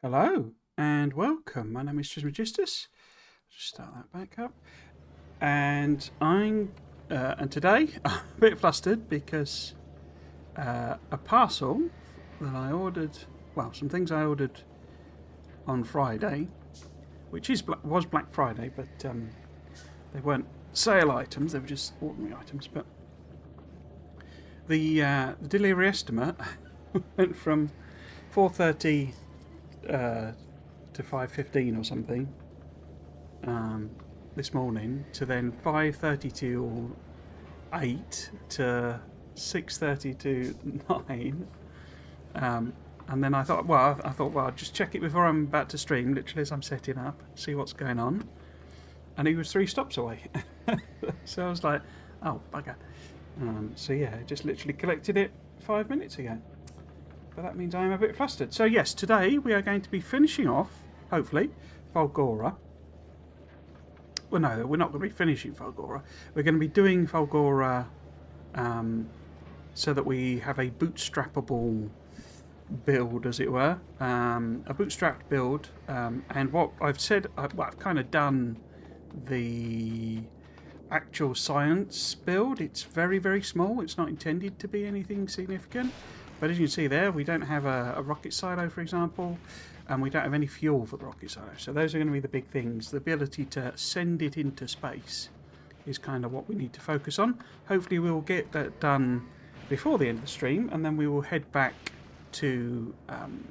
Hello and welcome. My name is Trismegistus. Just start that back up. And today I'm a bit flustered because a parcel that I ordered, well, some things I ordered on Friday, which was Black Friday, but they weren't sale items; they were just ordinary items. But the delivery estimate went from 4:30 to 5:15 or something this morning, to then 5:30 to 8 to 6:30 to 9, and then I thought, well, I'll just check it before I'm about to stream, literally as I'm setting up, see what's going on, and he was 3 stops away. So I was like, oh bugger. So yeah, just literally collected it 5 minutes ago. But that means I'm a bit flustered. So yes, today we are going to be finishing off, hopefully, Fulgora. Well, no, we're not going to be finishing Fulgora. We're going to be doing Fulgora so that we have a bootstrappable build, as it were. A bootstrapped build. And what I've said, I've kind of done the actual science build. It's very, very small. It's not intended to be anything significant. But as you can see there, we don't have a rocket silo, for example, and we don't have any fuel for the rocket silo. So those are going to be the big things. The ability to send it into space is kind of what we need to focus on. Hopefully we'll get that done before the end of the stream, and then we will head back to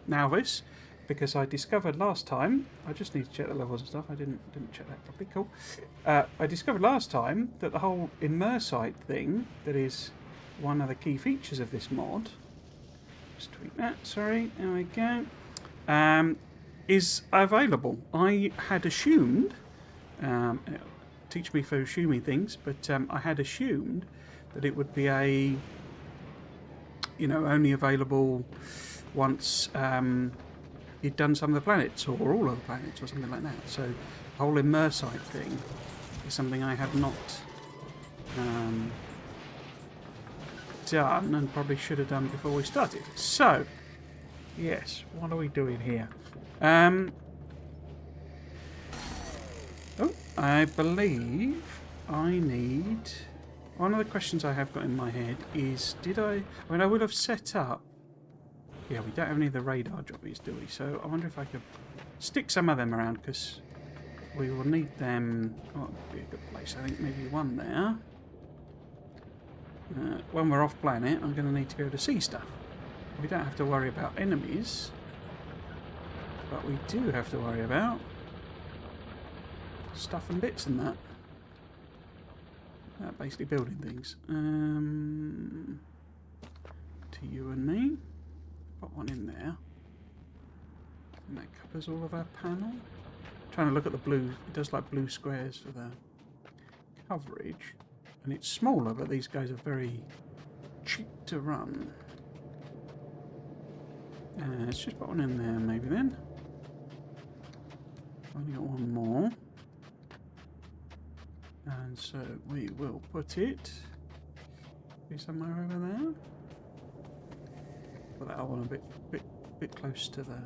Nauvis, because I discovered last time, I just need to check the levels and stuff, I didn't check that properly, cool. I discovered last time that the whole Imersite thing, that is one of the key features of this mod, tweak that, sorry, there we go, is available. I had assumed, teach me for assuming things, but I had assumed that it would be only available once you'd done some of the planets, or all of the planets, or something like that. So the whole Imersite thing is something I have not done, and probably should have done before we started. So yes, what are we doing here? I believe I need, one of the questions I have got in my head is, I would have set up, yeah, we don't have any of the radar jobbies, do we? So I wonder if I could stick some of them around, because we will need them. Oh, that would be a good place. I think maybe one there. When we're off planet, I'm going to need to be able to see stuff. We don't have to worry about enemies, but we do have to worry about stuff and bits and that. Basically building things. To you and me. Put one in there. And that covers all of our panel. Trying to look at the blue. It does like blue squares for the coverage. And it's smaller, but these guys are very cheap to run. Let's just put one in there, maybe then. Only got one more. And so we will put it somewhere over there. Put that one a bit close to the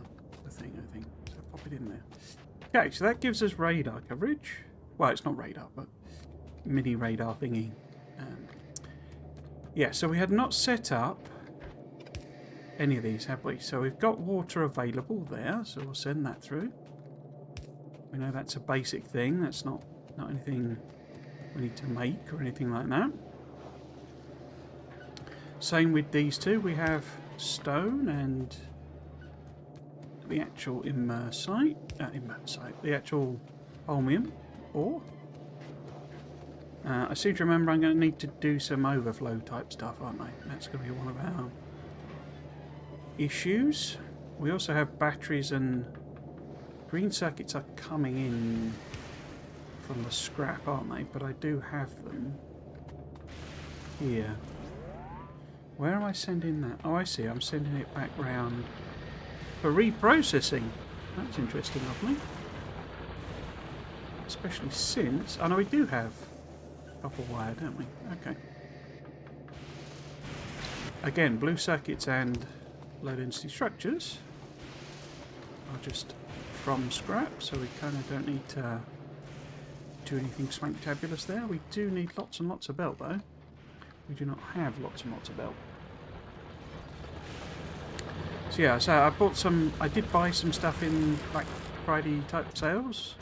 thing, I think. So pop it in there. Okay, so that gives us radar coverage. Well, it's not radar, but mini radar thingy. Yeah, so we had not set up any of these, have we? So we've got water available there, so we'll send that through. We know that's a basic thing. That's not anything we need to make or anything like that. Same with these two. We have stone and the actual Imersite, the actual holmium ore. I seem to remember I'm going to need to do some overflow type stuff, aren't I? That's going to be one of our issues. We also have batteries, and green circuits are coming in from the scrap, aren't they? But I do have them here. Where am I sending that? Oh, I see. I'm sending it back round for reprocessing. That's interesting of me. Especially since... Oh, no, we do have copper wire, don't we? Okay. Again, blue circuits and low density structures are just from scrap, so we kind of don't need to do anything smanktabulous there. We do need lots and lots of belt though. We do not have lots and lots of belt. So yeah, so I bought some, I did buy some stuff in Black Friday type sales.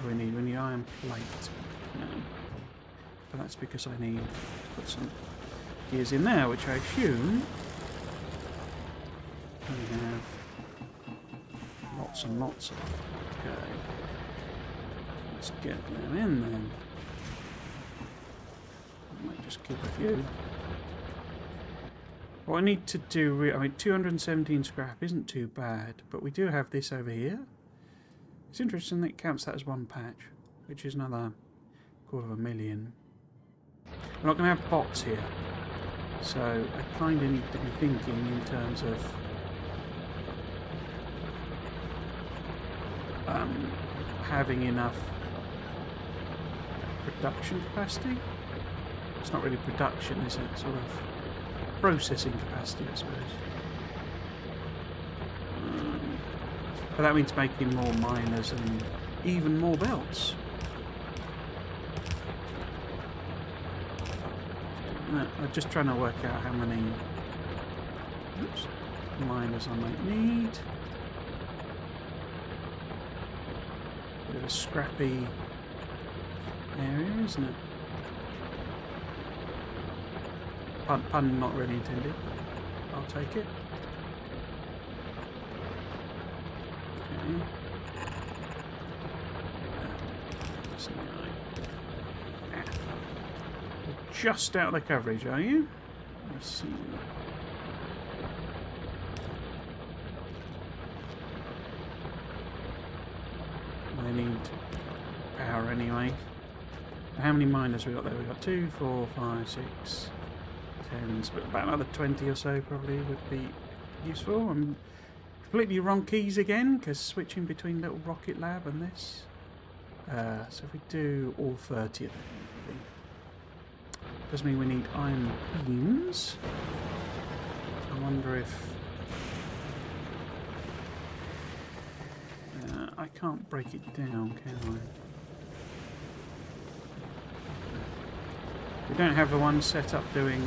We need iron plate. But that's because I need to put some gears in there, which I assume we have lots and lots of. Okay. Let's get them in then. I might just keep a few. What I need to do, I mean, 217 scrap isn't too bad, but we do have this over here. It's interesting that it counts that as one patch, which is another 250,000. We're not going to have bots here, so I kind of need to be thinking in terms of having enough production capacity. It's not really production, is it? Sort of processing capacity, I suppose. But that means making more miners and even more belts. I'm just trying to work out how many miners I might need. Bit of a scrappy area, isn't it? Pun not really intended, but I'll take it. Okay. You're just out of the coverage, are you? Let's see. I need power anyway. How many miners we got there? We got 2, 4, 5, 6, 10. So about another 20 or so probably would be useful. I'm completely wrong keys again because switching between Little Rocket Lab and this. So if we do all 30 of them, does mean we need iron beams. I wonder if I can't break it down, can I? We don't have the one set up doing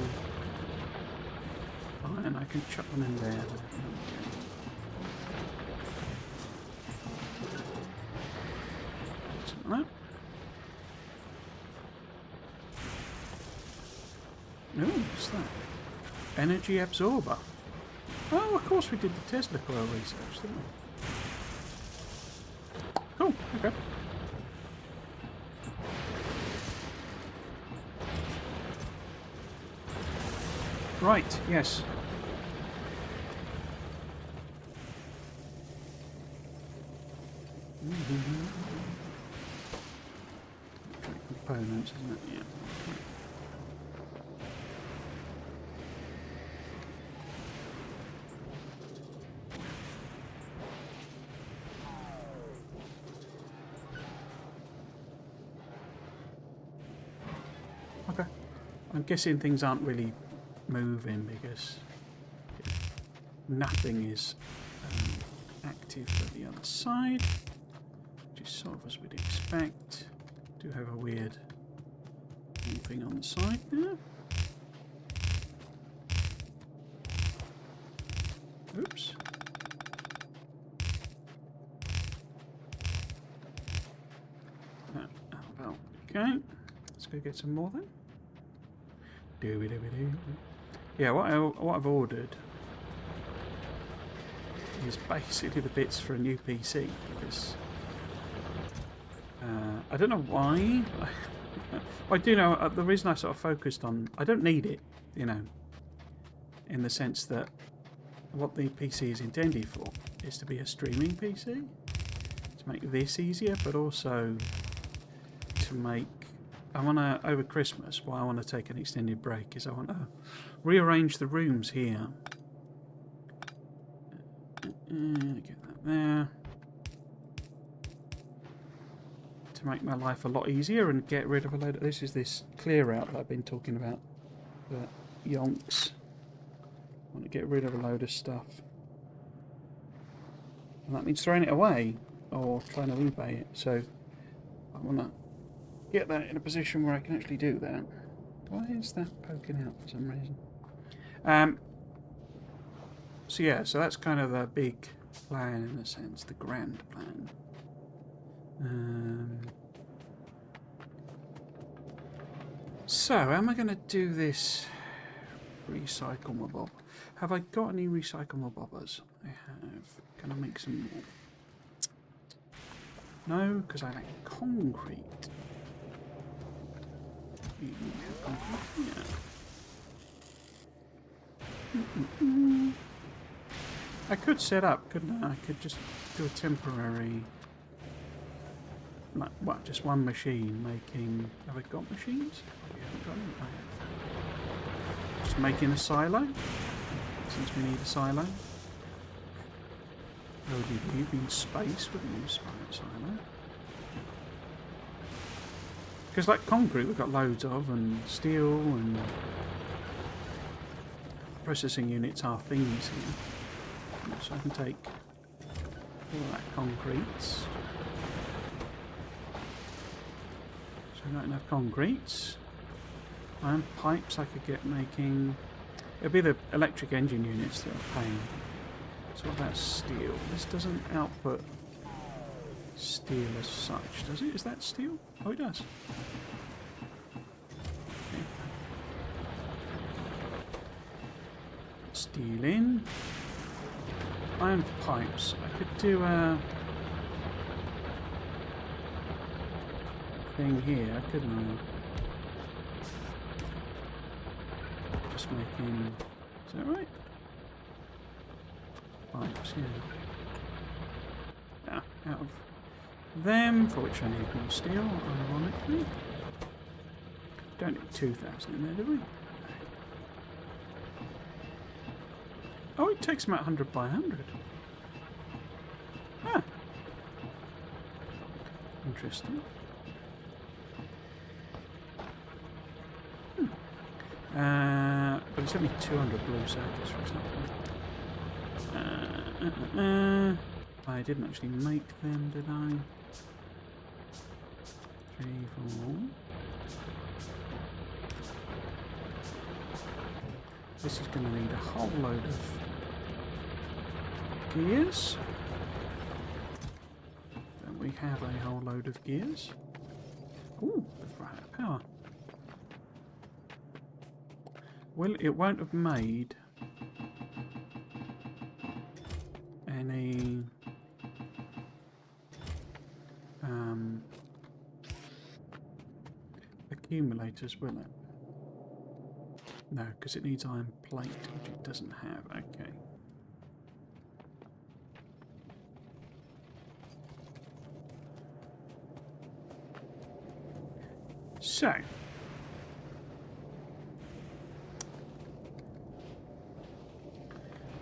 iron. I can chuck them in there. Something like that. Oh, what's that? Energy absorber. Oh, of course we did the Tesla coil research, didn't we? Cool, okay. Right, yes. Components, isn't it? Yeah. Okay. I'm guessing things aren't really moving because nothing is active at the other side, which is sort of as we'd expect. Do have a weird thing on the side there. Oops. Well, okay. Let's go get some more then. Yeah, what I've ordered is basically the bits for a new PC because I don't know why. I do know the reason I sort of focused on. I don't need it, you know, in the sense that what the PC is intended for is to be a streaming PC to make this easier, but also to make. I want to, over Christmas, why I want to take an extended break is I want to rearrange the rooms here. Get that there. To make my life a lot easier and get rid of a load of... This is this clear out that I've been talking about. The yonks. I want to get rid of a load of stuff. And that means throwing it away or trying to eBay it. So I want to get that in a position where I can actually do that. Why is that poking out for some reason? So yeah, so that's kind of the big plan in a sense, the grand plan. So, how am I going to do this? Recycle my bob. Have I got any recyclable bobbers? I have. Can I make some more? No, because I lack concrete. Yeah. I could set up, couldn't I? I could just do a temporary, like, what, just one machine making. Have I got machines? We haven't got any. I have. Just making a silo, since we need a silo. ODB being space with a new silo. Because like concrete we've got loads of, and steel, and processing units are things here. So I can take all that concrete. So I've got enough concrete. Iron pipes I could get making. It'll be the electric engine units that are paying. So what about steel? This doesn't output steel as such, does it? Is that steel? Oh, it does. Okay. Steel in. Iron pipes. I could do a thing here, couldn't I? Just making. Is that right? Pipes, yeah. Yeah, out of them, for which I need more steel, ironically. Don't need 2,000 in there, do we? Oh, it takes them at 100 by 100. Ah. Interesting. But it's only 200 blue circuits, for example. I didn't actually make them, did I? 3, 4. This is going to need a whole load of gears. Don't we have a whole load of gears? Ooh, right out of power. Well, it won't have made any accumulators, will it? No, because it needs iron plate, which it doesn't have. Okay. So,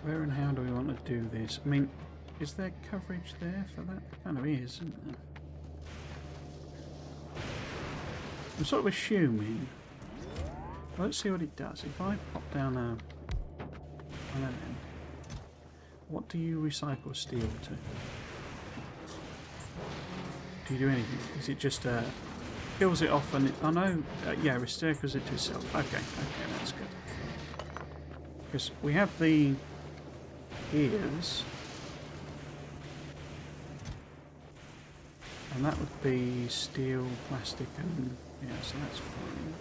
where and how do we want to do this? I mean, is there coverage there for that? There kind of is, isn't there? I'm sort of assuming. Let's see what it does. If I pop down a element, what do you recycle steel to? Do you do anything? Is it just kills it off and it, oh no, yeah, recycles it to itself. Okay, that's good. Because we have the gears, and that would be steel, plastic, and yeah, so that's fine.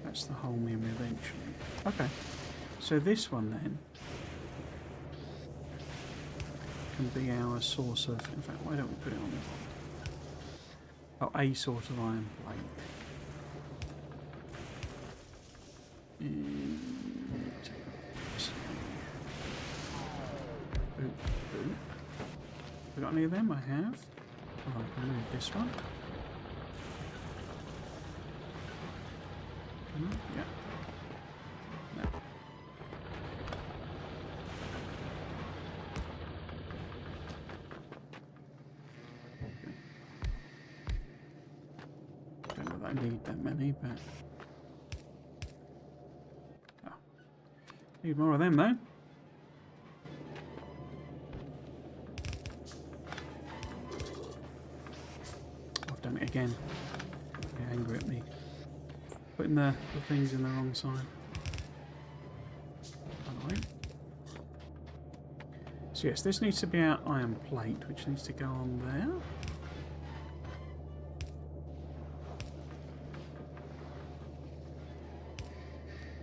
That's the whole memory eventually. Okay, so this one then can be our source of. In fact, why don't we put it on the? Oh, a source of iron plate. Have we got any of them? I have. Oh, I can move this one. Yeah. No. Okay. Don't know that I need that many, but Need more of them though. I've done it again. They're angry at me. Putting the things in the wrong side. Alright. So yes, this needs to be our iron plate, which needs to go on there.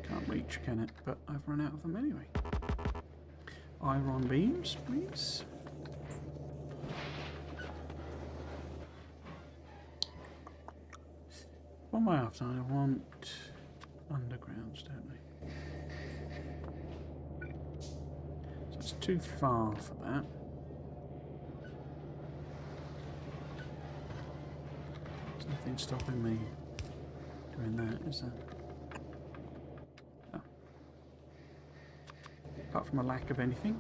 Can't reach, can it? But I've run out of them anyway. Iron beams, please. What am I after? I want undergrounds, don't I? So it's too far for that. There's nothing stopping me doing that, is there? Oh. Apart from a lack of anything.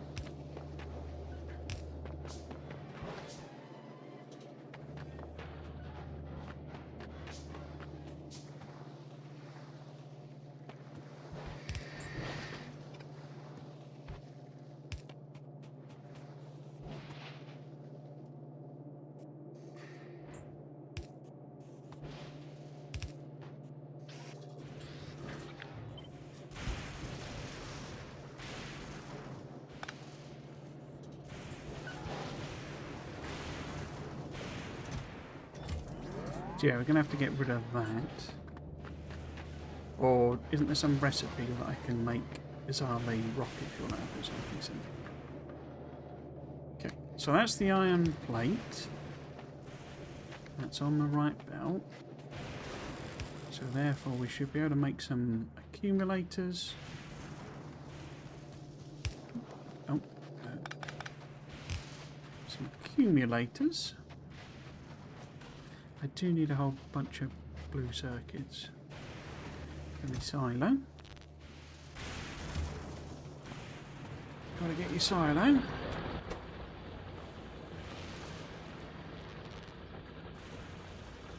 So yeah, we're going to have to get rid of that. Or isn't there some recipe that I can make bizarrely rocket fuel out of or something? Okay, so that's the iron plate. That's on the right belt. So therefore we should be able to make some accumulators. Oh, some accumulators. I do need a whole bunch of blue circuits. Give me silo. Gotta get your silo.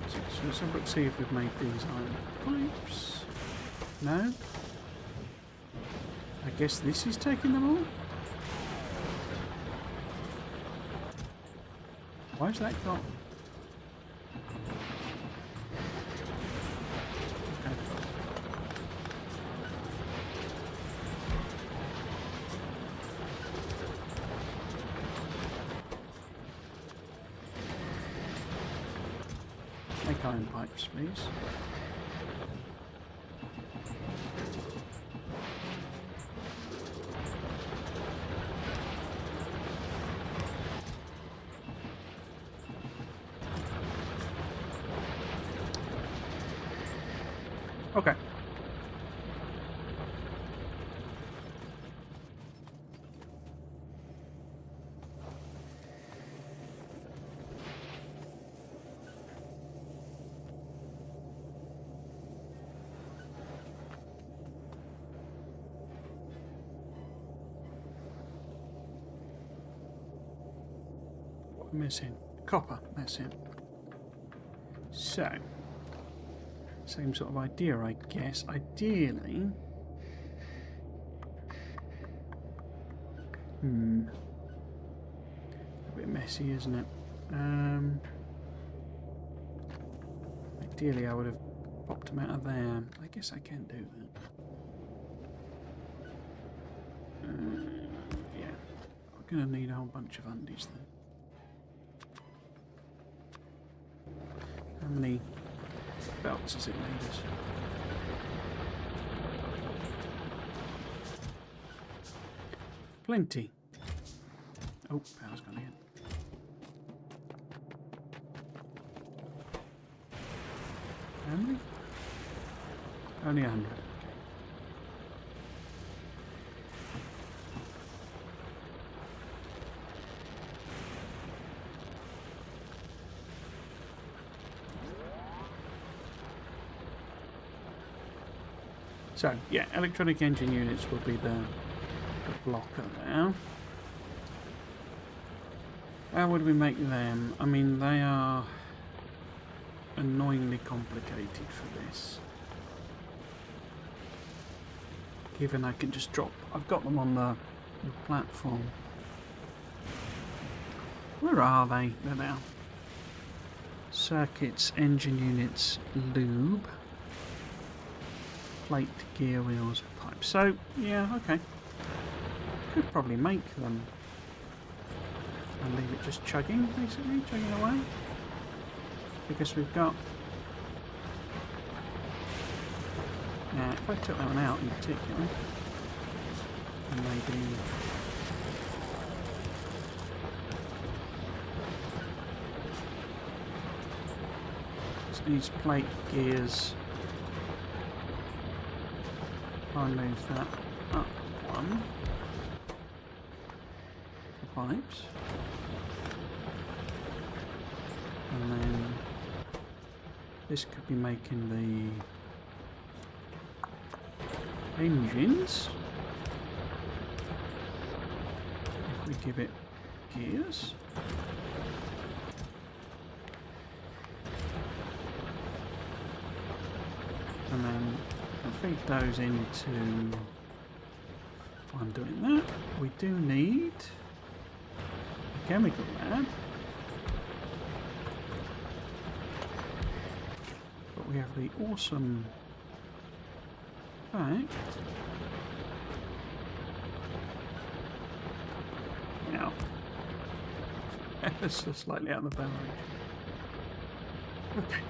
So let's have a look, see if we've made these iron pipes. No. I guess this is taking them all. Why's that got? Iron pipes, please. Okay. Missing copper, that's it. So same sort of idea, I guess. Ideally, a bit messy, isn't it? Ideally I would have popped them out of there. I guess I can do that. Yeah, I'm gonna need a whole bunch of undies then. How many belts has it made us? Plenty. Oh, power's gone again. How many? Only 100. So, yeah, electronic engine units will be the blocker there. How would we make them? I mean, they are annoyingly complicated for this. given I can just drop. I've got them on the platform. Where are they? They're there. Circuits, engine units, lube, plate, gear wheels, pipes. So, yeah, okay. Could probably make them and leave it just chugging, basically, chugging away. Because we've got... Yeah, if I took that one out in particular, and maybe... These plate gears. I'll move that up one. The pipes. And then this could be making the engines. If we give it gears. And then I'll feed those into, if I'm doing that, we do need a chemical lab. But we have the awesome fact. Now, it's just slightly out of the barrage. Okay.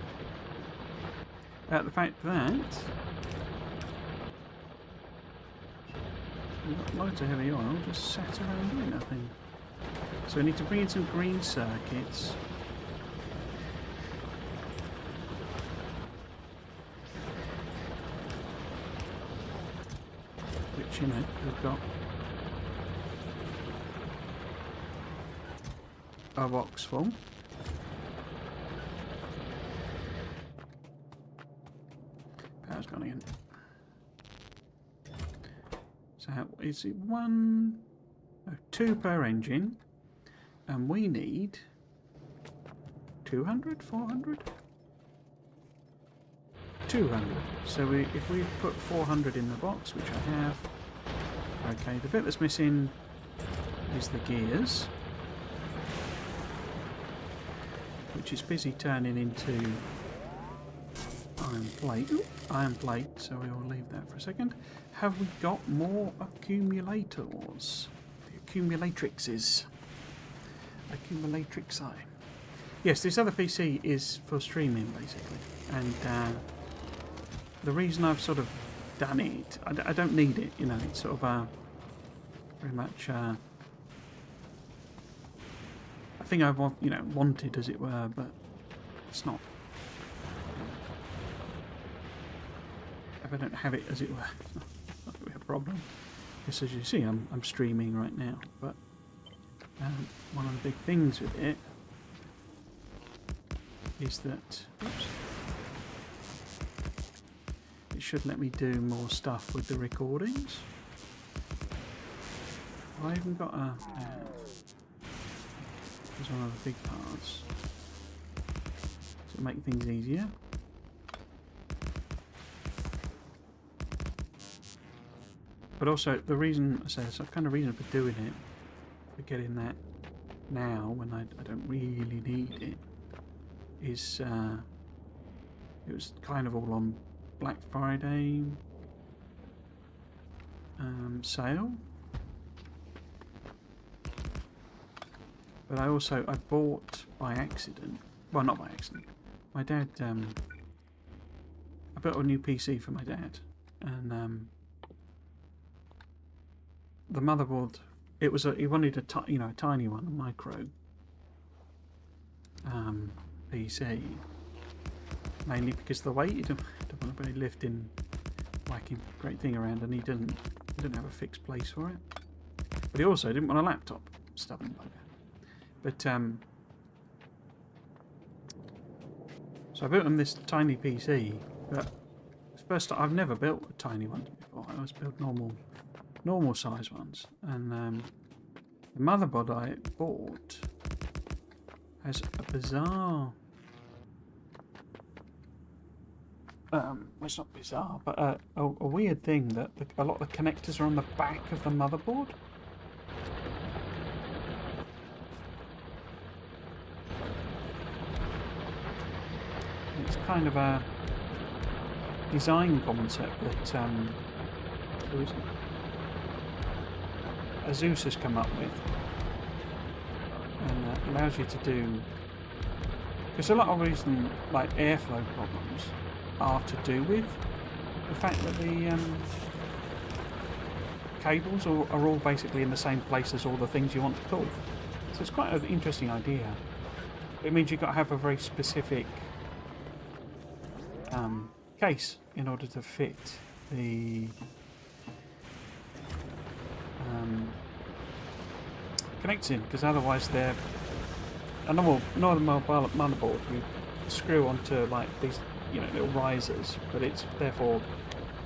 The fact that we've got loads of heavy oil just sat around doing nothing. So we need to bring in some green circuits. Which, you know, we've got a box full. Power's gone again. So how is it? Two per engine, and we need 200, 400, 200. So if we put 400 in the box, which I have, okay. The bit that's missing is the gears, which is busy turning into iron plate. Ooh, iron plate, so we will leave that for a second. Have we got more accumulators? The accumulatrixes. Accumulatrixi. Yes, this other PC is for streaming, basically. And the reason I've sort of done it, I don't need it, you know, it's sort of very much... I think I want, you know, wanted, as it were, but it's not. If I don't have it, as it were, it's not really a problem. Because as you see, I'm streaming right now. But one of the big things with it is that, oops, it should let me do more stuff with the recordings. Have I even got a... is one of the big parts to make things easier. But also the reason I say some kind of reason for doing it, for getting that now when I don't really need it, is it was kind of all on Black Friday sale. But I bought by accident, well, not by accident, my dad, I built a new PC for my dad, and the motherboard, it was he wanted a tiny one, a micro PC, mainly because of the weight. He didn't want to be lifting, whacking great thing around, and he didn't have a fixed place for it. But he also didn't want a laptop, stubborn bugger. But so I built him this tiny PC. But first, I've never built a tiny one before. I always built normal size ones. And the motherboard I bought has a bizarre well, it's not bizarre, but a weird thing that a lot of the connectors are on the back of the motherboard. It's kind of a design concept that who is it? Asus has come up with, and allows you to do, because a lot of reason like airflow problems are to do with the fact that the cables are all basically in the same place as all the things you want to cool. So it's quite an interesting idea. It means you've got to have a very specific case in order to fit the connects in, because otherwise they're a normal motherboard you screw onto like these, you know, little risers, but it's therefore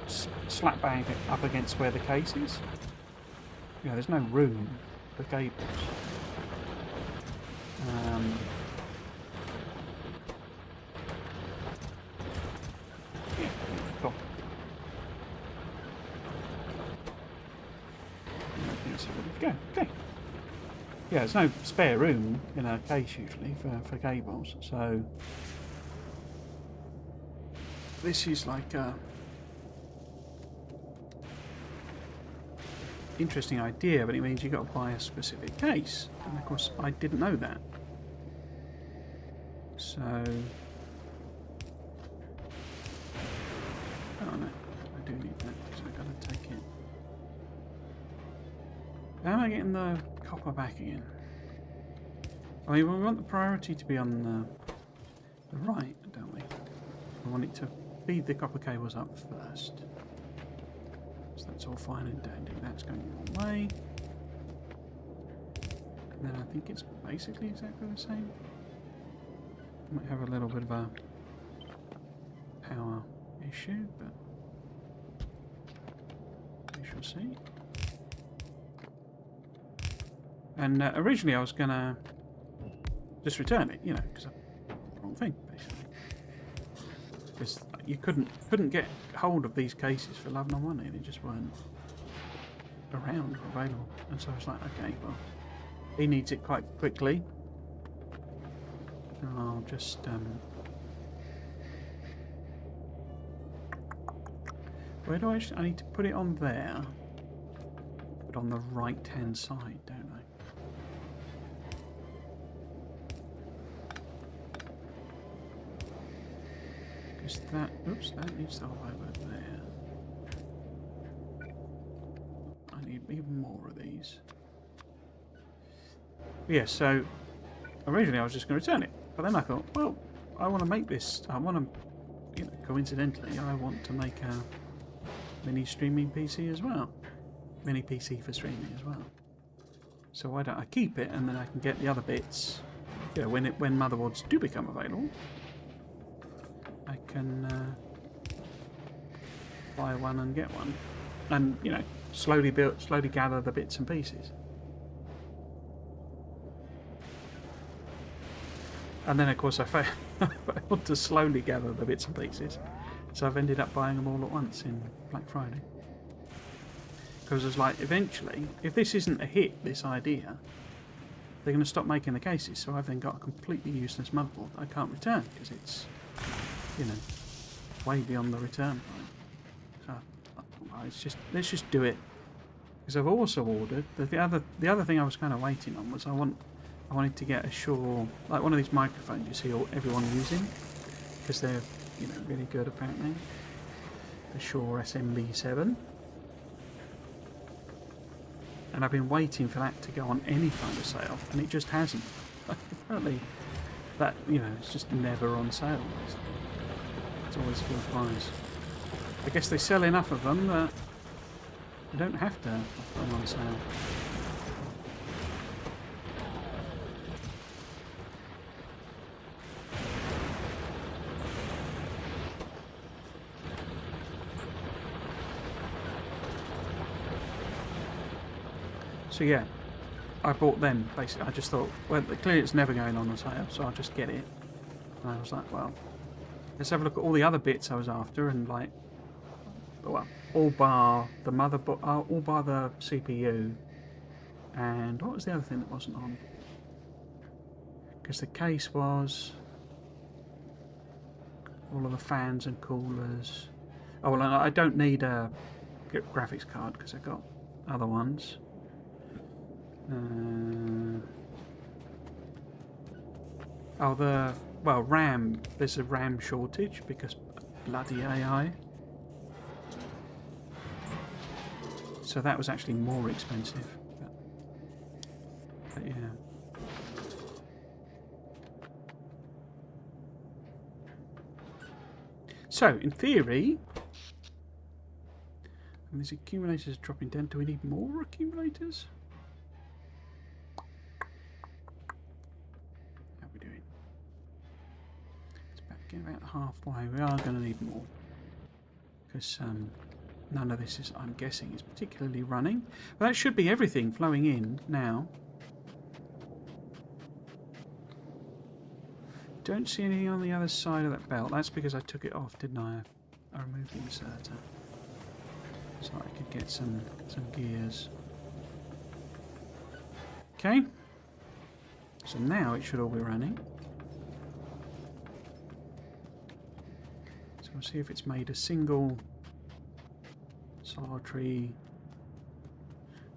slap bang up against where the case is. You know, there's no room for cables. Yeah, cool. So there we go. Okay. Yeah, there's no spare room in a case usually for cables, so this is like a interesting idea, but it means you've got to buy a specific case, and of course I didn't know that. So oh no, I do need that because I've got to take it. How am I getting the copper back again? I mean, we want the priority to be on the right, don't we? We want it to feed the copper cables up first. So that's all fine and dandy. That's going the wrong way. And then I think it's basically exactly the same. Might have a little bit of a power issue, but we shall see. And originally I was going to just return it, you know, because I did the wrong thing, basically. Because you couldn't get hold of these cases for love nor money. They just weren't around or available. And so I was like, okay, well, he needs it quite quickly. So I'll just where do I need to put it on there? But on the right hand side, don't I? Because that, oops, that needs to hold over there. I need even more of these. Yeah, so originally I was just going to return it, but then I thought, well, I want to make this, I want to, you know, coincidentally, I want to make a mini streaming PC as well. Mini PC for streaming as well. So why don't I keep it, and then I can get the other bits, you know, when motherboards do become available, I can buy one and get one, and you know, slowly gather the bits and pieces. And then of course I failed to slowly gather the bits and pieces, so I've ended up buying them all at once in Black Friday. Because it's like, eventually, if this isn't a hit, this idea, they're going to stop making the cases, so I've then got a completely useless motherboard that I can't return because it's, you know, way beyond the return point. So it's just, let's just do it. Because I've also ordered the other thing I was kind of waiting on was I wanted to get a Shure, like one of these microphones you see everyone using, because they're, you know, really good apparently. The Shure SMB7. And I've been waiting for that to go on any kind of sale, and it just hasn't. Apparently, that, you know, it's just never on sale. It's always full price. I guess they sell enough of them that you don't have to put them on sale. So yeah, I bought them, basically. I just thought, well, clearly it's never going on sale, so I'll just get it. And I was like, well, let's have a look at all the other bits I was after, and like, well, all bar the motherboard, all bar the CPU, and what was the other thing that wasn't on? Because the case was all of the fans and coolers. Oh well, I don't need a graphics card because I've got other ones. RAM. There's a RAM shortage because bloody AI. So that was actually more expensive. But yeah. So, in theory, and these accumulators dropping down. Do we need more accumulators? How are we doing? It's about halfway. We are going to need more. Because none of this is, I'm guessing, is particularly running. But that should be everything flowing in now. Don't see anything on the other side of that belt. That's because I took it off, didn't I? I removed the inserter. So I could get some gears. Okay. So now it should all be running. So we'll see if it's made a single solitary.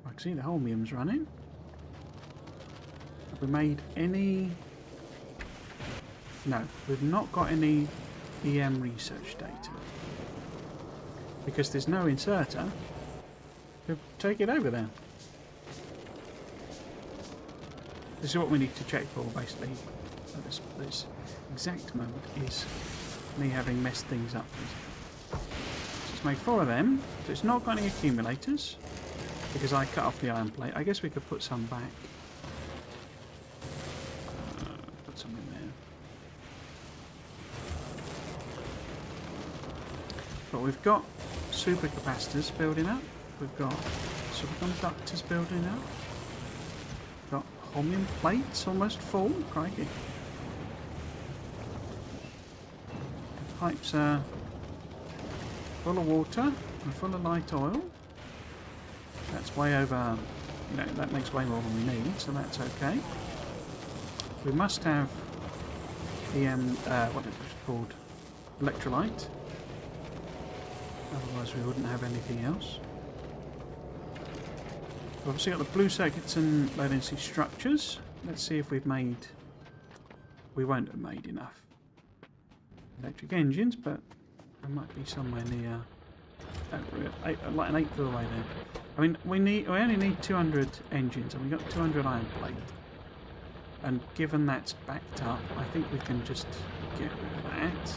I can see the holmium's running. Have we made any? No, we've not got any EM research data. Because there's no inserter, we'll take it over there. This is what we need to check for, basically. At this exact moment is me having messed things up. So let's make 4 of them. So it's not got any accumulators, because I cut off the iron plate. I guess we could put some back. Put some in there. But we've got supercapacitors building up. We've got superconductors building up. We've got holmium plates almost full. Crikey. The pipes are full of water and full of light oil. That's way over, that makes way more than we need, so that's okay. We must have what is it called? Electrolyte. Otherwise we wouldn't have anything else. We've obviously got the blue circuits and low density structures. Let's see if we've made... We won't have made enough electric engines, but there might be somewhere near... like an eighth of the way there. I mean, we only need 200 engines, and we've got 200 iron plate. And given that's backed up, I think we can just get rid of that.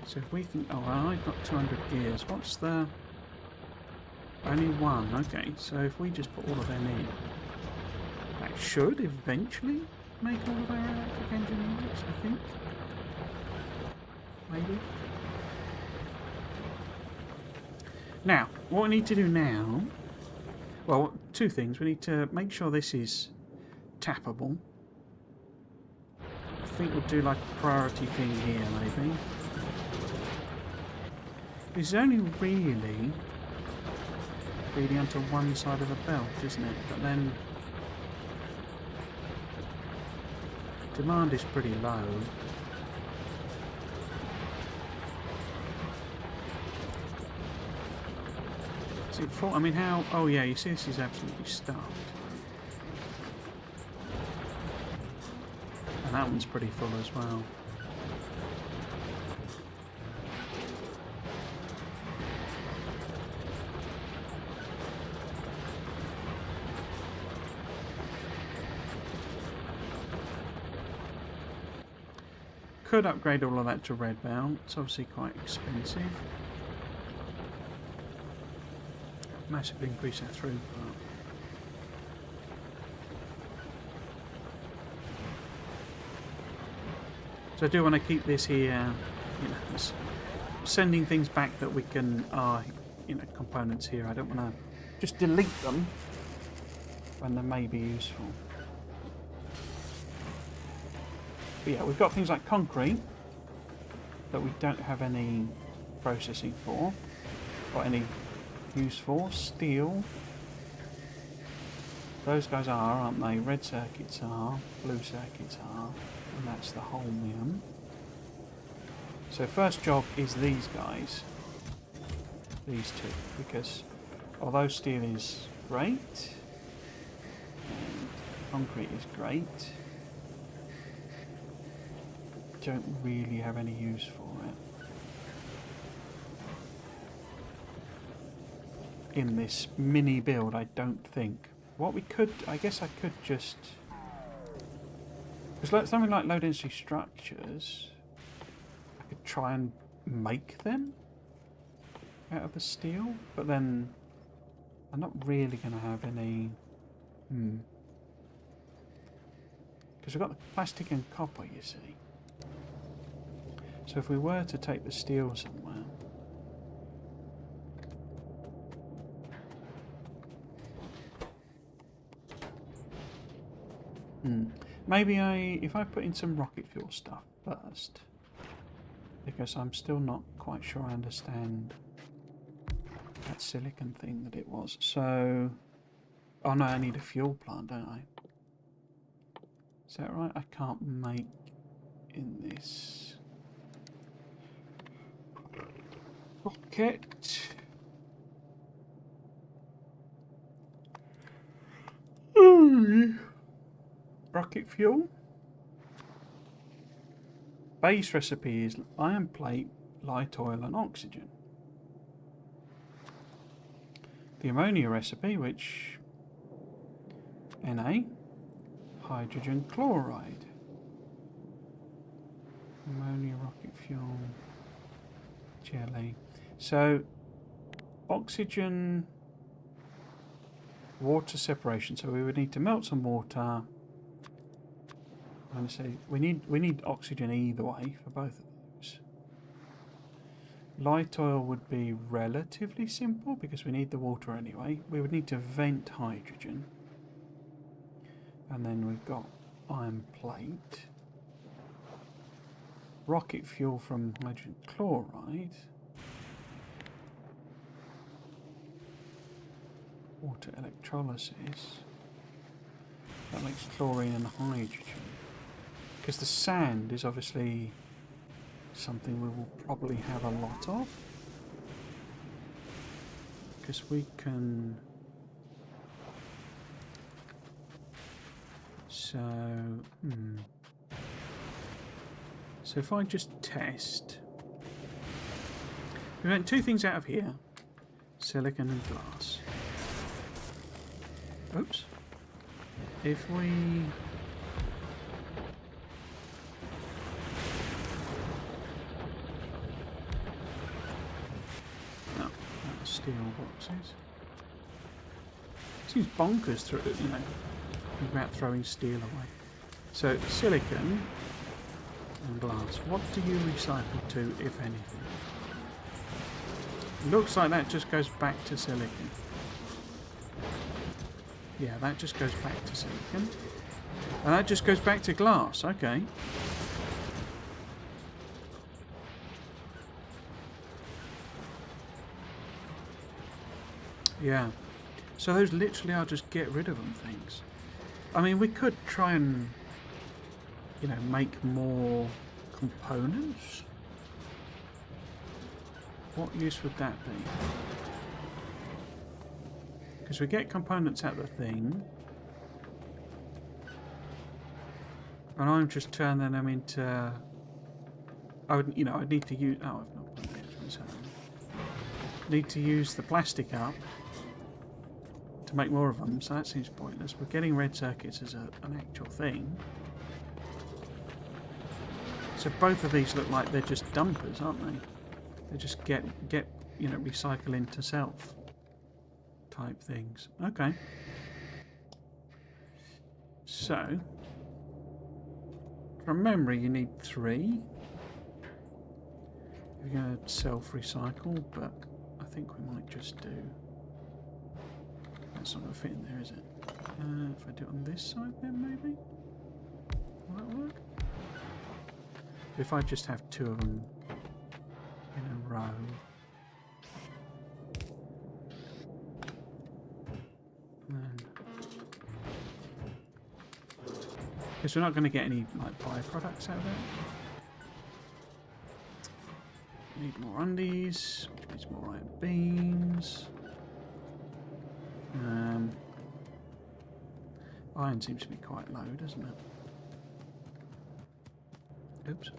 So if we can... Oh, well, I've got 200 gears. What's the... Only one. Okay, so if we just put all of them in, that should eventually make all of our electric engine units, I think. Maybe. Now, what we need to do now... Well, 2 things. We need to make sure this is tappable. I think we'll do like a priority thing here, maybe. It's only really feeding onto one side of the belt, isn't it? But then demand is pretty low. Is it full? I mean, how? Oh yeah, you see, this is absolutely stuffed, and that one's pretty full as well. Could upgrade all of that to red belt. It's obviously quite expensive. Massively increase our throughput. So I do want to keep this here, sending things back that we can, components here. I don't want to just delete them when they may be useful. But yeah, we've got things like concrete. that we don't have any processing for, or any use for. Steel. Those guys are, aren't they? Red circuits are, blue circuits are, and that's the holmium. So first job is these guys. These two, because although steel is great, and concrete is great, don't really have any use for it. In this mini build, I don't think. What we could, I guess I could just... Because something like low density structures, I could try and make them out of the steel, but then I'm not really going to have any... Because we've got the plastic and copper, you see. So if we were to take the steel somewhere... Maybe if I put in some rocket fuel stuff first, because I'm still not quite sure I understand that silicon thing that it was. So, oh no, I need a fuel plant, don't I? Is that right? I can't make in this rocket. Rocket fuel. Base recipe is iron plate, light oil and oxygen. The ammonia recipe, which Na, hydrogen chloride. Ammonia, rocket fuel, jelly. So oxygen, water separation. So we would need to melt some water. I'm going to say we need oxygen either way for both of those. Light oil would be relatively simple because we need the water anyway. We would need to vent hydrogen. And then we've got iron plate. Rocket fuel from hydrogen chloride. Water electrolysis. That makes chlorine and hydrogen. Because the sand is obviously something we will probably have a lot of. Because we can... So... So if I just test... We went two things out of here. Silicon and glass. Oops. If we... Steel boxes. Seems bonkers through it, you know, about throwing steel away. So silicon and glass. What do you recycle to, if anything? Looks like that just goes back to silicon. Yeah, that just goes back to silicon. And that just goes back to glass. Okay. Yeah, so those literally are just get rid of them things. I mean, we could try and, you know, make more components. What use would that be? Because we get components out of the thing, and I'm just turning them into. I would, you know, I'd need to use. Oh, I've not put it. Need to use the plastic up to make more of them, so that seems pointless. We're getting red circuits as an actual thing. So both of these look like they're just dumpers, aren't they? They just get you know, recycle into self type things. Okay. So from memory you need 3. You're going to self-recycle, but I think we might just do... That's not going to fit in there, is it? If I do it on this side then, maybe? Will that work? If I just have 2 of them row. Because we're not going to get any like byproducts out of it. Need more undies, which means more iron beams. Iron seems to be quite low, doesn't it? Oops.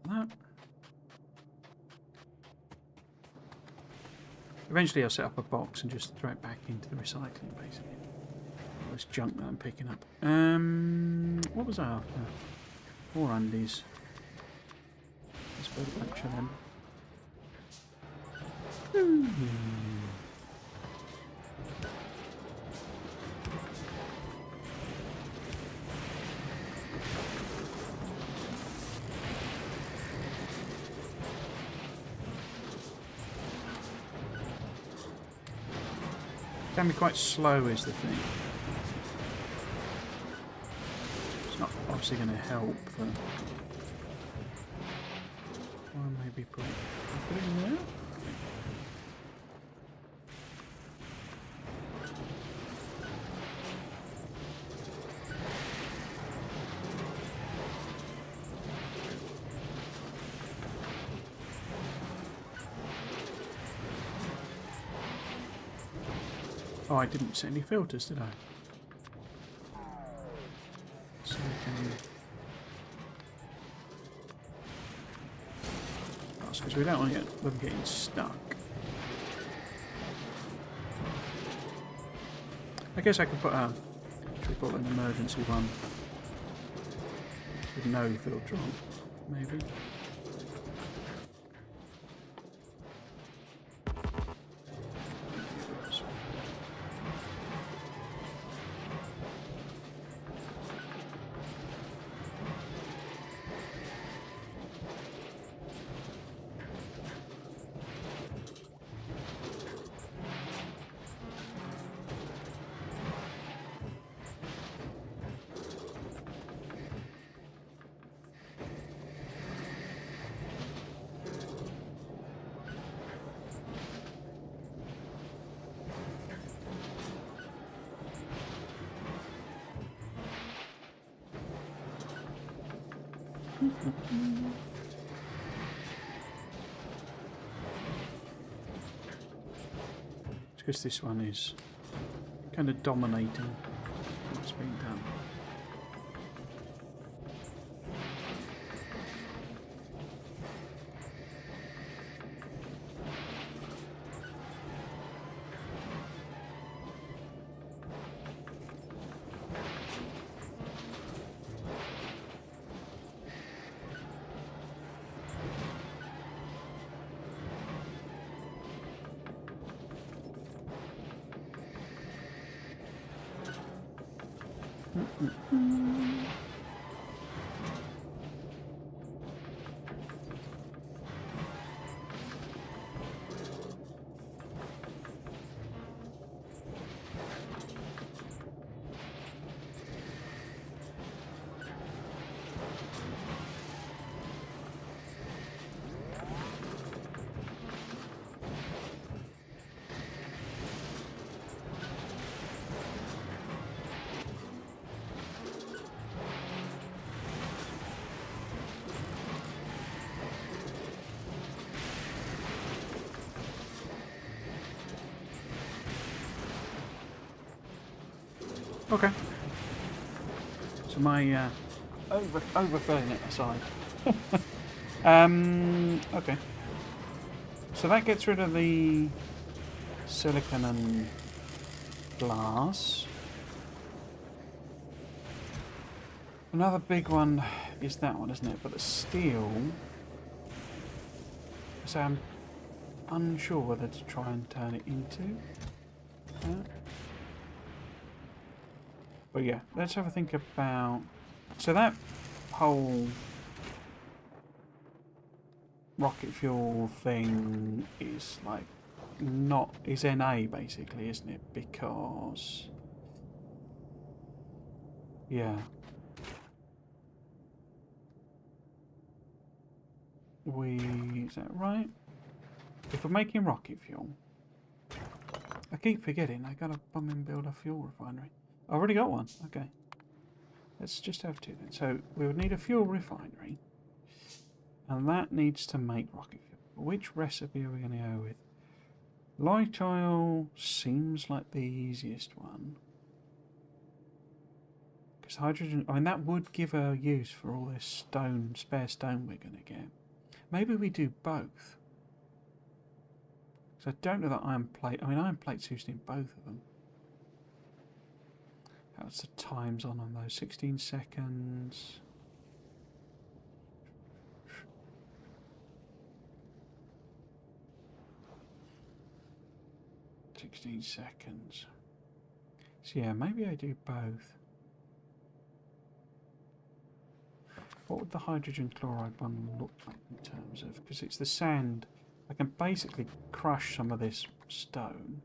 That. Eventually I'll set up a box and just throw it back into the recycling, basically. All this junk that I'm picking up. What was I after? More undies. Let's build a bunch of them. Can be quite slow is the thing. It's not obviously going to help. Or maybe put it in there. Oh, I didn't set any filters, did I? So we can... That's because we don't want to get them getting stuck. I guess I could put a... Should we call it an emergency one? With no filter on, maybe. It's because this one is kind of dominating what's being done. Okay. So my overfilling it aside. Okay. So that gets rid of the silicon and glass. Another big one is that one, isn't it? But the steel. So I'm unsure whether to try and turn it into that. But yeah, let's have a think about... So that whole rocket fuel thing is like not... is NA basically, isn't it? Because... yeah. Is that right? If we're making rocket fuel, I keep forgetting I gotta build a fuel refinery. I already got one. Okay. Let's just have two then. So we would need a fuel refinery, and that needs to make rocket fuel. Which recipe are we going to go with? Light oil seems like the easiest one. Because hydrogen, I mean, that would give a use for all this stone, spare stone we're going to get. Maybe we do both. Because I don't know that iron plate, I mean, iron plate's used in both of them. How's the times on those? 16 seconds. Seconds. So yeah, maybe I do both. What would the hydrogen chloride one look like in terms of? Because it's the sand. I can basically crush some of this stone.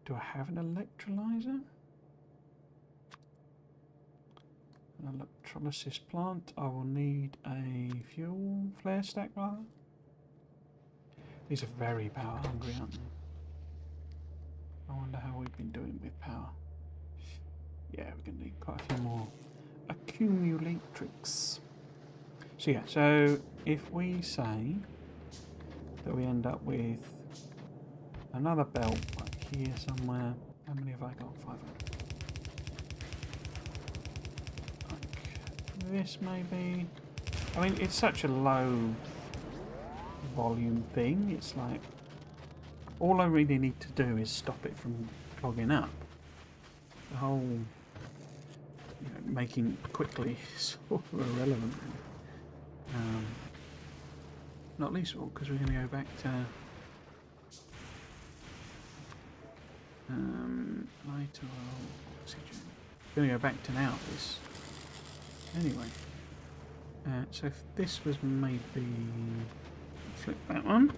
Do I have an electrolyzer? An electrolysis plant. I will need a fuel flare stack rather. These are very power hungry, aren't they? I wonder how we've been doing with power. Yeah, we're going to need quite a few more accumulatrix. So yeah, so if we say that we end up with another belt like here somewhere. How many have I got? 500. Like this maybe. I mean, it's such a low volume thing. It's like all I really need to do is stop it from clogging up. The whole making quickly is sort of irrelevant. Not least of all because we're going to go back to light oil, oxygen. We're going to go back to Nauvis. Anyway, so if this was maybe flip that one,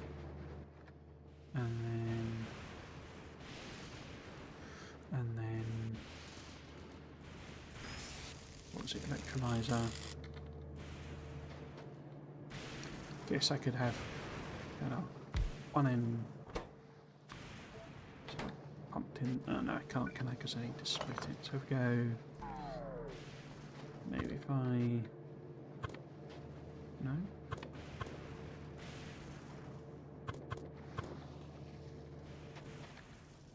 and then what's it? Electrolyzer. Guess I could have one end pumped in. Oh no, I can't, can I? Because I need to split it. So if we go, maybe if I no.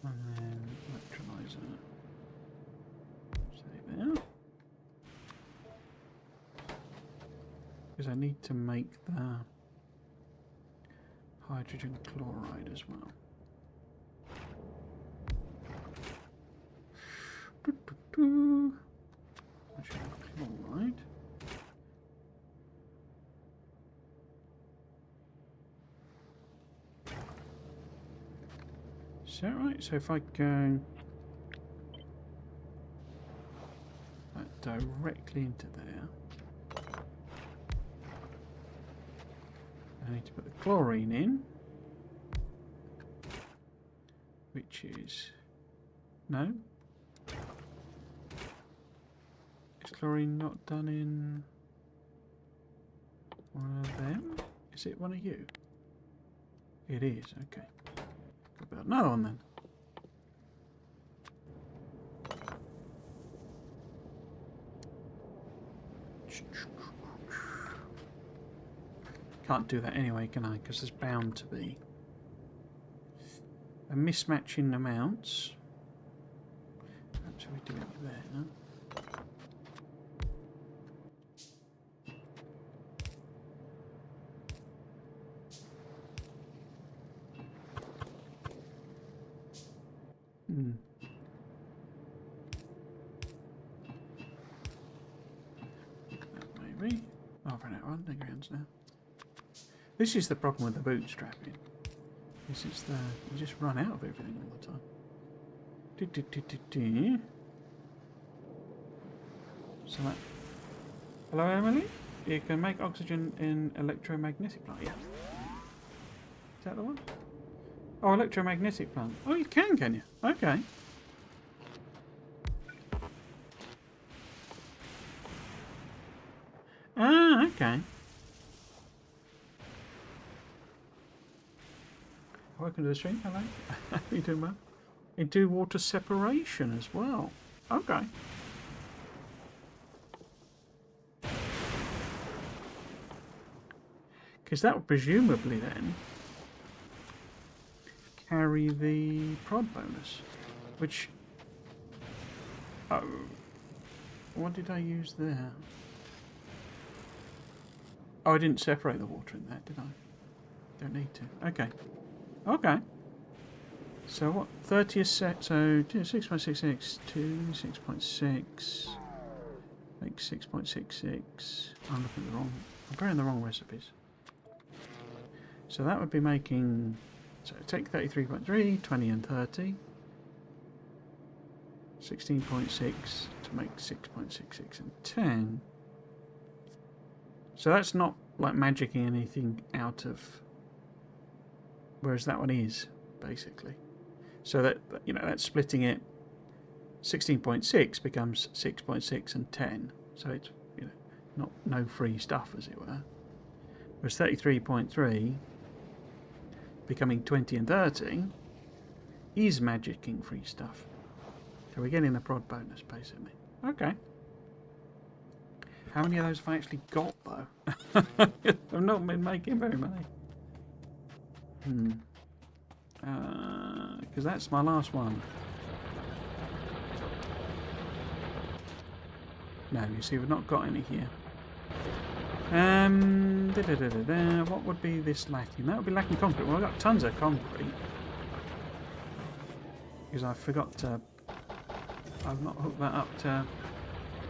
And then electrolyzer. Say there. Because I need to make the hydrogen chloride as well. Hydrogen chloride. Is that right? So if I go directly into there, I need to put the chlorine in, which is no. Is chlorine not done in one of them? Is it one of you? It is. Okay. Got about another one then. Can't do that anyway, can I? Because there's bound to be a mismatch in amounts. Perhaps we do it there, no? That maybe. Oh, I've run out of undergrounds now. This is the problem with the bootstrapping. This is the you just run out of everything all the time. So that. Hello, Emily. You can make oxygen in electromagnetic plant. Yeah. Is that the one? Oh, electromagnetic plant. Oh, you can you? Okay. Ah, okay. welcome to the stream. Hello. How are you doing, well? You do water separation as well. Okay. Because that would presumably then carry the prod bonus, which... Oh, what did I use there? Oh, I didn't separate the water in that, did I? Don't need to. Okay. Okay. So what? 30 a set. So 6.66 to 6.6. Make 6.66. I'm looking at the wrong. I'm preparing the wrong recipes. So that would be making. So take 33.3, 20 and 30. 16.6 to make 6.66 and 10. So that's not like magicking anything out of. Whereas that one is, basically. So that, you know, that's splitting it. 16.6 becomes 6.6 and 10. So it's, you know, no free stuff, as it were. Whereas 33.3 becoming 20 and 30 is magicking free stuff. So we're getting the prod bonus, basically. Okay. How many of those have I actually got, though? I've not been making very many. Because that's my last one. No, you see, we've not got any here. What would be this lacking? That would be lacking concrete. Well, I've got tons of concrete. Because I forgot to... I've not hooked that up to...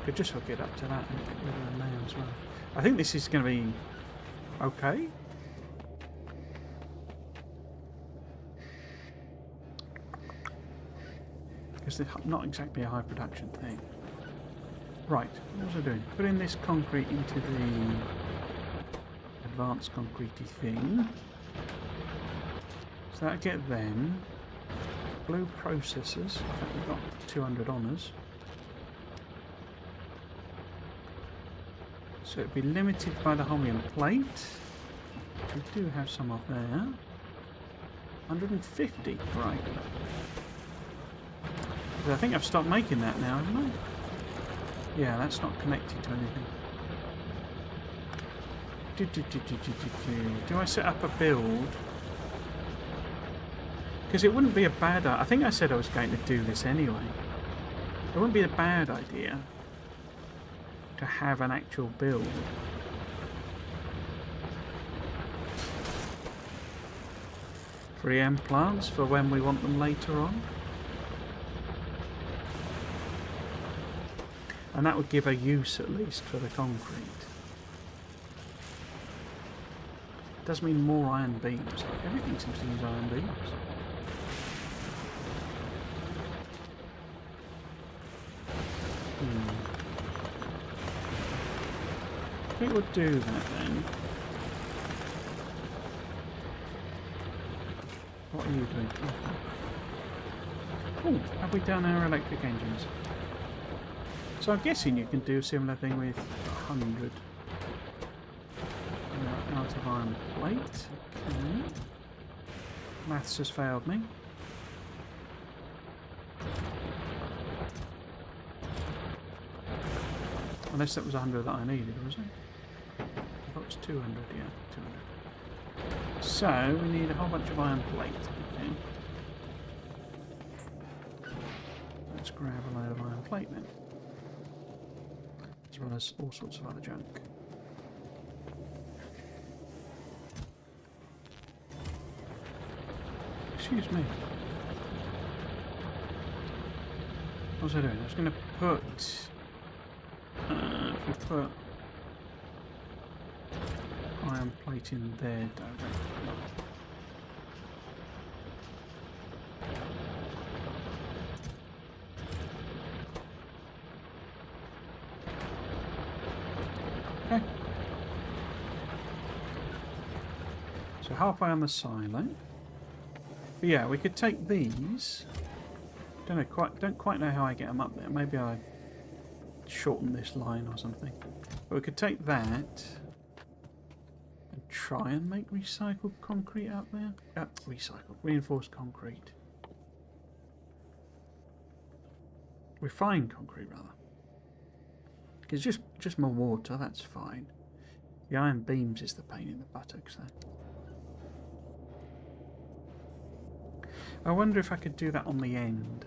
Could just hook it up to that and get rid of them there as well. I think this is going to be okay. Because it's not exactly a high production thing. Right, what was I doing? Putting this concrete into the advanced concretey thing. So that'll get them. Blue processors. In fact, we've got 200 on us. So it'd be limited by the holmium plate. We do have some up there. 150, right. I think I've stopped making that now, haven't I? Yeah, that's not connected to anything. Do I set up a build? Because it wouldn't be a bad... I think I said I was going to do this anyway. It wouldn't be a bad idea to have an actual build. For EM plants for when we want them later on. And that would give a use at least for the concrete. It does mean more iron beams. Everything seems to use iron beams. I think we'll do that then. What are you doing? Oh, have we done our electric engines? So I'm guessing you can do a similar thing with 100 out of iron plate. Okay. Maths has failed me. Unless that was 100 that I needed, was it? I thought it was 200, yeah, 200. So we need a whole bunch of iron plate. Okay. Let's grab a load of iron plate then. As well as all sorts of other junk. Excuse me. What was I doing? I was going to put... if we put iron plate in there directly. Okay. So halfway on the silo. But yeah, we could take these. Don't quite know how I get them up there. Maybe I shorten this line or something. But we could take that and try and make recycled concrete out there. Reinforced concrete. Refined concrete, rather. Because just more water, that's fine. The iron beams is the pain in the buttocks, though. I wonder if I could do that on the end.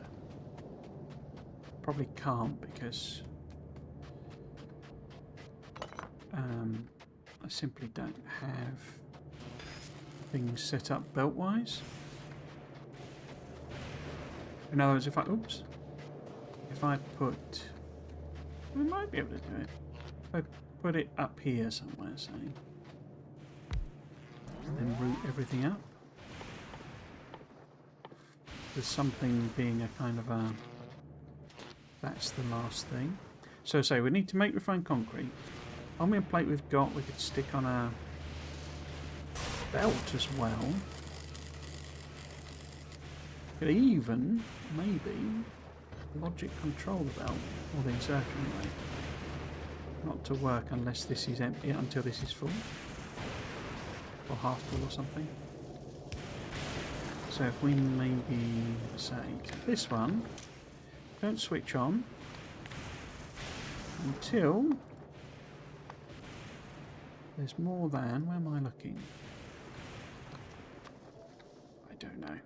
Probably can't because I simply don't have things set up belt-wise. In other words, if I put, we might be able to do it. If I put it up here somewhere, say, and then route everything up. With something being a kind of a, that's the last thing. So say we need to make refined concrete. On the plate we've got, we could stick on a belt as well. Could even, maybe, logic control the belt, or the inserter anyway. Not to work unless this is empty, until this is full. Or half full or something. So if we maybe say this one, don't switch on until there's more than, where am I looking? I don't know.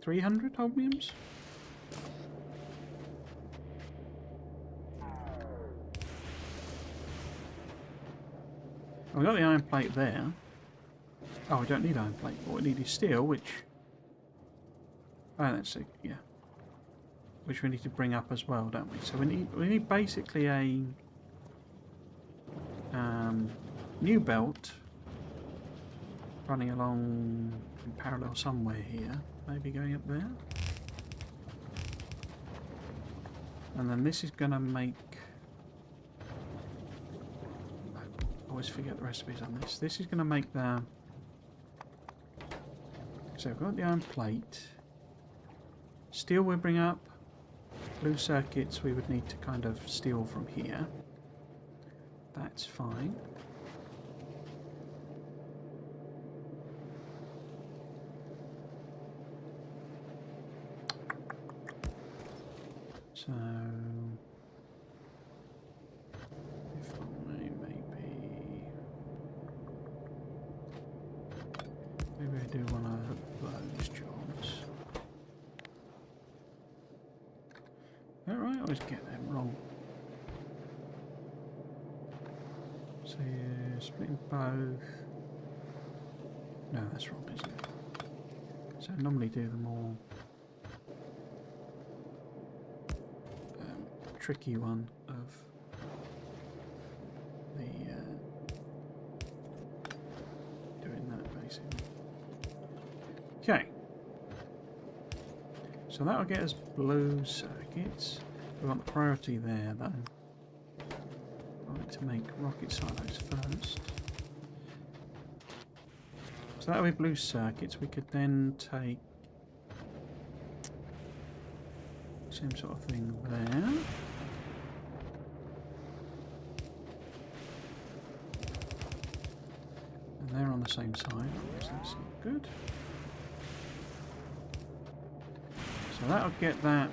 300 holmiums? We've got the iron plate there. Oh, we don't need iron plate. What we need is steel, which... oh, that's it, yeah. Which we need to bring up as well, don't we? So we need basically a new belt running along in parallel somewhere here. Maybe going up there. And then this is going to make... I always forget the recipes on this. This is going to make the... so we've got the iron plate. Steel we'll bring up. Blue circuits we would need to kind of steal from here. That's fine. So if I maybe I do one of those jobs. Alright, I always get them wrong. So yeah, splitting both. No, that's wrong, isn't it? So I normally do the more tricky one of the doing that basically. Okay. So that'll get us blue circuits. We want the priority there though. I like to make rocket silos first. So that'll be blue circuits. We could then take same sort of thing there. And they're on the same side, so that's good. So that'll get that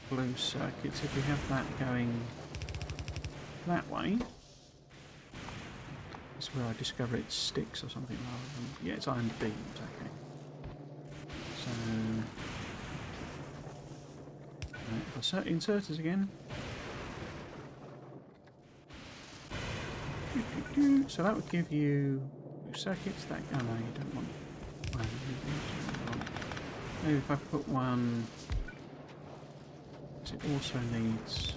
blue circuits. If we have that going that way, that's where I discover it sticks or something rather than, yeah, it's iron beams, okay. So if I inserters again. So that would give you blue circuits. That, oh no, you don't want one. Maybe if I put one, because it also needs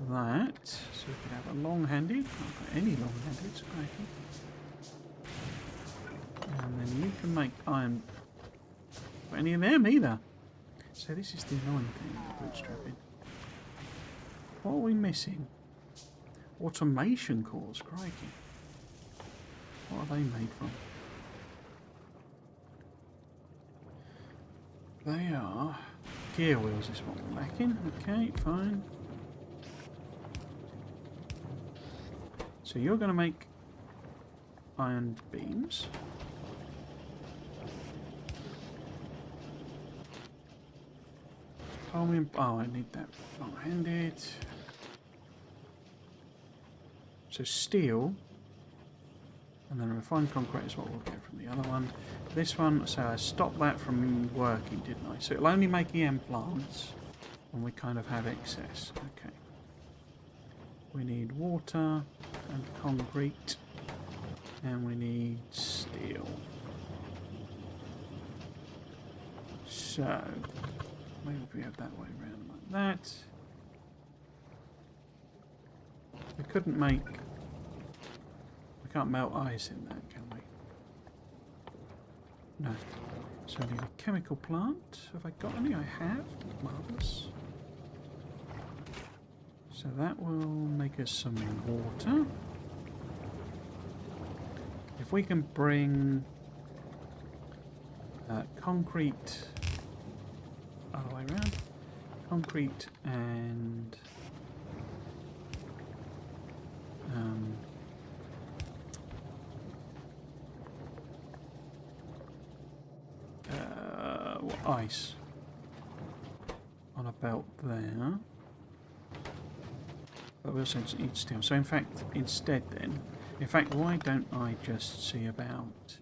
that, so we could have a long-handed, not any long-handed, it's cracking. And then you can make iron, not any of them either. So this is the annoying thing with bootstrapping. What are we missing? Automation cores, crikey. What are they made from? They are gear wheels is what we're lacking. Okay, fine. So you're going to make iron beams. Oh, I need that long-handed. So steel, and then refined concrete is what we'll get from the other one. This one, so I stopped that from working, didn't I? So it'll only make EM plants when we kind of have excess. Okay. We need water and concrete, and we need steel. So maybe if we have that way around like that. We couldn't make... We can't melt ice in that, can we? No. So I need a chemical plant. Have I got any? I have. Marvellous. So that will make us some water. If we can bring concrete all the way around, concrete and ice on a belt there. But we also need steel. So in fact, instead then, why don't I just see about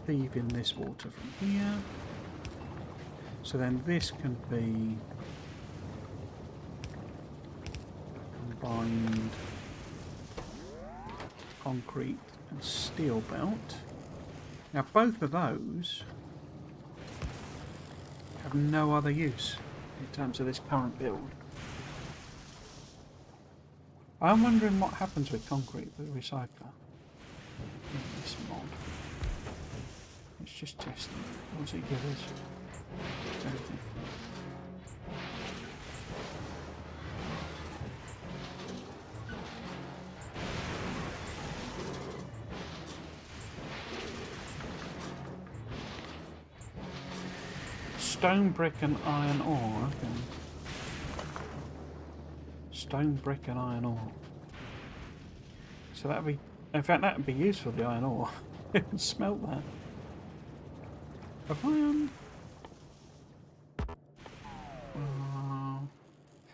thieving this water from here? So then this can be combined concrete and steel belt. Now both of those have no other use in terms of this current build. I'm wondering what happens with concrete with the recycler in this mod. Let's just test it. What does it give us? Anything. Stone, brick and iron ore. Okay. Stone, brick and iron ore. So that'd be... In fact, that'd be useful, the iron ore. You can smelt that. Have I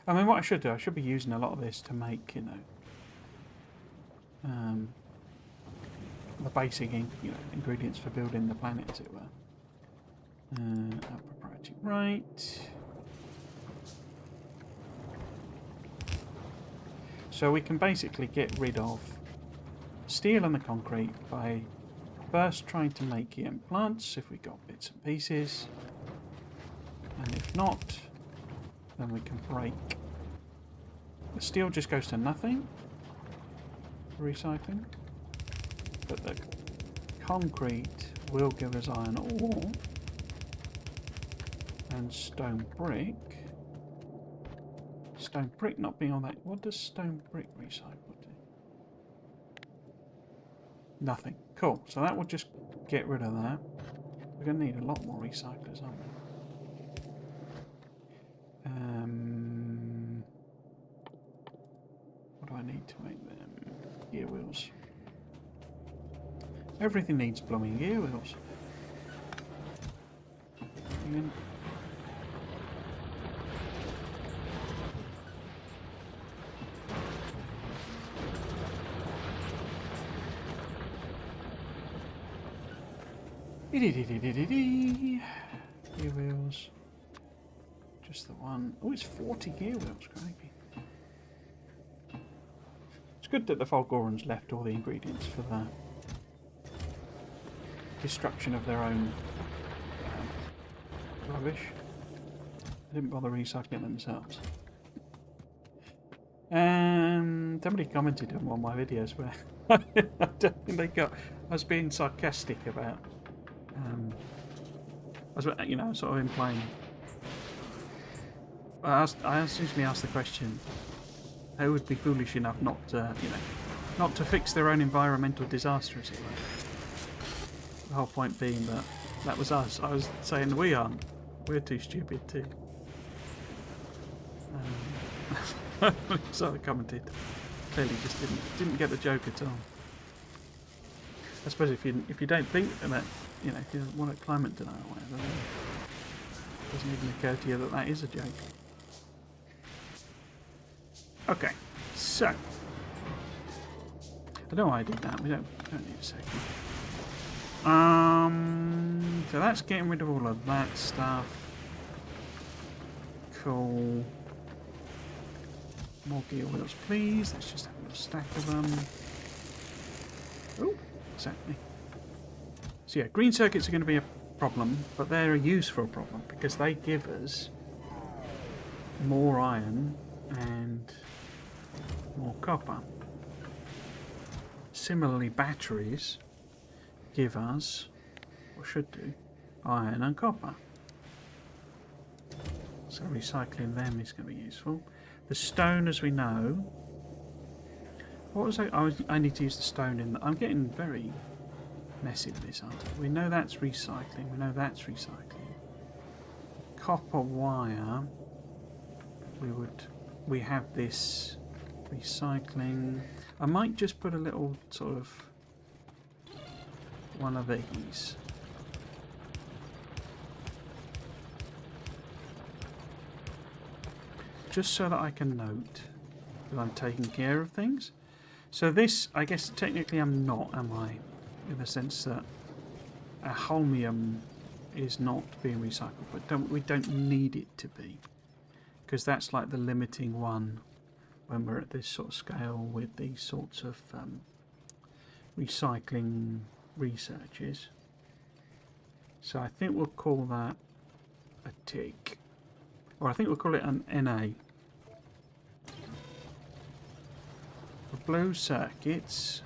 I mean, what I should do, I should be using a lot of this to make, you know, the basic, ingredients for building the planet, as it were. Our proprietary right. So we can basically get rid of steel and the concrete by first trying to make EM plants if we got bits and pieces, and if not, then we can break. The steel just goes to nothing for recycling, but the concrete will give us iron ore and stone brick. Stone brick not being on that. What does stone brick recycle do? Nothing. Cool. So that will just get rid of that. We're going to need a lot more recyclers, aren't we? What do I need to make them? Gear wheels. Everything needs blooming gear wheels. And gear wheels. Just the one. Oh, it's 40 gear wheels, crikey. It's good that the Fulgorans left all the ingredients for the destruction of their own rubbish. They didn't bother recycling it themselves. Somebody commented on one of my videos where I don't think they got. I was being sarcastic about. I was, sort of implying. I essentially asked the question: who would be foolish enough not to, not to fix their own environmental disaster, as it were? The whole point being that that was us. I was saying we aren't. We're too stupid too. So I commented. clearly just didn't get the joke at all. I suppose if you don't think that, you know, if you want a climate denial or whatever, then it doesn't even occur to you that that is a joke. Okay, so I don't know why I did that. We don't need a second. So that's getting rid of all of that stuff. Cool. More gear wheels, please. Let's just have a little stack of them. Oh, exactly. So yeah, green circuits are going to be a problem, but they're a useful problem because they give us more iron and more copper. Similarly, batteries give us, or should do, iron and copper. So recycling them is going to be useful. The stone, as we know, what was I need to use the stone in. I'm getting very messy with this, aren't I? We know that's recycling. We know that's recycling. Copper wire. We have this recycling. I might just put a little sort of one of these. Just so that I can note that I'm taking care of things. So this, I guess technically I'm not, am I? In the sense that a holmium is not being recycled, but we don't need it to be. Because that's like the limiting one when we're at this sort of scale with these sorts of recycling researches. So I think we'll call that a tick. Or I think we'll call it an NA. For blue circuits,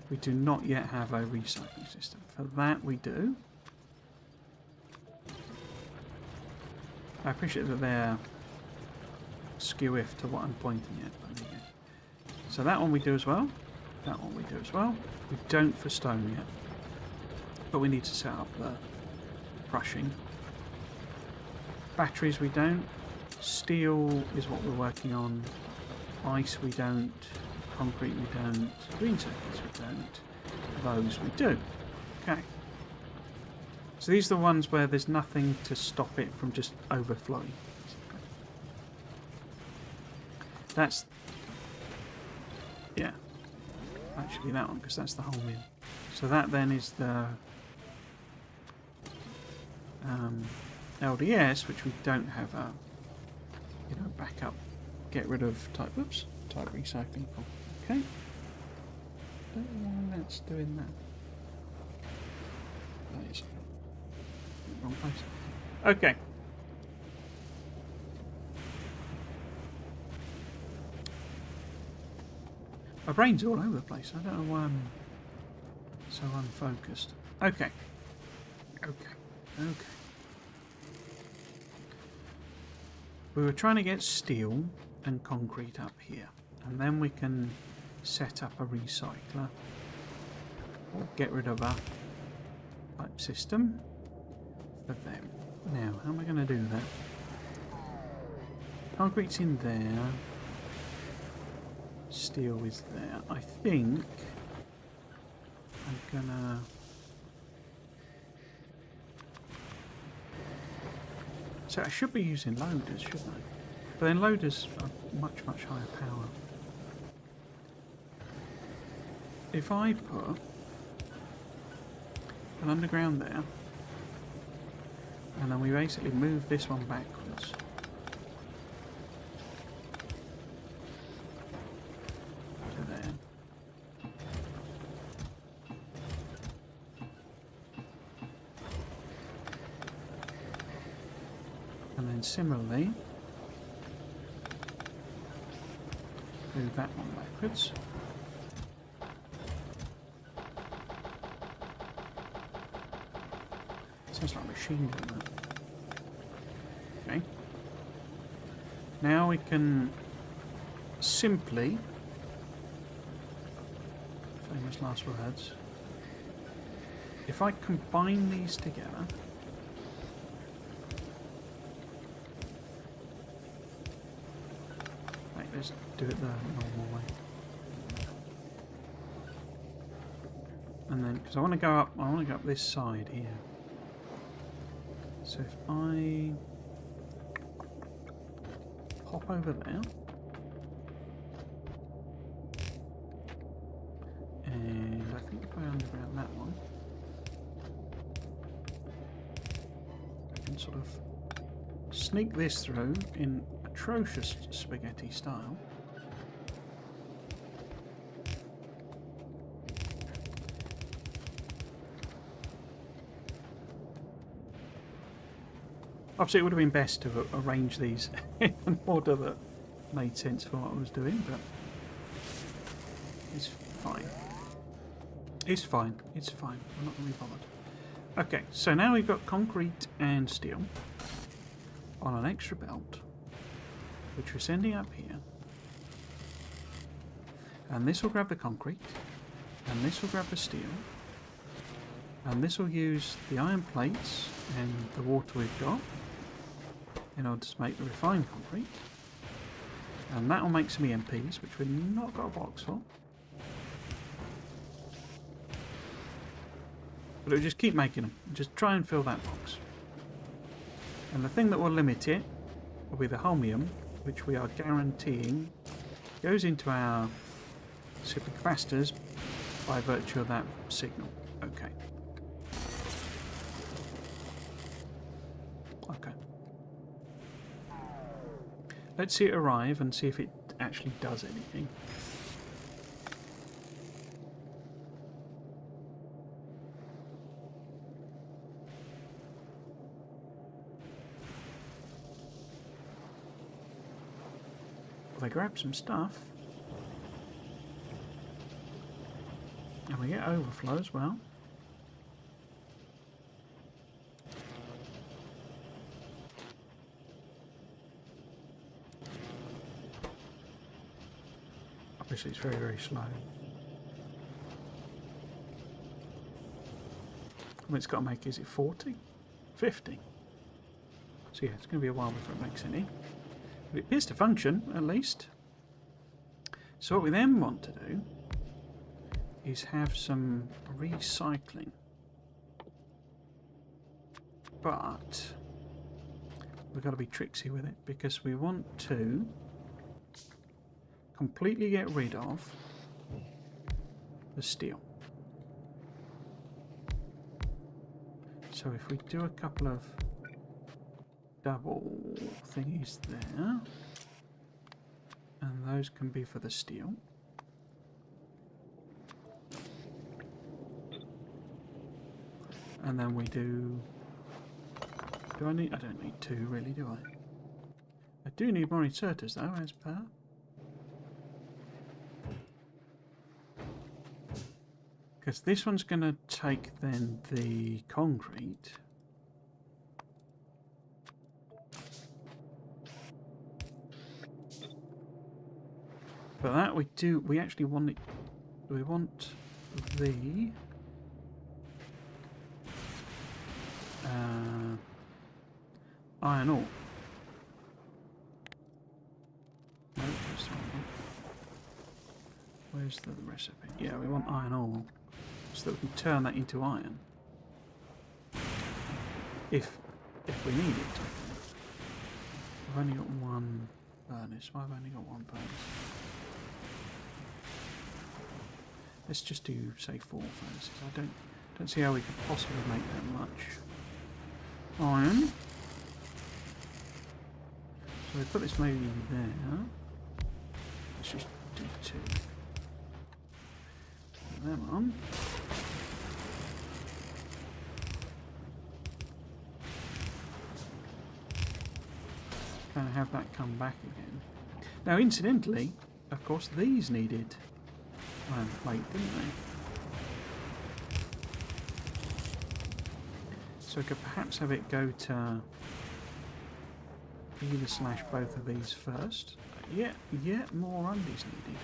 we do not yet have a recycling system. For that we do. I appreciate that they're skew-if to what I'm pointing at. But there you go. So that one we do as well. That one we do as well. We don't for stone yet. But we need to set up the crushing. Batteries we don't. Steel is what we're working on. Ice we don't. Concrete we don't. Green circuits we don't. Those we do. Okay. So these are the ones where there's nothing to stop it from just overflowing. That's... yeah. That should be that one, because that's the whole wheel. So that then is the... LDS, which we don't have a, you know, backup, get rid of type, whoops, type recycling for. Okay. Don't know why that's doing that. That is wrong place. Okay. My brain's all over the place. I don't know why I'm so unfocused. Okay. Okay. We were trying to get steel and concrete up here, and then we can set up a recycler or get rid of a pipe system for them. Now, how am I going to do that? Concrete's in there, steel is there. I think I'm gonna... so I should be using loaders, shouldn't I? But then loaders are much higher power. If I put an underground there, and then we basically move this one backwards. To there. And then similarly, move that one backwards. Sounds like a machine doing that. Okay. Now we can simply, famous last words, if I combine these together, let's do it the normal way. and then because I want to go up this side here. So if I hop over there, and I think if I underground that one, I can sort of sneak this through in atrocious spaghetti style. Obviously, it would have been best to arrange these in an order that made sense for what I was doing, but it's fine. It's fine. It's fine. I'm not going to be bothered. Okay, so now we've got concrete and steel on an extra belt, which we're sending up here. And this will grab the concrete, and this will grab the steel, and this will use the iron plates and the water we've got in order to make the refined concrete. And that will make some EMPs, which we've not got a box for. But it'll just keep making them. Just try and fill that box. And the thing that will limit it will be the holmium, which we are guaranteeing goes into our supercapacitors by virtue of that signal. Okay. Okay. Let's see it arrive and see if it actually does anything. Well, they grab some stuff. And we get overflow as well. Obviously it's very, very slow. What it's got to make, is it 40? 50? So yeah, it's going to be a while before it makes any. But it appears to function, at least. So what we then want to do is have some recycling. But we've got to be tricksy with it, because we want to completely get rid of the steel. So if we do a couple of double thingies there, and those can be for the steel. And then we do I don't need two really, do I? I do need more inserters though, as per. Because this one's going to take then the concrete. But that we actually want it, we want the iron ore. No, that's the wrong one. Where's the recipe? Yeah, we want iron ore, so that we can turn that into iron. If we need it. I've only got one furnace. Why have I only got one furnace? Let's just do, say, 4 furnaces. I don't see how we could possibly make that much iron. So we put this maybe there. Let's just do 2. Put them on. Kind of have that come back again. Now, incidentally, of course, these needed iron plate, didn't they? So we could perhaps have it go to either / both of these first. Yeah, more undies needed.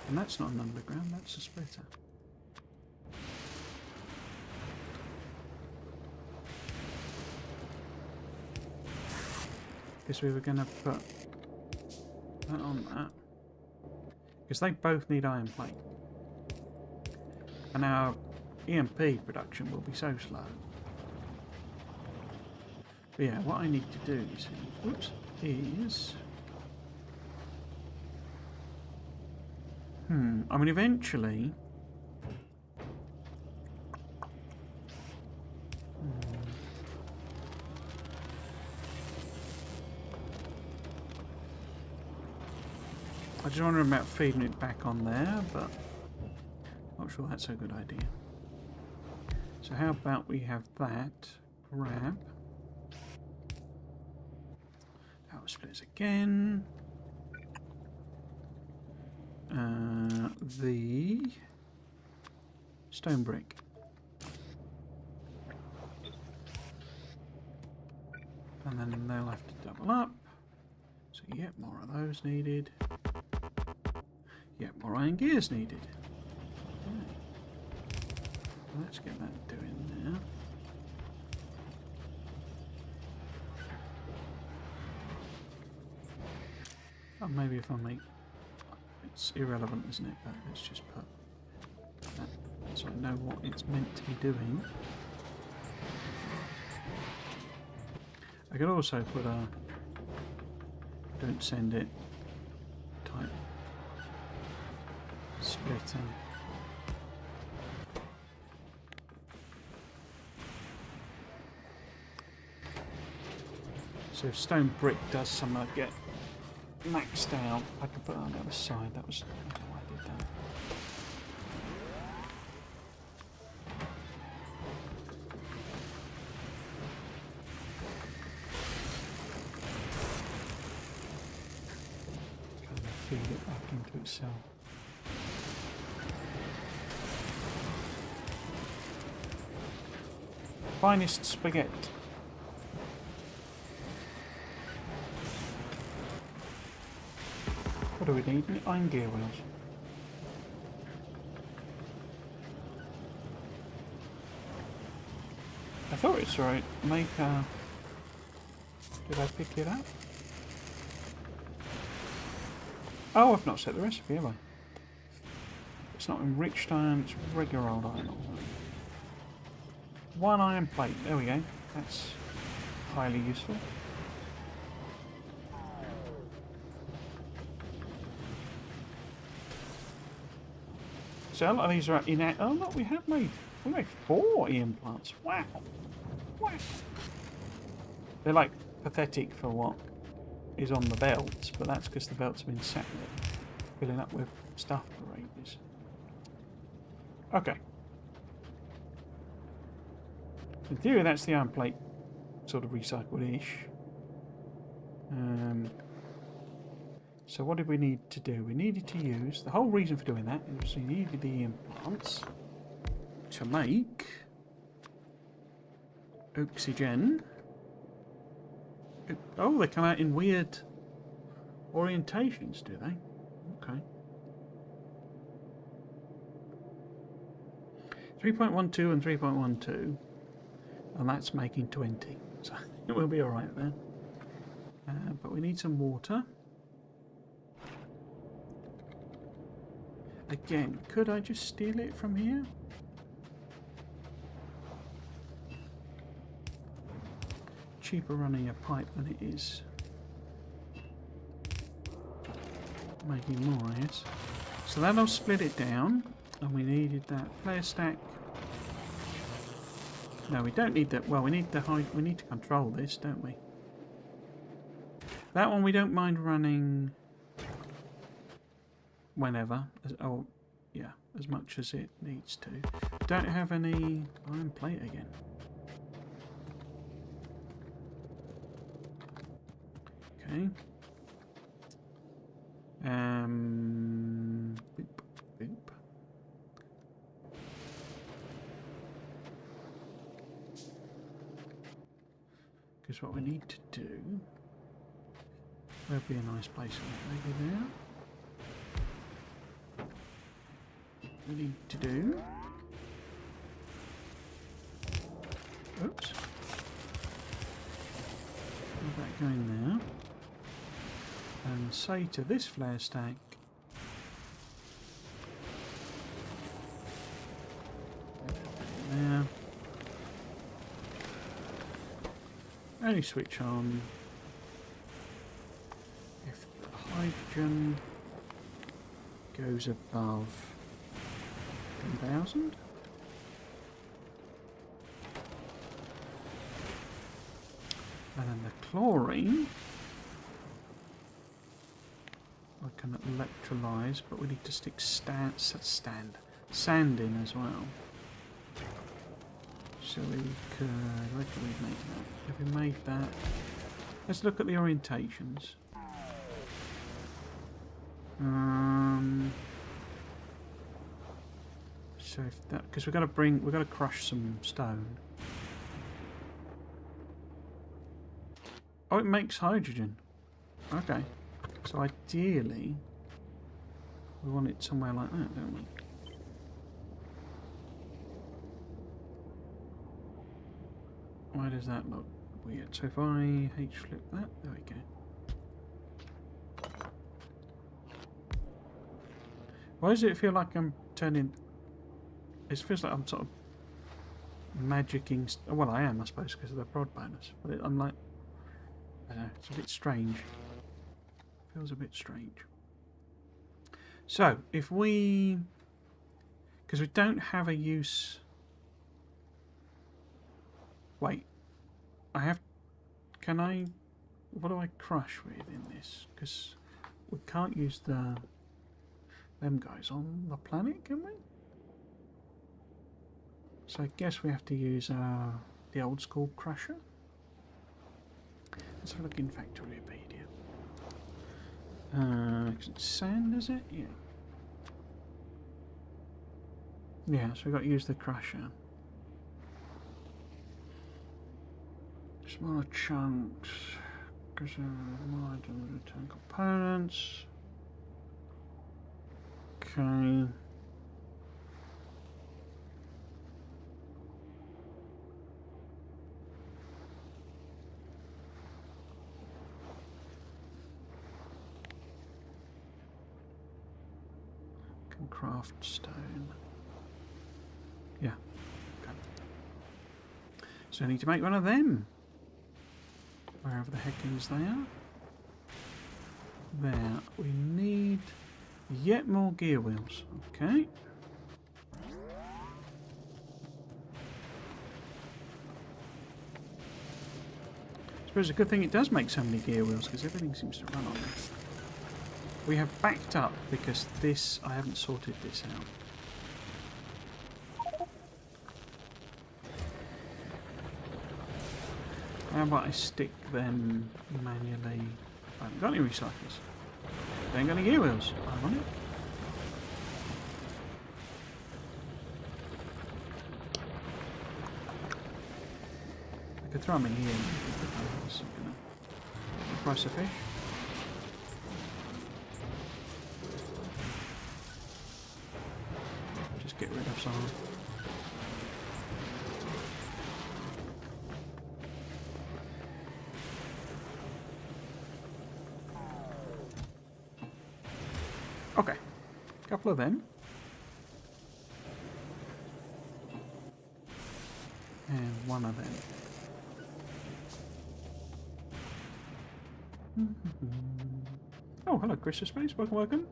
And that's not an underground, that's a splitter. Guess we were going to put that on that. Because they both need iron plate. And our EMP production will be so slow. But yeah, what I need to do, you see, whoops, is... I mean, eventually... I just wonder about feeding it back on there, but not sure that's a good idea. So how about we have that grab. Power splitters again. The stone brick. And then they'll have to double up. So yet more of those needed. Yet more iron gears needed. Okay. Let's get that doing now. Oh, maybe if I make... It's irrelevant, isn't it? But let's just put that so I know what it's meant to be doing. I could also put a don't send it type splitter. So if stone brick does somehow get maxed out, I can put it on the other side. That was why I did that. Kind of feed it back into itself. Finest spaghetti. What do we need? Iron gear wheels. I thought it's right. Make a... Did I pick it up? Oh, I've not set the recipe, have I? It's not enriched iron, it's regular old iron. One iron plate. There we go. That's highly useful. So a lot of these are in... Oh look, we made 4 implants. Wow. Wow. They're like pathetic for what is on the belts, but that's because the belts have been sat there, filling up with stuff for ages. Okay. In theory, that's the iron plate, sort of recycled-ish. So what did we need to do? We needed to use... The whole reason for doing that is we needed the implants to make oxygen. Oh, they come out in weird orientations, do they? Okay. 3.12 and 3.12. And that's making 20. So it will be alright there. But we need some water. Again, could I just steal it from here? Cheaper running a pipe than it is making more, I guess. So that'll split it down, and we needed that flare stack. No, we don't need that. Well, we need the high. We need to control this, don't we? That one we don't mind running whenever. Oh, yeah, as much as it needs to. Don't have any iron plate again. Okay. Boop, boop. Because what we need to do, there'll be a nice place for that, maybe there. We need to do. Oops. Have that going there. And say to this flare stack, only switch on if the hydrogen goes above 10,000. And then the chlorine I can electrolyse, but we need to stick sand in as well. So we could, where could we make that? Have we made that? Let's look at the orientations. So if that, because we've got to crush some stone. Oh, it makes hydrogen. Okay. So ideally, we want it somewhere like that, don't we? Why does that look weird? So if I H-flip that, there we go. Why does it feel like I'm turning... It feels like I'm sort of magicking... Well, I am, I suppose, because of the prod bonus. But I'm like... I don't know, it's a bit strange. Feels a bit strange. So, if we... Because we don't have a use... Wait. I have... Can I... What do I crush with in this? Because we can't use them guys on the planet, can we? So I guess we have to use the old school crusher. Let's have a look in Factorypedia. Sand, is it? Yeah. Yeah, so we've got to use the crusher. Smaller chunks. Because more return components. Okay. Can craft stone. Yeah. Okay. So I need to make one of them. Wherever the heckins they are. There. We need yet more gear wheels. Okay. I suppose it's a good thing it does make so many gear wheels because everything seems to run on it. We have backed up because this, I haven't sorted this out. How about I stick them manually? I haven't got any recyclers. They ain't got any gear wheels. Ironic. I could throw them in here. Price of fish. Just get rid of some. Okay, a couple of them. And one of them. Oh, hello, Crystal Space. Welcome, welcome.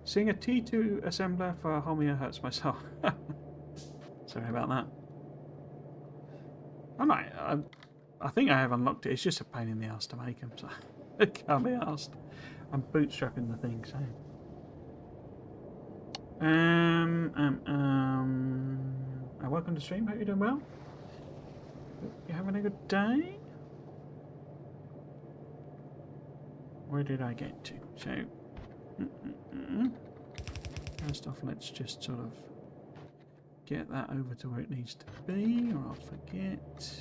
Seeing a T2 assembler for Homia hurts my soul. Sorry about that. I think I have unlocked it. It's just a pain in the ass to make them, so I can't be asked. I'm bootstrapping the thing, so. Welcome to stream. Hope you're doing well. You having a good day? Where did I get to? So, first off, let's just sort of get that over to where it needs to be, or I'll forget. So,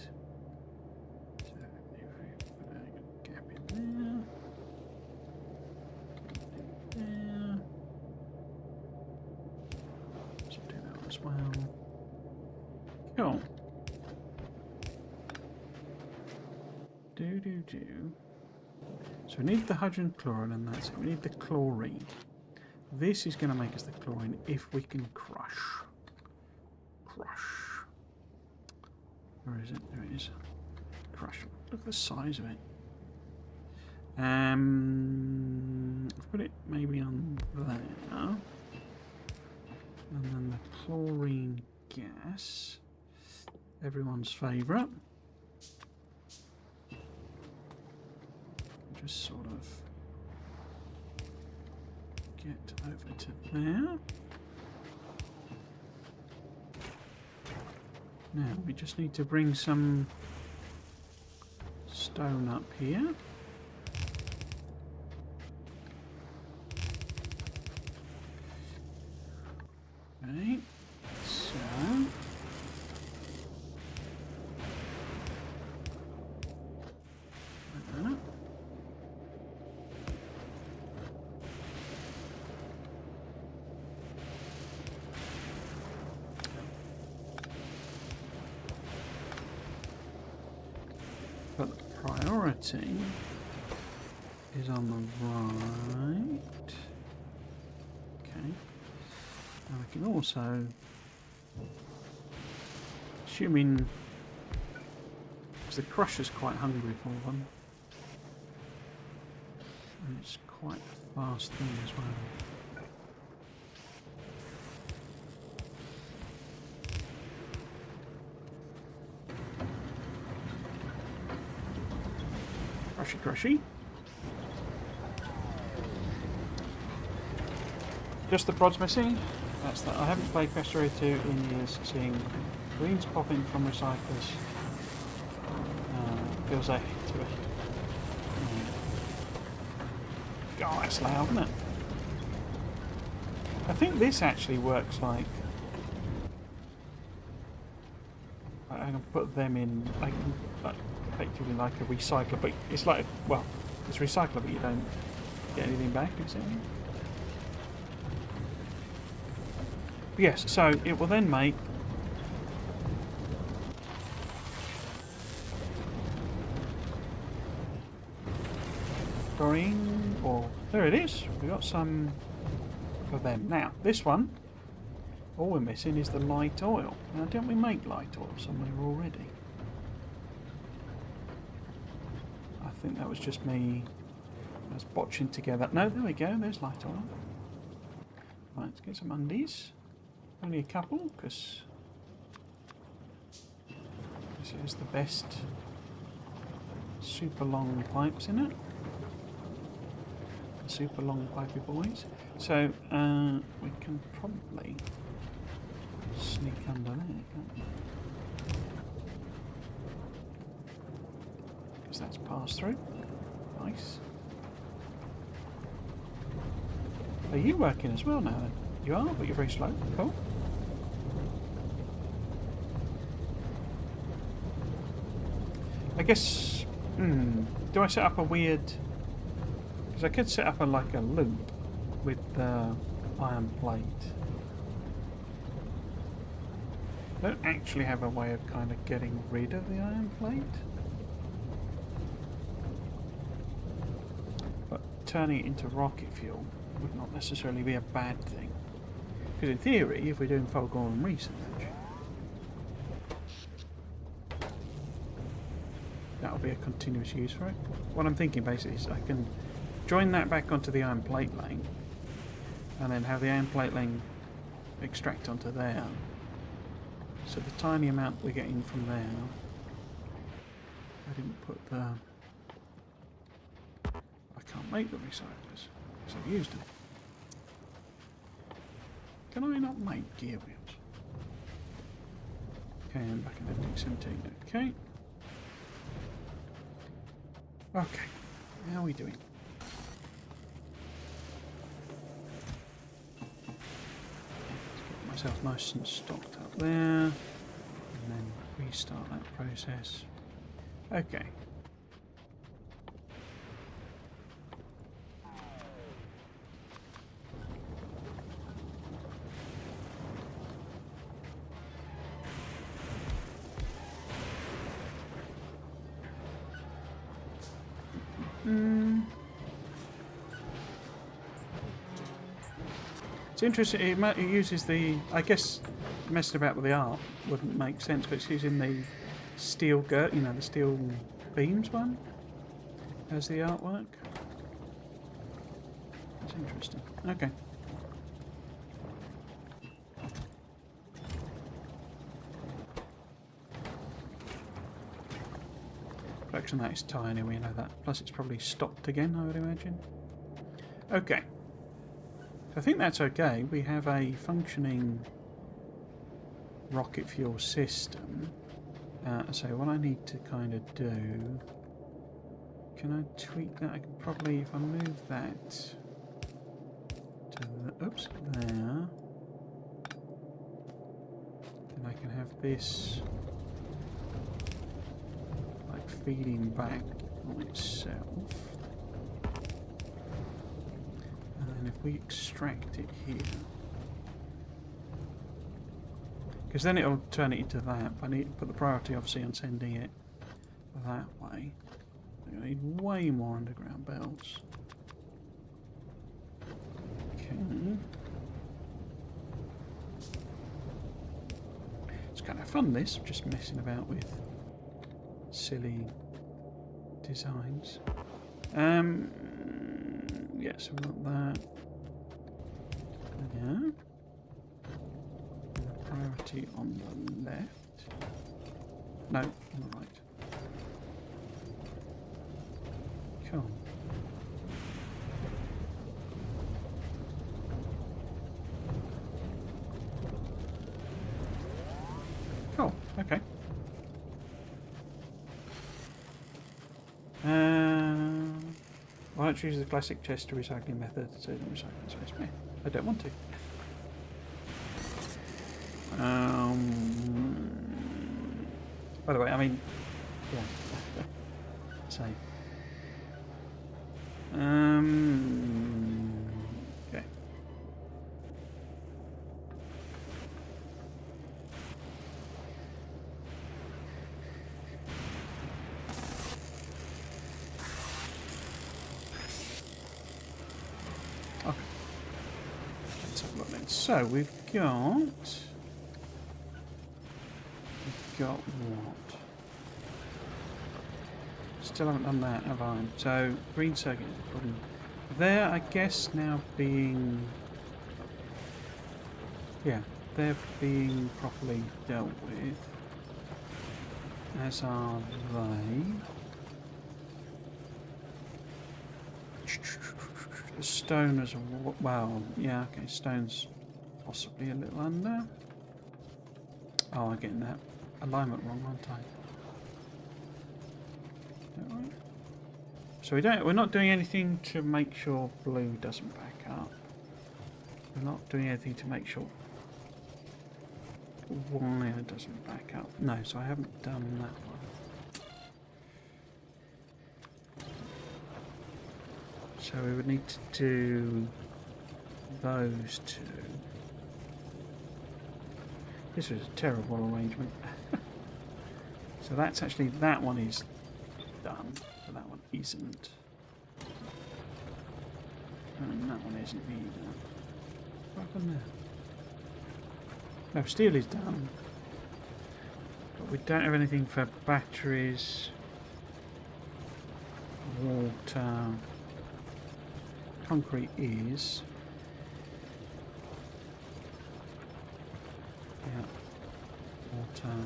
if we put a gap in there. Well, cool. Do. So we need the hydrogen chlorine, and that's it. We need the chlorine. This is going to make us the chlorine if we can crush. Where is it? There it is. crusher. Look at the size of it. Let's put it maybe on there. And then the chlorine gas. Everyone's favourite. Just sort of get over to there. Now we just need to bring some stone up here. Okay, so but the priority is on the right. Okay. Now we can also, assuming, because the crusher's quite hungry for them, and it's quite a fast thing as well. Crushy, crushy. Just the prods missing. That's that. I haven't played Krastorio 2 in years. Seeing greens popping from recyclers feels like to it. God, that's loud, isn't it? I think this actually works like I can put them in like effectively like a recycler, but it's like, well, it's a recycler, but you don't get anything back. Exactly. Yes, so it will then make green, or there it is. We've got some for them. Now, this one, all we're missing is the light oil. Now, don't we make light oil somewhere already? I think that was just me. I was botching together. No, there we go. There's light oil. Right, let's get some undies. Only a couple, because this is the best super long pipes in it. Super long pipey boys. So we can probably sneak under there, can't we? Because that's passed through. Nice. Are you working as well now then? You are, but you're very slow. Cool. I guess, do I set up a weird... Because I could set up like a loop with the iron plate. I don't actually have a way of kind of getting rid of the iron plate. But turning it into rocket fuel would not necessarily be a bad thing. Because in theory, if we're doing Fulgora research, that'll be a continuous use for it. What I'm thinking basically is I can join that back onto the iron plate lane and then have the iron plate lane extract onto there. So the tiny amount we're getting from there, I didn't put the... I can't make the recyclers because I've used them. Can I not make gear wheels? Okay, I'm back in 1517. Okay. Okay, how are we doing? Let's get myself nice and stocked up there, and then restart that process. Okay. It's interesting, it uses the, I guess messing about with the art wouldn't make sense, but it's using the steel girt, you know, the steel beams one as the artwork. That's interesting. Okay. Production that is tiny, we know that. Plus it's probably stopped again, I would imagine. Okay. So I think that's okay. We have a functioning rocket fuel system. So what I need to kind of do... Can I tweak that? I can probably, if I move that to the... Oops, there. Then I can have this like feeding back on itself. And then if we extract it here... Because then it'll turn it into that. I need to put the priority obviously on sending it that way. I need way more underground belts. Okay. It's kind of fun this, just messing about with silly designs. Yes, we want that. Yeah. Priority on the left. No, on the right. Cool. Cool, okay. Why don't you use the classic chest to recycling method so you don't recycle space? I don't want to. By the way, I mean, yeah. Say. Okay. Okay. Let's have a look then. So we've got what? Still haven't done that, have I? So green circuit problem. They're, I guess, now being, yeah, they're being properly dealt with. As are they. The stone is well, yeah, okay, stone's possibly a little under. Oh, I'm getting that alignment wrong, aren't I? Is that right? So we're not doing anything to make sure blue doesn't back up. We're not doing anything to make sure wire doesn't back up. No, so I haven't done that one. So we would need to do those two. This was a terrible arrangement. So that's actually, that one is done, but that one isn't. And that one isn't either. What happened there? No, steel is done. But we don't have anything for batteries, water. Concrete is. Yeah. Water.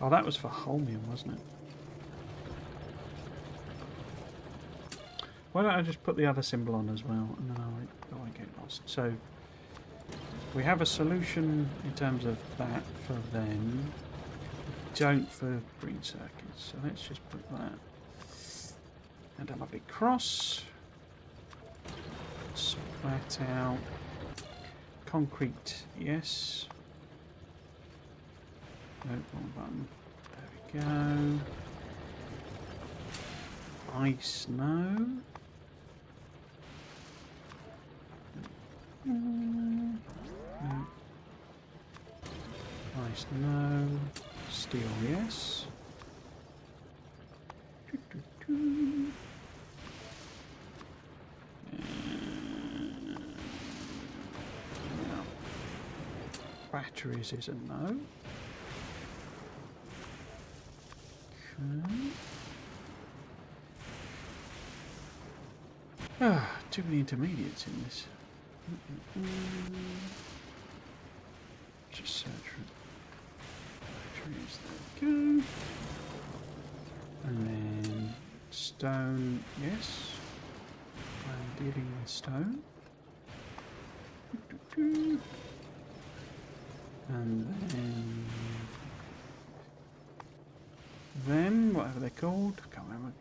Oh, that was for holmium, wasn't it? Why don't I just put the other symbol on as well, and then I won't get lost. So we have a solution in terms of that for them. We don't for green circuits. So let's just put that. And a lovely cross. Splat out. Concrete, yes. No, wrong button. There we go. Ice, no. No. Ice, no. Steel, yes. batteries is a no. Okay. Ah, too many intermediates in this. Just search for batteries. There we go. And then stone, yes. I'm dealing with stone. And then whatever they're called, I can't remember.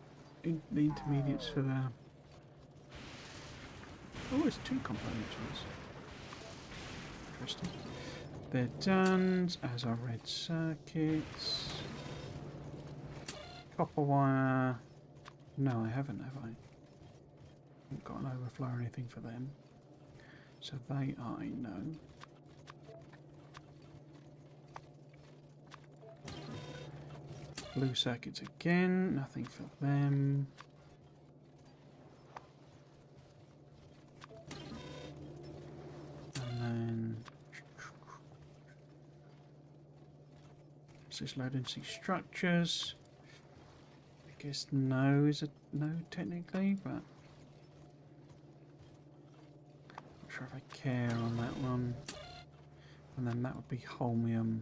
The intermediates for the. Oh, it's 2 component ones. Interesting. They're done, as are red circuits. Copper wire. No, I haven't, have I? Haven't got an overflow or anything for them. So they are a no. Blue circuits again, nothing for them. And then this loading C structures. I guess no is a no technically, but not sure if I care on that one. And then that would be holmium,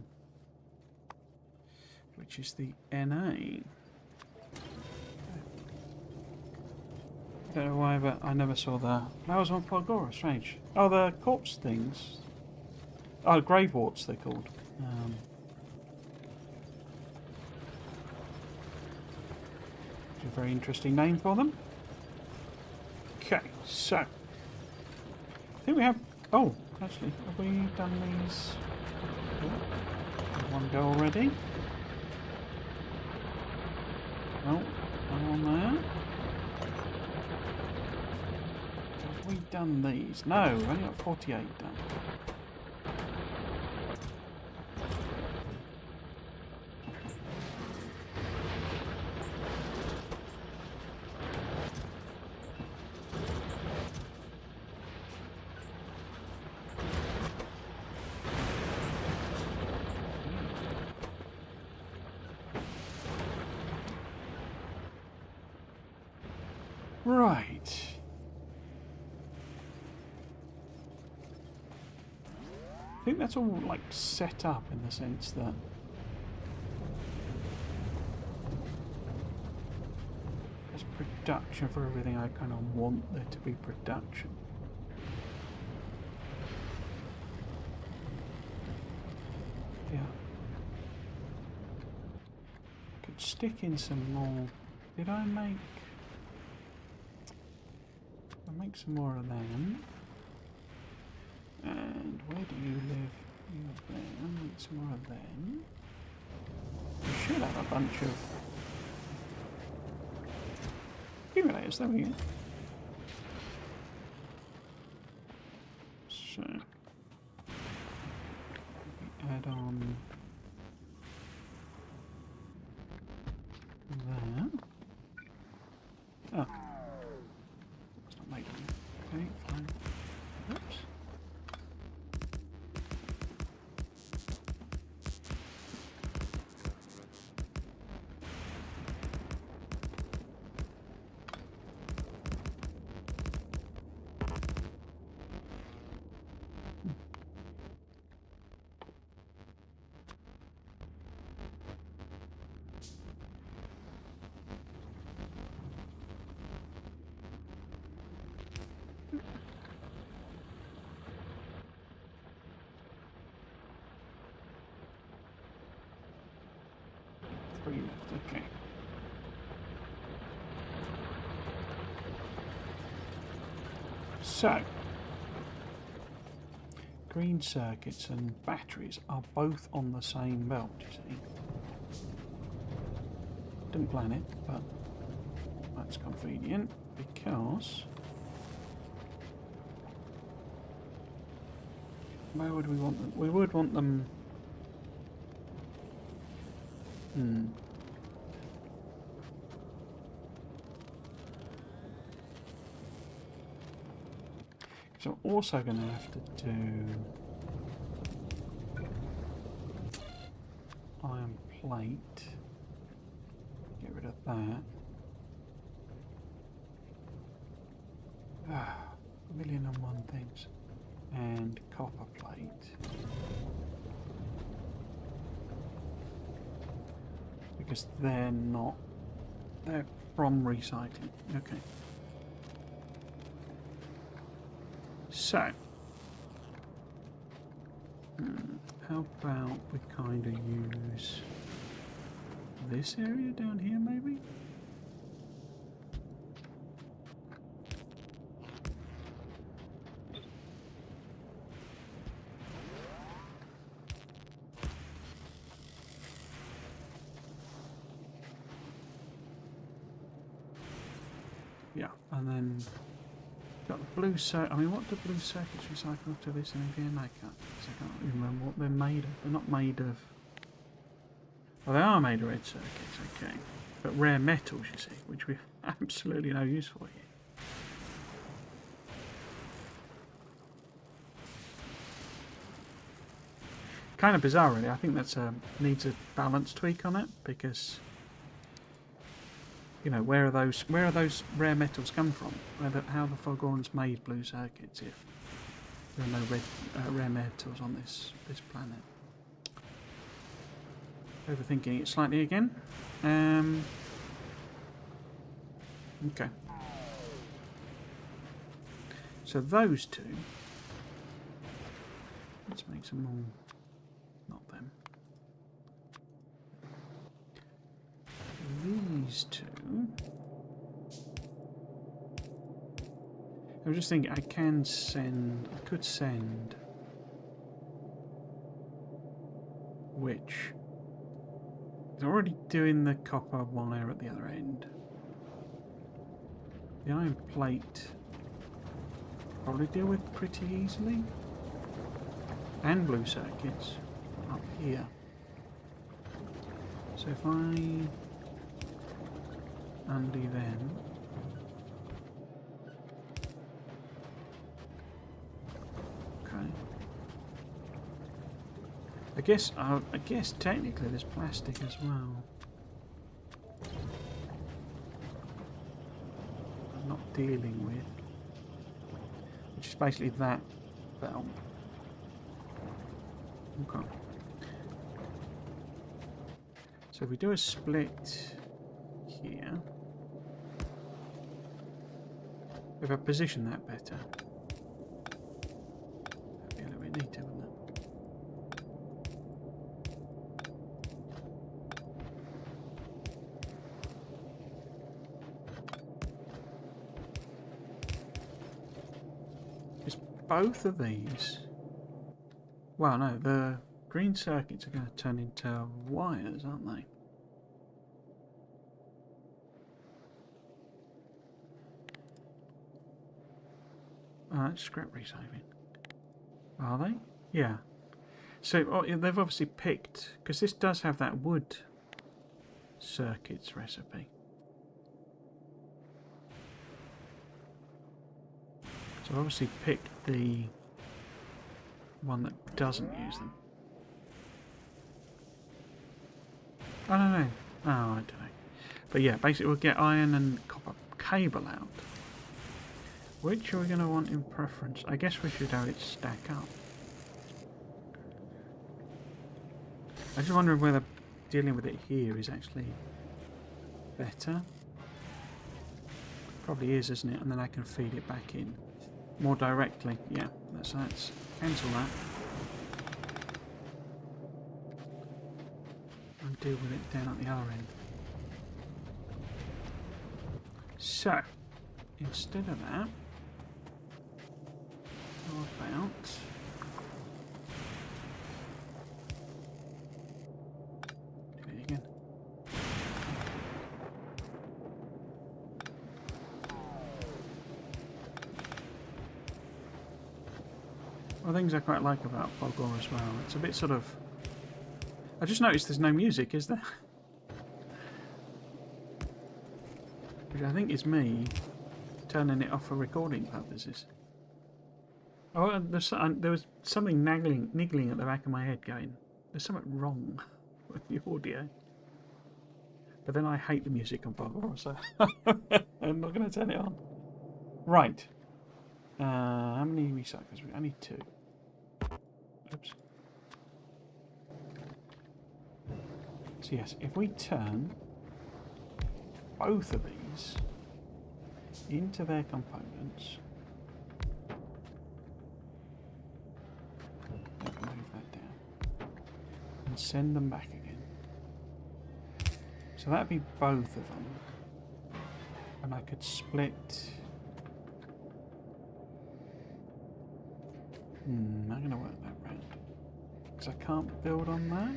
which is the Na. I don't know why, but I never saw that. That was on Fulgora, strange. Oh, the corpse things. Oh, grave warts they're called. It's a very interesting name for them. Okay, so I think we have. Oh, actually, have we done these? Oh, one go already. Oh, one on there. Have we done these? No, we've only got 48 done. Right. I think that's all like set up in the sense that there's production for everything I kind of want there to be production. Yeah. Could stick in some more. Did I make? I'll make some more of them. And where do you live? You live there. I'll make some more of them. We should have a bunch of accumulators, there we go. So we add on there. Oh. Okay, fine. Oops. Okay. So, green circuits and batteries are both on the same belt, you see. Didn't plan it, but that's convenient because where would we want them? We would want them. So I'm also going to have to do iron plate. Get rid of that. A million and one things. And copper plate. Because they're not... They're from recycling. Okay. So... how about we kind of use this area down here, maybe? Yeah, and then got the blue circuit. I mean, what do blue circuits recycle to this and again? I can't remember what they're made of. They're not made of... Well, they are made of red circuits, okay. But rare metals, you see, which we've absolutely no use for here. Kind of bizarre, really. I think that's needs a balance tweak on it, because... You know, where are those rare metals come from? How the Fulgorans made blue circuits if there are no rare metals on this planet? Overthinking it slightly again. Okay. So those two. Let's make some more. Not them. These two. I was just thinking I could send which is already doing the copper wire at the other end. The iron plate probably deal with pretty easily. And blue circuits up here. So if I undo them. Okay. I guess technically there's plastic as well. I'm not dealing with, which is basically that belt. Okay. So if we do a split here, if I position that better, that'd be a little bit neater, wouldn't it? Is both of these? Well, no, the green circuits are going to turn into wires, aren't they? Oh, that's scrap recycling. Are they? Yeah. So they've obviously picked, because this does have that wood circuits recipe. So I've obviously picked the one that doesn't use them. I don't know. Oh, I don't know. But yeah, basically we'll get iron and copper cable out. Which are we going to want in preference? I guess we should have it stack up. I just wonder whether dealing with it here is actually better. Probably is, isn't it? And then I can feed it back in more directly. Yeah, let's cancel that. And deal with it down at the other end. So, instead of that, how about do it again? One of the things I quite like about Fulgora as well, it's a bit sort of... I just noticed there's no music, is there? Which I think is me turning it off for recording purposes. Oh, there was something niggling at the back of my head going, there's something wrong. with the audio. But then I hate the music on Fulgora, so I'm not going to turn it on. Right. How many recyclers? I need 2. Oops. So yes, if we turn both of these into their components, move that down and send them back again. So that'd be both of them, and I could split. Not going to work that round because I can't build on that.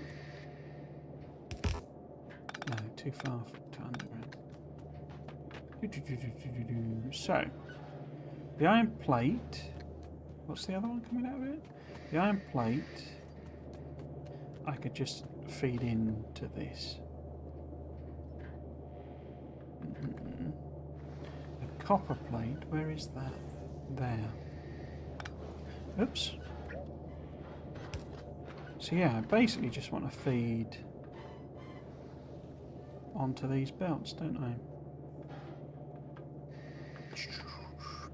No, too far to underground. So, the iron plate. What's the other one coming out of it? The iron plate. I could just feed into this. The copper plate. Where is that? There. Oops. So yeah, I basically just want to feed onto these belts, don't I?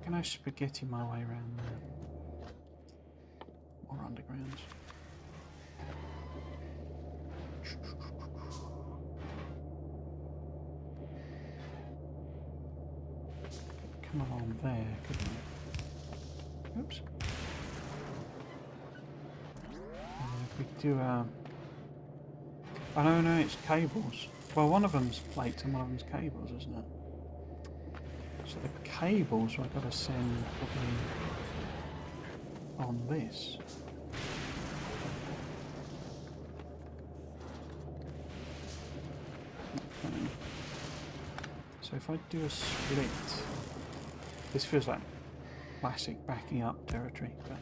Can I spaghetti my way around there? More undergrounds. Could come along there, couldn't I? Oops. We do oh no, it's cables. Well, one of them's plates and one of them's cables, isn't it? So the cables I've got to send probably on this. Okay. So if I do a split, this feels like classic backing up territory, but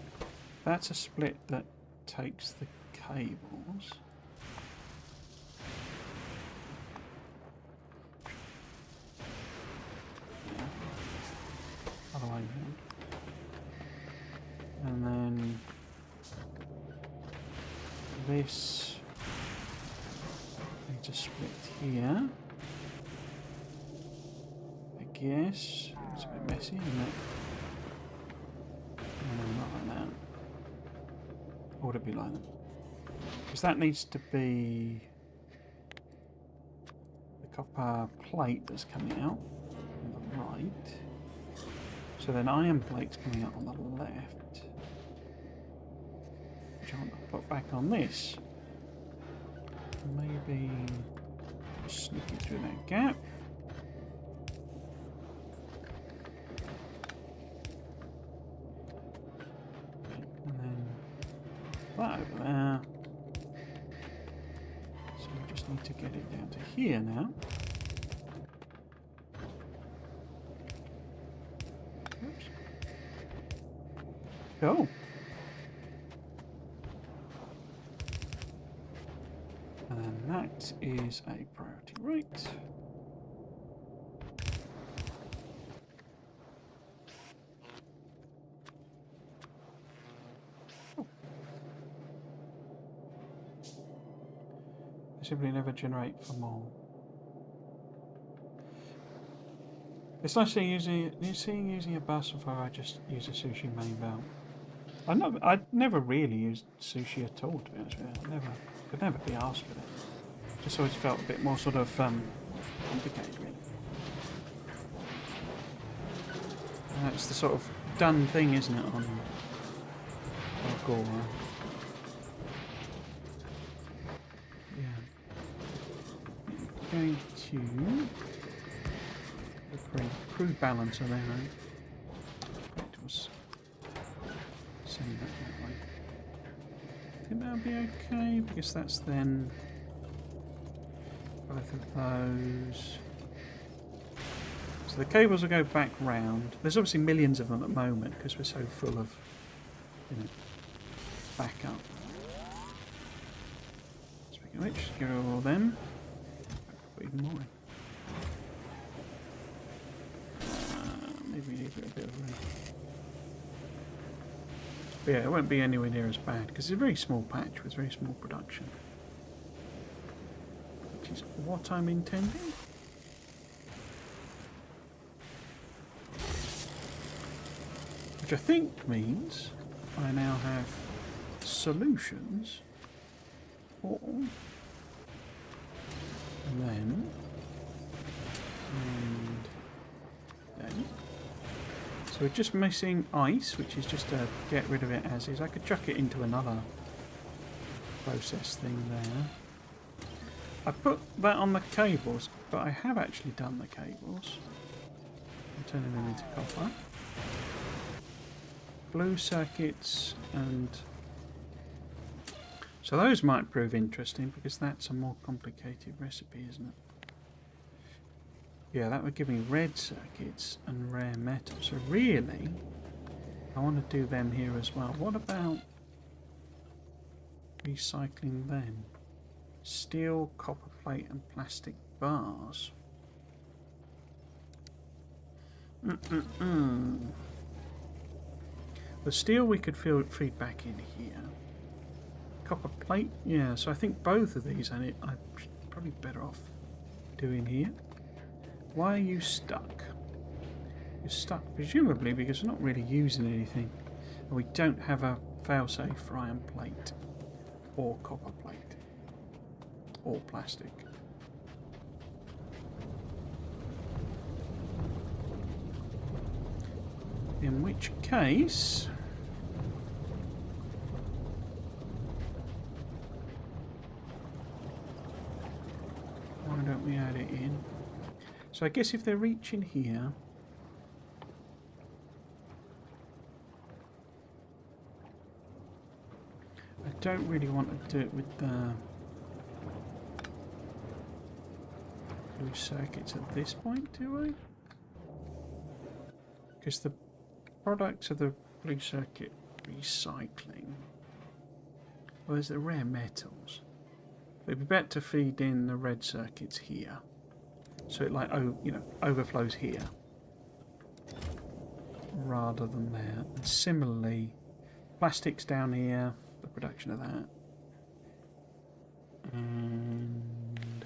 that's a split that takes the cables. Yeah. Other way around. And then this needs a split here. I guess it's a bit messy, isn't it? No, not like that. Or would it be like that? Because that needs to be the copper plate that's coming out on the right. So then iron plate's coming out on the left, which I want to put back on this. Maybe sneak it through that gap. And then that over there. So we just need to get it down to here now. Oops. Cool. And then that is a priority right. Simply never generate for more. It's nice using a bus before I just use a sushi main belt. I'd never really used sushi at all, to be honest with you. Could never be asked with it. Just always felt a bit more sort of complicated, really. And that's the sort of done thing, isn't it, on Fulgora? Going to crew balancer there, right? It was send that way. I think that'll be okay because that's then both of those. So the cables will go back round. There's obviously millions of them at the moment because we're so full of, backup. Speaking of which, get all them. Even more. Maybe we need a bit of room. But yeah, it won't be anywhere near as bad because it's a very small patch with very small production. which is what I'm intending. Which I think means I now have solutions for then and then. So we're just missing ice, which is just to get rid of it as is. I could chuck it into another process thing there. I put that on the cables, but I have actually done the cables. I'm turning them into copper. Blue circuits, and so those might prove interesting because that's a more complicated recipe, isn't it? Yeah, that would give me red circuits and rare metal. So really, I want to do them here as well. What about recycling them? Steel, copper plate and plastic bars. The steel we could feed back in here. Copper plate, yeah, so I think both of these I'm probably better off doing here. Why are you stuck? You're stuck presumably because we're not really using anything. And we don't have a failsafe for iron plate or copper plate or plastic. In which case, why don't we add it in? So I guess if they're reaching here, I don't really want to do it with the blue circuits at this point, do I? Because the products of the blue circuit recycling, well, there's the rare metals. It'd be better to feed in the red circuits here, so it overflows here rather than there. And similarly, plastics down here, the production of that, and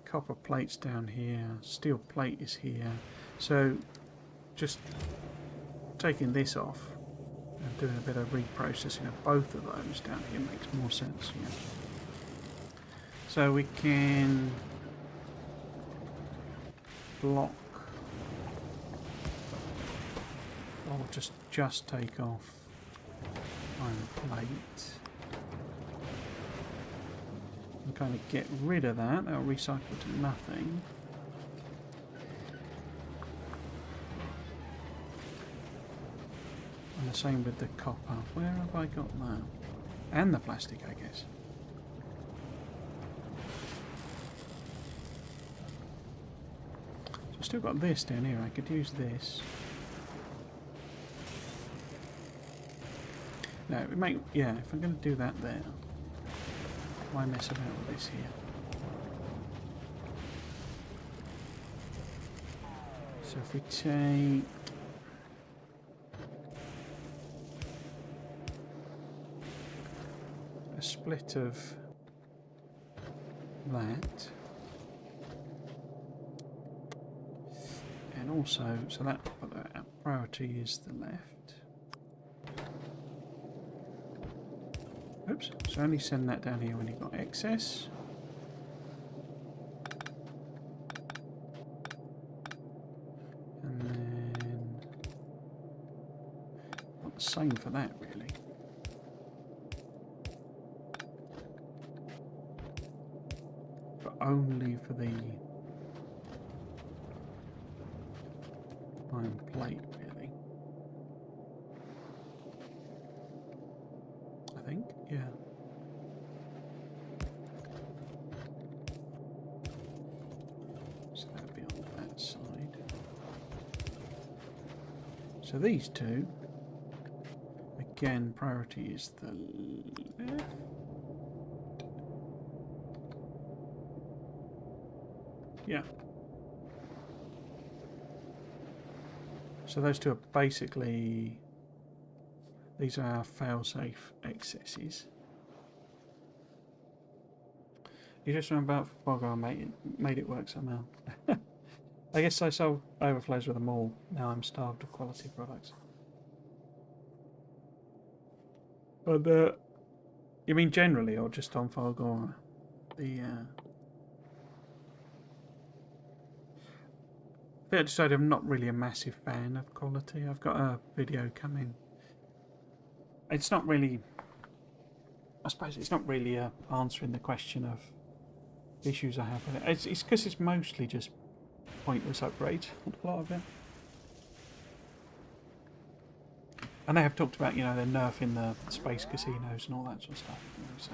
copper plates down here, steel plate is here. So just taking this off and doing a bit of reprocessing of both of those down here makes more sense. Yeah. So we can block, or just take off iron plate and kind of get rid of that. That'll recycle to nothing. And the same with the copper. Where have I got that? And the plastic, I guess. So I've still got this down here. I could use this. No, it might, yeah, if I'm going to do that there, why mess about with this here? So if we take a split of that, and also, so that priority is the left. Oops, so only send that down here when you've got excess. And then not the same for that really. But only for the iron plate really. I think, yeah. So that'd be on that side. So these two, again, priority is the left. Yeah. So those two are basically, these are our fail-safe excesses. You just remember about Fulgora made it work somehow. I guess I solved overflows with them all. Now I'm starved of quality products. But you mean generally, or just on Fulgora? I decided I'm not really a massive fan of quality. I've got a video coming. It's not really. I suppose it's not really answering the question of issues I have with it. It's because it's mostly just pointless upgrades on a lot of it. And they have talked about, you know, they're nerfing the space casinos and all that sort of stuff. You know, so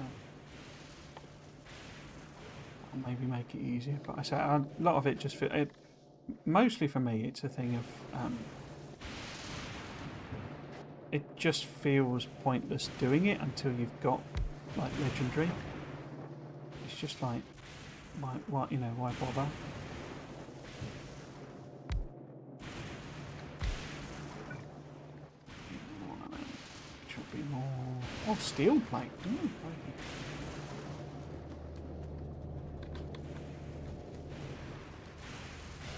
that'll maybe make it easier. But I say a lot of it just mostly for me, it's a thing of it just feels pointless doing it until you've got like legendary. It's just like, why you know, why bother? Should be more. Oh, steel plate. Ooh,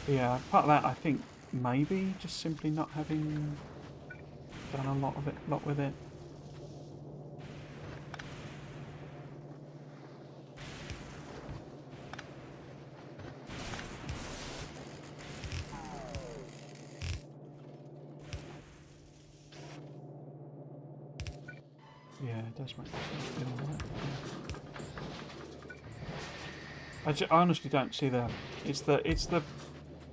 yeah, part of that I think maybe just simply not having done a lot with it. Yeah, it does make sense feel like. I honestly don't see the. It's the.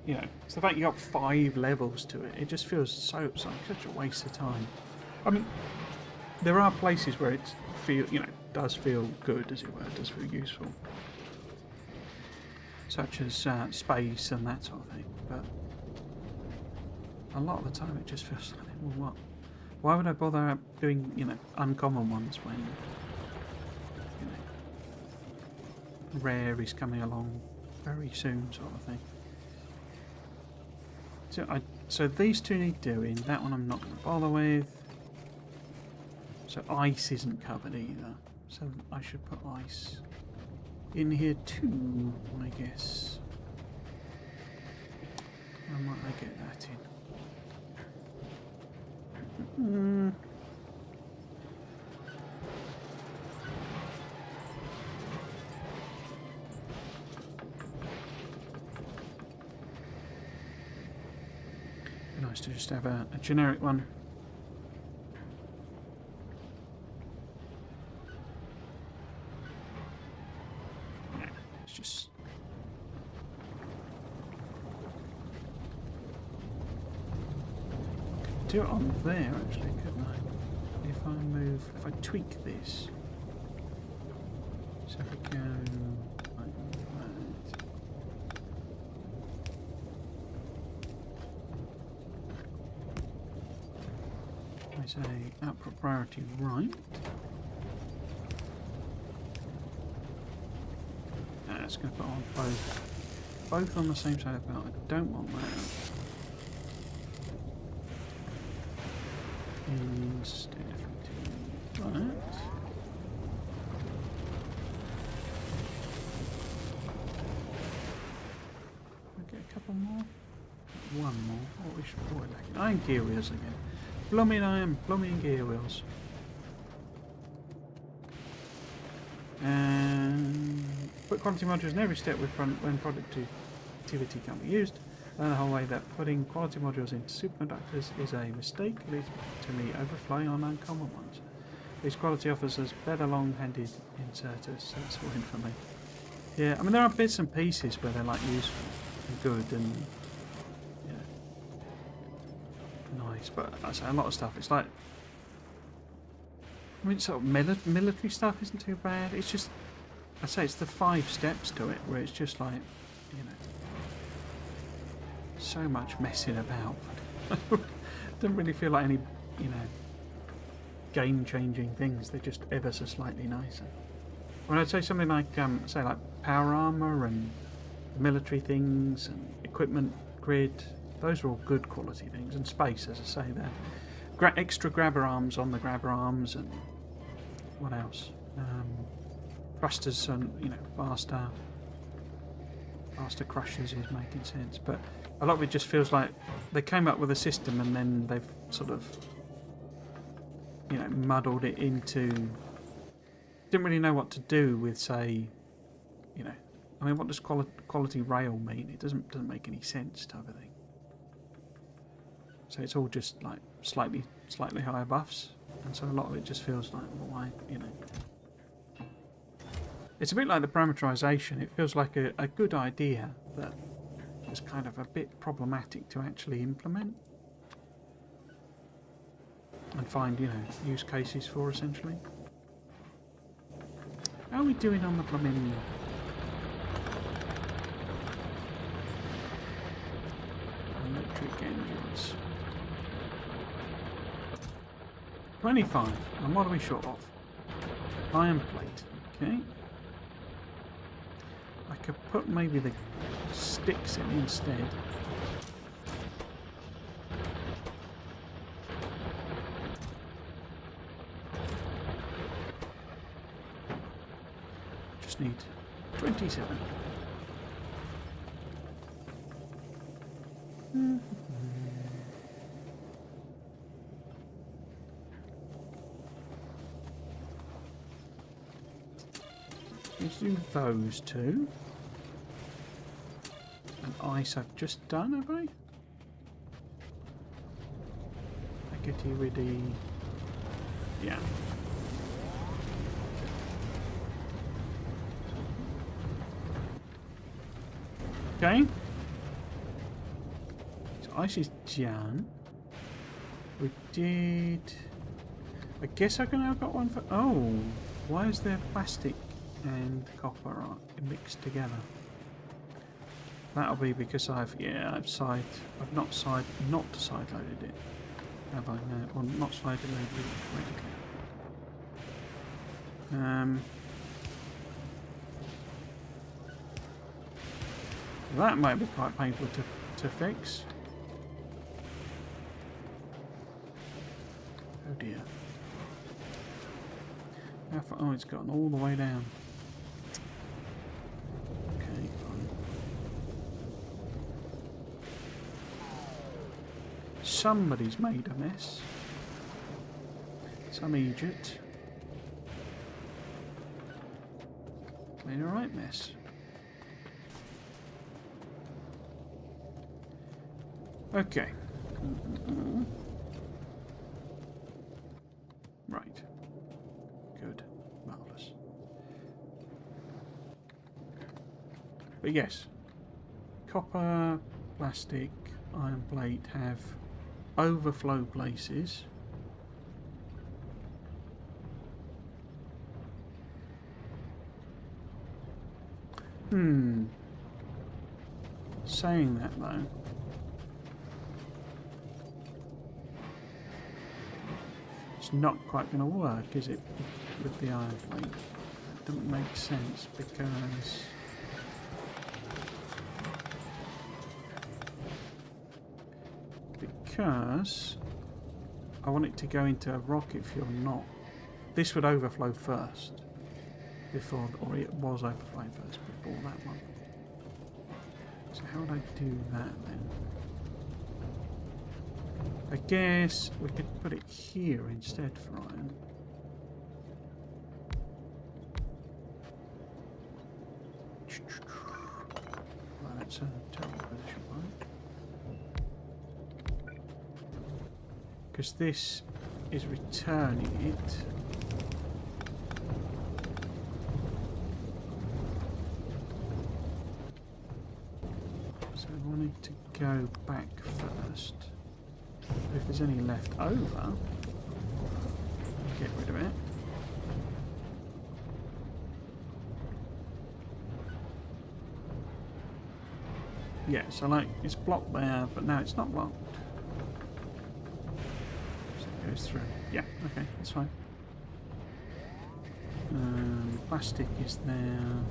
You know, it's the fact you got 5 levels to it. It just feels so such a waste of time. I mean, there are places where it does feel good, as it were. It does feel useful, such as space and that sort of thing. But a lot of the time, it just feels like, well, what? Why would I bother doing, you know, uncommon ones when, you know, rare is coming along very soon, sort of thing. So these two need doing. That one I'm not going to bother with. So ice isn't covered either. So I should put ice in here too, I guess. How might I get that in? Nice to just have a generic one. Let's just do it on there actually, couldn't I? If I tweak this. So if we go like that. I say output priority right. That's going to put on both on the same side of the belt. I don't want that. Instead of doing that. Get a couple more. One more. What we should avoid that. Iron gear wheels again. Blooming iron, blooming gear wheels. And put quality modules in every step when productivity can be used. Learn the whole way that putting quality modules into superconductors is a mistake, leads to me overflowing on uncommon ones. These quality offers us better long-handed inserters, so that's a win for me. Yeah, I mean there are bits and pieces where they're like useful and good and nice, but I say a lot of stuff. It's like, I mean, sort of military stuff isn't too bad. It's just, I say it's the 5 steps to it where it's just like, you know, so much messing about. Doesn't really feel like any, you know, game-changing things. They're just ever so slightly nicer. When I'd say something like, say like power armor and military things and equipment grid. Those are all good quality things, and space, as I say, there. Extra grabber arms on the grabber arms, and what else? thrusters and faster crushers is making sense, but a lot of it just feels like they came up with a system and then they've sort of muddled it into. Didn't really know what to do with, say, I mean, what does quality rail mean? It doesn't make any sense, type of thing. So it's all just like slightly higher buffs, and so a lot of it just feels like, well, why, It's a bit like the parameterization. It feels like a good idea that is kind of a bit problematic to actually implement and find, use cases for, essentially. How are we doing on the plumbing? Electric engines. 25. And what are we short of? Iron plate. Okay. I could put maybe the sticks in instead. Just need 27. Let's do those two. And ice I've just done, have I? Rickety widdy. Yeah. Okay. So ice is done. We did. I guess I can now got one for. Oh, why is there plastic and copper mixed together? That'll be because I've not side loaded it, have I? No, or not side loaded it correctly. That might be quite painful to fix. Oh dear. How far? Oh, it's gotten all the way down. Okay, fine. Somebody's made a mess. Some Egypt. Made a right mess. Okay. Right. Good. Marvellous. But yes. Copper, plastic, iron plate have overflow places. Saying that though, it's not quite going to work, is it, with the iron plate? It doesn't make sense because I want it to go into a rocket fuel, not. This would overflow first before, or it was overflowing first before that one. So how would I do that then? I guess we could put it here instead for iron. Well, that's a terrible position, right? Because this is returning it. So I wanted to go back first. If there's any left over, get rid of it. Yeah, so like it's blocked there, but now it's not blocked. So it goes through. Yeah, okay, that's fine. Plastic is there.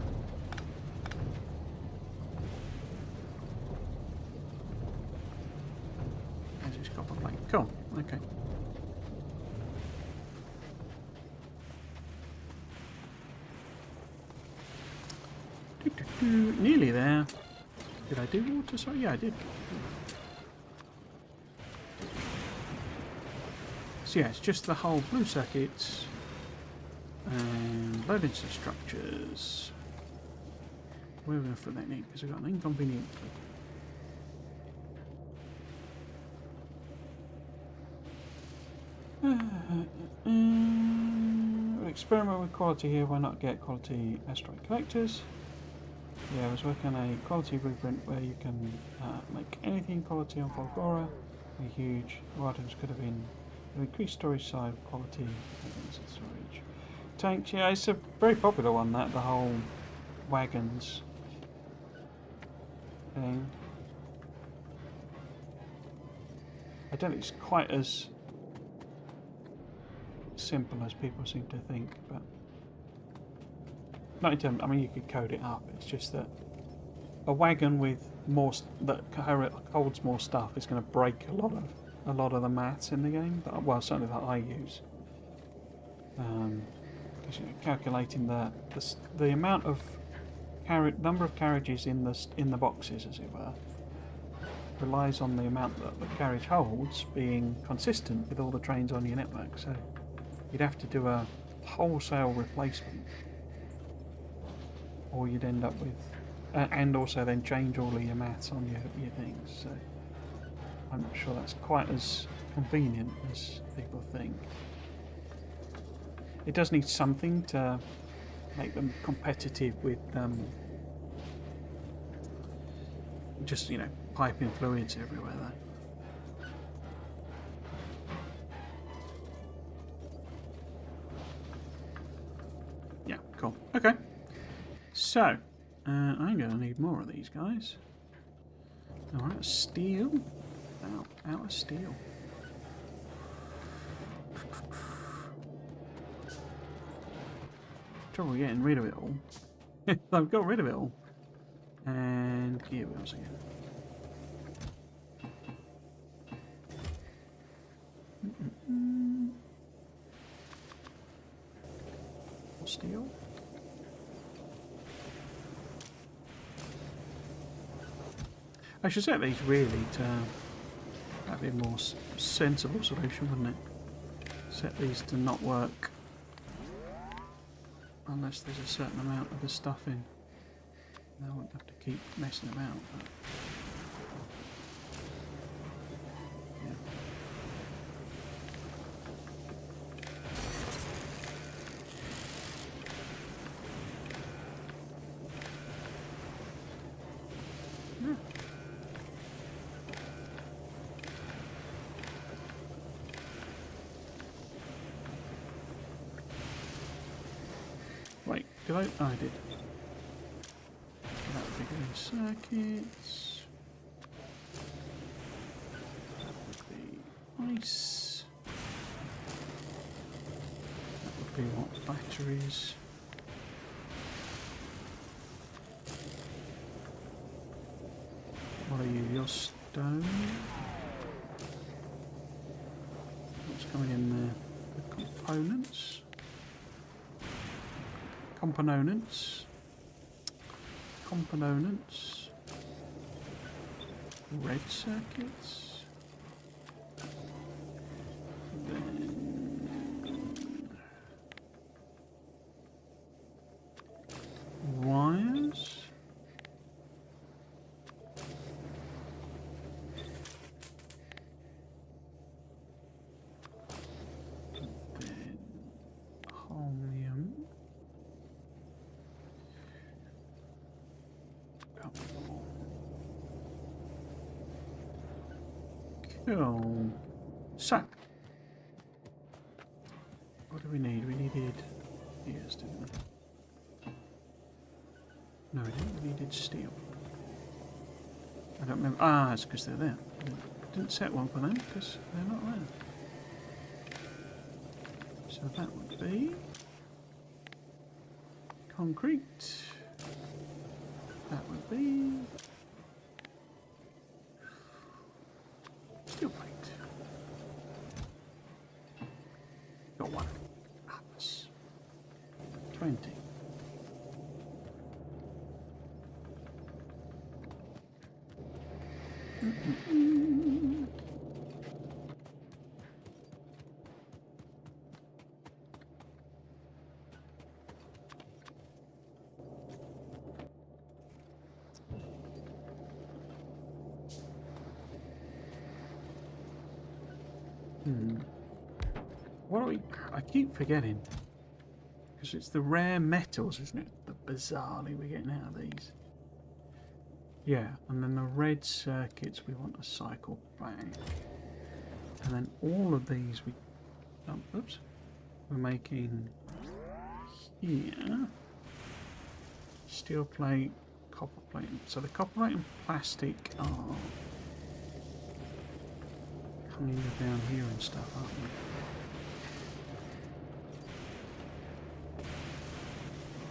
Cool, okay. Nearly there. Did I do water? Sorry, yeah, I did. So yeah, it's just the whole blue circuits and loading some structures. Where are we going to put that in? Because we've got an inconvenient. We'll experiment with quality here. Why not get quality asteroid collectors? Yeah, I was working on a quality blueprint where you can make anything quality on Fulgora. Be huge. What items could have been increased storage size, quality, and storage. Tanks, yeah, it's a very popular one. That the whole wagons thing. I don't think it's quite as simple as people seem to think, but not in terms. I mean, you could code it up. It's just that a wagon with more that holds more stuff is going to break a lot of the maths in the game. But, well, certainly that I use. Because calculating the amount of number of carriages in the boxes, as it were, relies on the amount that the carriage holds being consistent with all the trains on your network. So you'd have to do a wholesale replacement, or you'd end up with, and also then change all of your maths on your things. So I'm not sure that's quite as convenient as people think. It does need something to make them competitive with just, piping fluids everywhere though. Yeah, cool. Okay. So, I'm going to need more of these guys. Alright, steel. Out of steel. Trouble getting rid of it all. I've got rid of it all. And gear wheels again. Steel. I should set these really to that'd be a more sensible solution, wouldn't it? Set these to not work unless there's a certain amount of the stuff in. I won't have to keep messing about. But yeah. Yeah. Wait, did I? Oh, I did. That would be good in circuits. That would be ice. That would be what? Batteries. What are you? Your stone? What's coming in there? The components. Components. Red circuits. Then wires. Then chromium. Cool. So, what do we need? We needed gears, didn't we? No, we didn't. We needed steel. I don't remember. Ah, it's because they're there. I didn't set one for them because they're not there. So that would be concrete. That would be steel plate. Got one. Atlas. 20. What do we... I keep forgetting. Because it's the rare metals, isn't it? The bizarrely we're getting out of these. Yeah, and then the red circuits we want to cycle back. And then all of these we... Oh, oops. We're making here. Steel plate, copper plate. So the copper plate and plastic are coming down here and stuff, aren't they?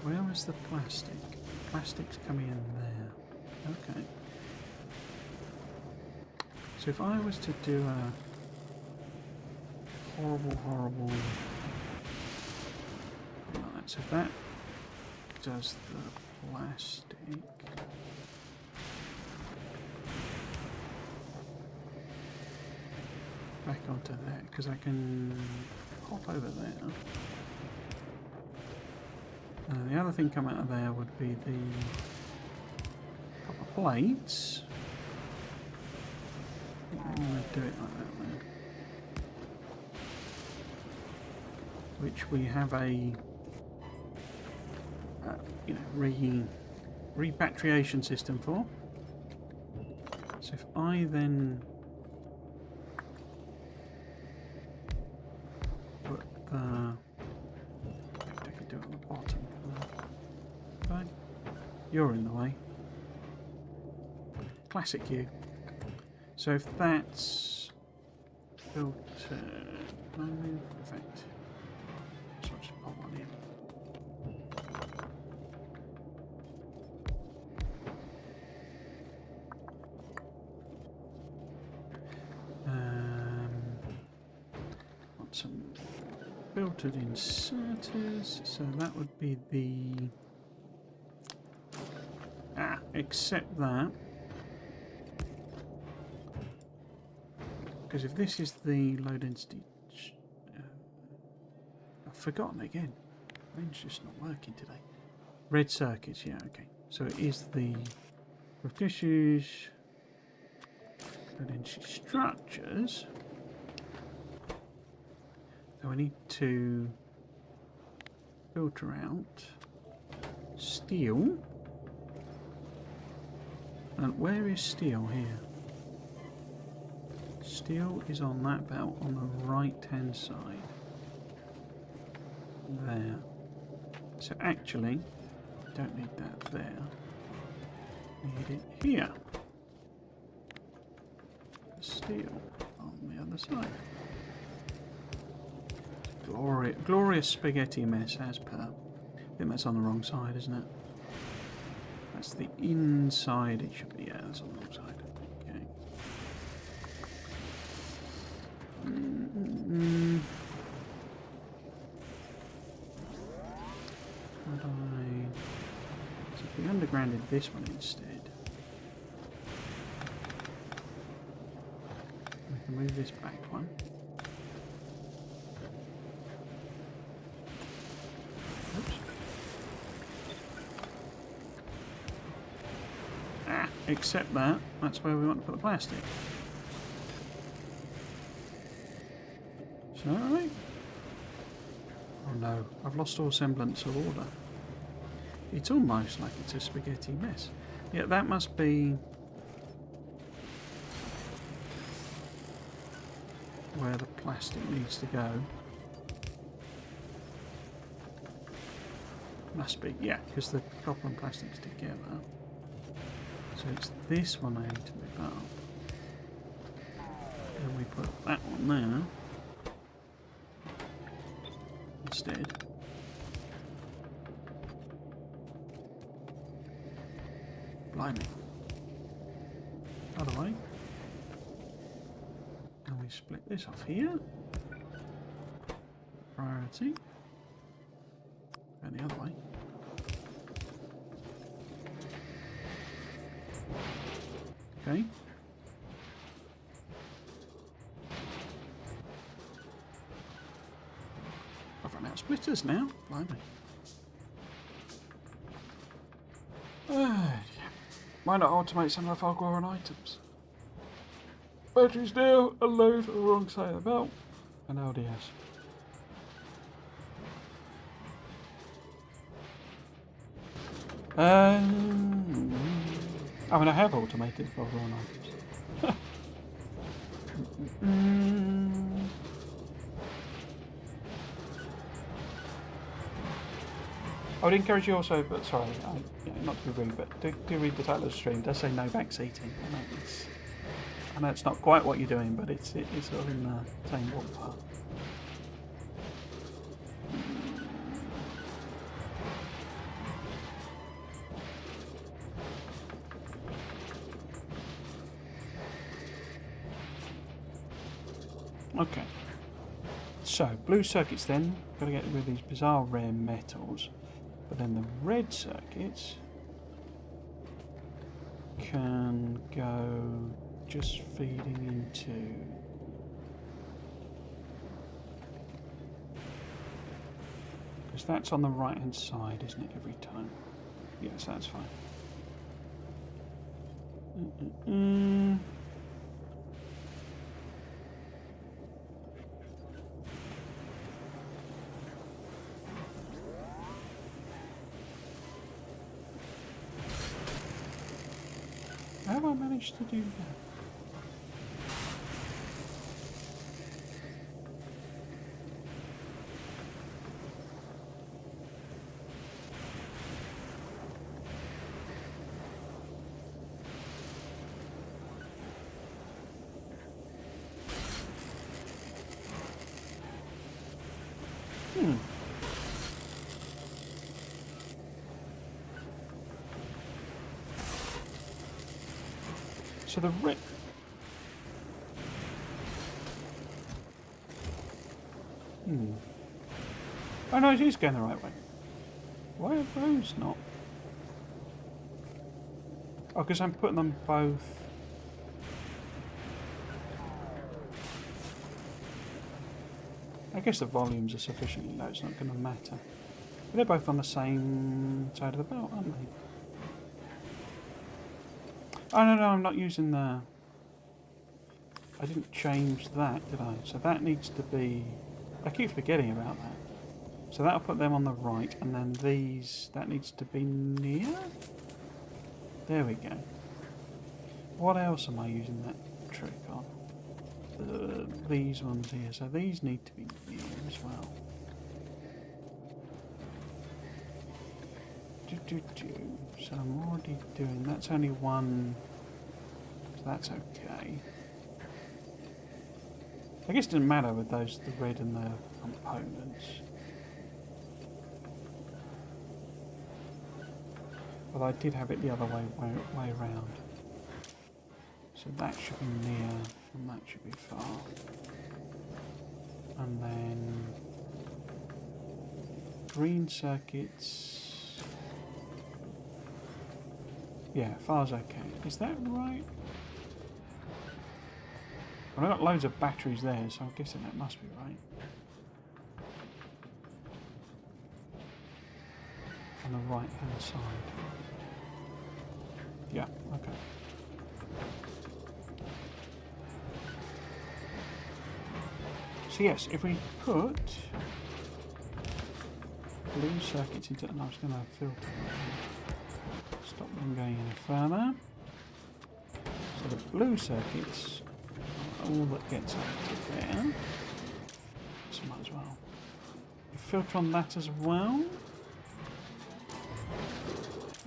Where was the plastic? Plastic's coming in there. Okay. So if I was to do a horrible... Right, so if that does the plastic... Back onto there, because I can hop over there. The other thing coming out of there would be the copper plates. I think I'm going to do it like that then. Which we have a repatriation system for. So if I then put the... I could do it on the bottom. Fine. You're in the way. Classic you. So if that's filtered, can I move? Perfect. So I'll just pop one in. Want some filtered inserters. So that would be the... except that. Because if this is the low density... I've forgotten again. Brain's just not working today. Red circuits, yeah, okay. So it is the tissues, low density structures. So I need to filter out steel. And where is steel here? Steel is on that belt on the right hand side. There. So actually, don't need that there. Need it here. Steel on the other side. Glorious spaghetti mess as per. I think that's on the wrong side, isn't it? That's the inside. It should be. Yeah, that's on the wrong side. Okay. How do I? So if we undergrounded this one instead, we can move this back one. Oops. Except that's where we want to put the plastic. Is that right? Oh no, I've lost all semblance of order. It's almost like it's a spaghetti mess. Yeah, that must be where the plastic needs to go. Must be, yeah, because the copper and plastic's together. So it's this one I need to move up. And we put that one there instead. Blimey. Other way. And we split this off here. Priority. And the other way. Okay. splitters now. Blimey. Why not automate some of the Fulgora items? Batteries now, a load on the wrong side of the belt, and LDS. I mean, I have automated Fulgora items. I would encourage you also, but sorry, not to be rude, but do read the title of the stream. It does say no back seating. I know it's not quite what you're doing, but it's sort of in the same ballpark. Okay. So, blue circuits then. Got to get rid of these bizarre rare metals. But then the red circuits can go just feeding into because that's on the right hand side, isn't it, every time? Yes, that's fine. How have I managed to do that? So the red. Oh no, it is going the right way. Why are those not? Oh, because I'm putting them both. I guess the volumes are sufficiently low, it's not going to matter. But they're both on the same side of the belt, aren't they? Oh no, I'm not using the... I didn't change that, did I? So that needs to be... I keep forgetting about that. So that'll put them on the right, and then these... That needs to be near? There we go. What else am I using that trick on? These ones here. So these need to be near as well. So I'm already doing... That's only one... So that's okay. I guess it doesn't matter with those, the red and the components. But I did have it the other way around. So that should be near, and that should be far. And then... green circuits... Yeah, far's okay. Is that right? Well, I've got loads of batteries there, so I'm guessing that must be right. On the right hand side. Yeah, okay. So yes, if we put blue circuits into... And I was going to filter that. Stop them going any further. So the blue circuits are all that gets up to there. So might as well. You filter on that as well.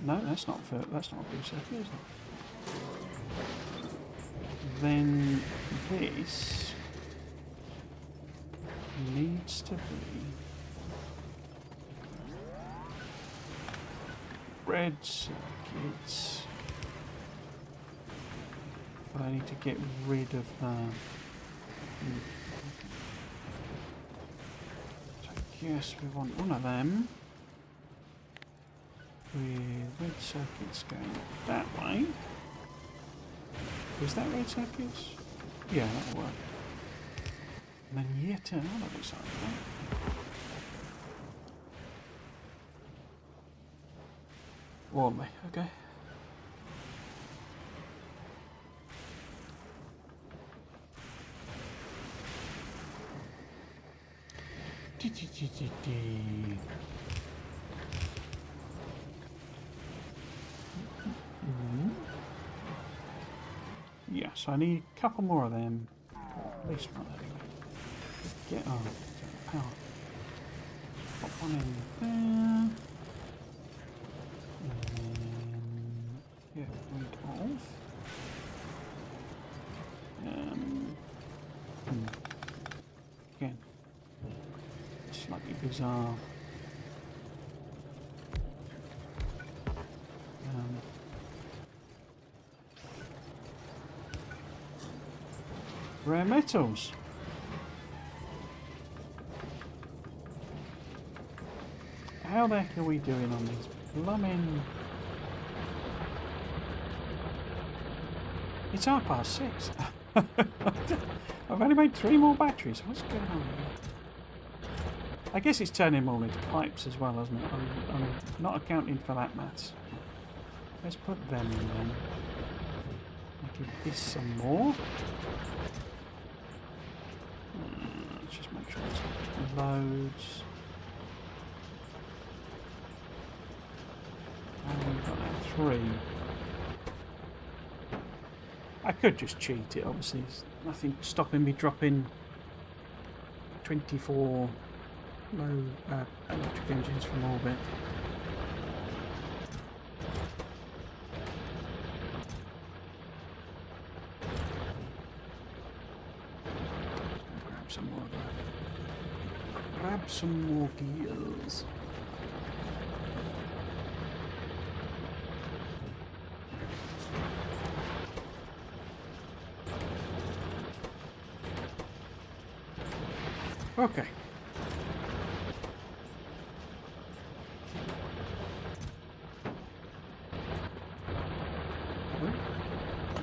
No, that's not a blue circuit, is it? Then this needs to be red circuits, but I need to get rid of the... So I guess we want one of them with red circuits going that way. Is that red circuits? Yeah, that'll work. And then yet another side of that. Warn me, okay. Yes, I need a couple more of them. At least one anyway. Get on. Power. Pop one in there. And get rid of. Again. Slightly bizarre. Rare metals. How the heck are we doing on these blooming... It's 6:30. I've only made 3 more batteries. What's going on here? I guess it's turning them all into pipes as well, isn't it? I'm not accounting for that maths. Let's put them in then. I'll give this some more. Let's just make sure there's loads. And we've got that 3. I could just cheat it, obviously. There's nothing stopping me dropping 24 low electric engines from orbit. Grab some more of that. Grab some more gears. Okay.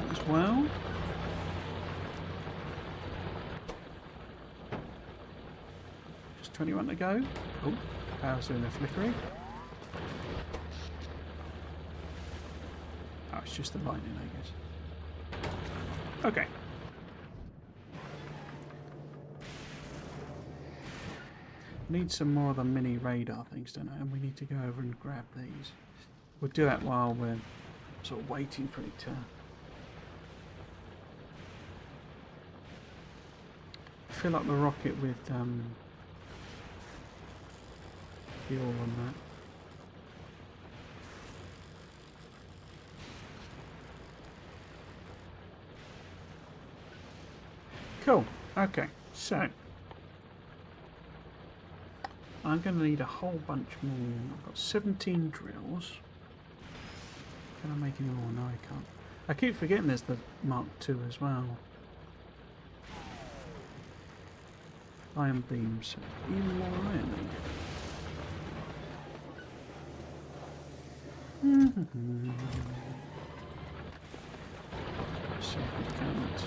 As well. Just 21 to go. Oh, power's doing a flickering. Oh, it's just the lightning, I guess. Okay. Need some more of the mini radar things, don't I? And we need to go over and grab these. We'll do that while we're sort of waiting for it to fill up the rocket with fuel on that. Cool. Okay, so I'm going to need a whole bunch more. I've got 17 drills. Can I make any more? No, I can't. I keep forgetting there's the Mark II as well. Iron beams. Even more iron needed. Let's see if we can't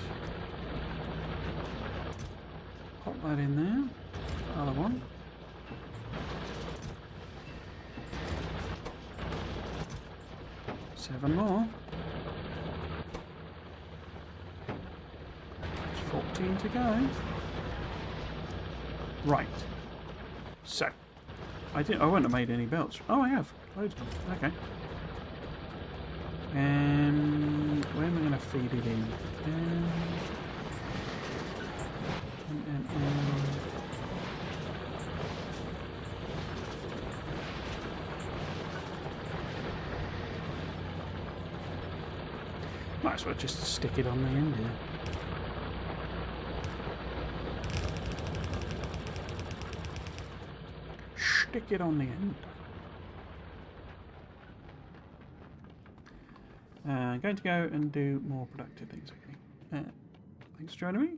pop that in there. Other one. Seven more. There's 14 to go. Right. So, I wouldn't have made any belts. Oh, I have. Loads of them. Okay. And where am I going to feed it in? Might as well just stick it on the end here. Stick it on the end. I'm going to go and do more productive things, okay. Thanks for joining me.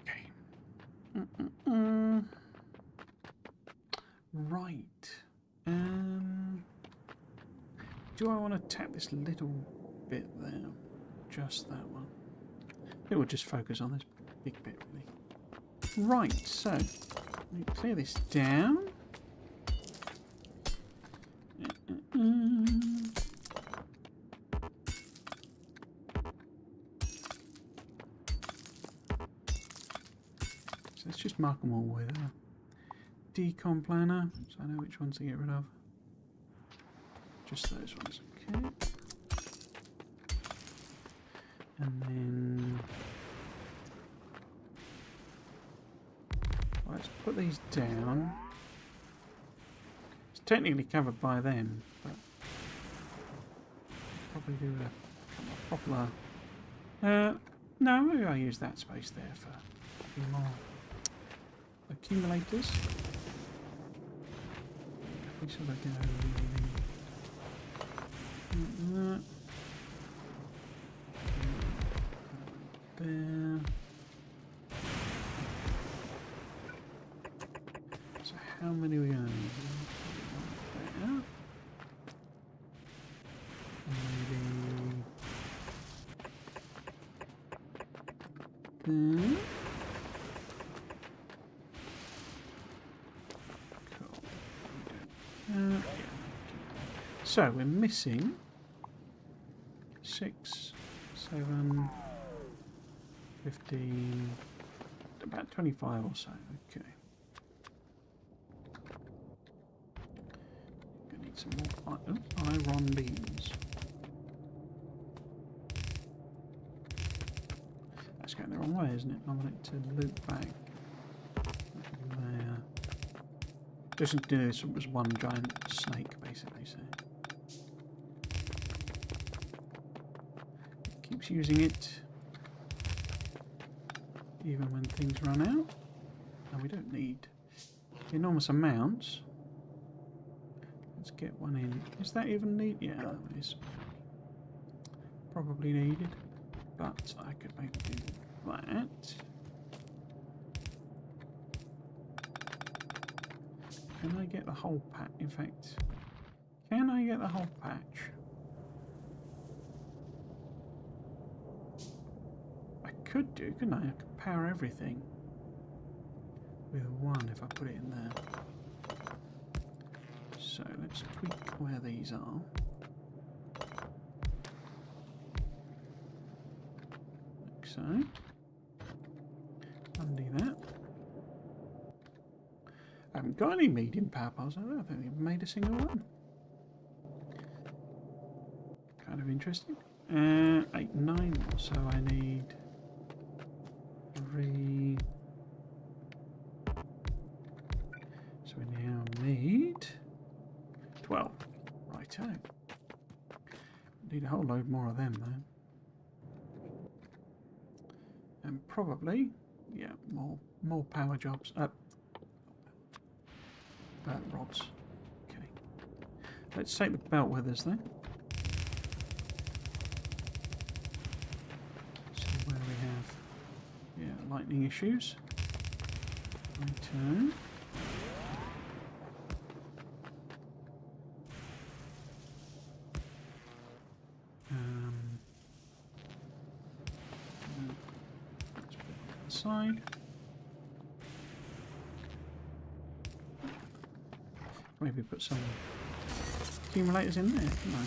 Okay. Right. Do I want to tap this little bit there? Just that one. It will just focus on this big bit, really. Right, so let me clear this down. just mark them all with a decom planner, so I know which ones to get rid of. Just those ones, okay. And then let's put these down. It's technically covered by them, but probably do a proper. No, maybe I'll use that space there for a few more accumulators. We sort of go there. So how many are we going to need? Maybe there. Cool. So we're missing 6, 7, 15, about 25 or so. Okay. Gonna need some more iron beams. That's going the wrong way, isn't it? I want it to loop back there. Just to do this was one giant snake, basically. So keeps using it even when things run out. And we don't need enormous amounts. Let's get one in. Is that even needed? Yeah, that is probably needed. But I could maybe do that. Can I get the whole patch? In fact, can I get the whole patch? I could do, couldn't I? I could power everything with one if I put it in there. So let's tweak where these are. Like so. Undo that. I haven't got any medium power piles. I don't think I've made a single one. Kind of interesting. 8, 9. So I need 3. So we now need 12. Righto. Need a whole load more of them though. And probably, yeah, more power jobs. Rods. Okay. Let's take the belt with us then. See where we have, yeah, lightning issues. Return. Let's put it on the side. Maybe put some accumulators in there, couldn't I?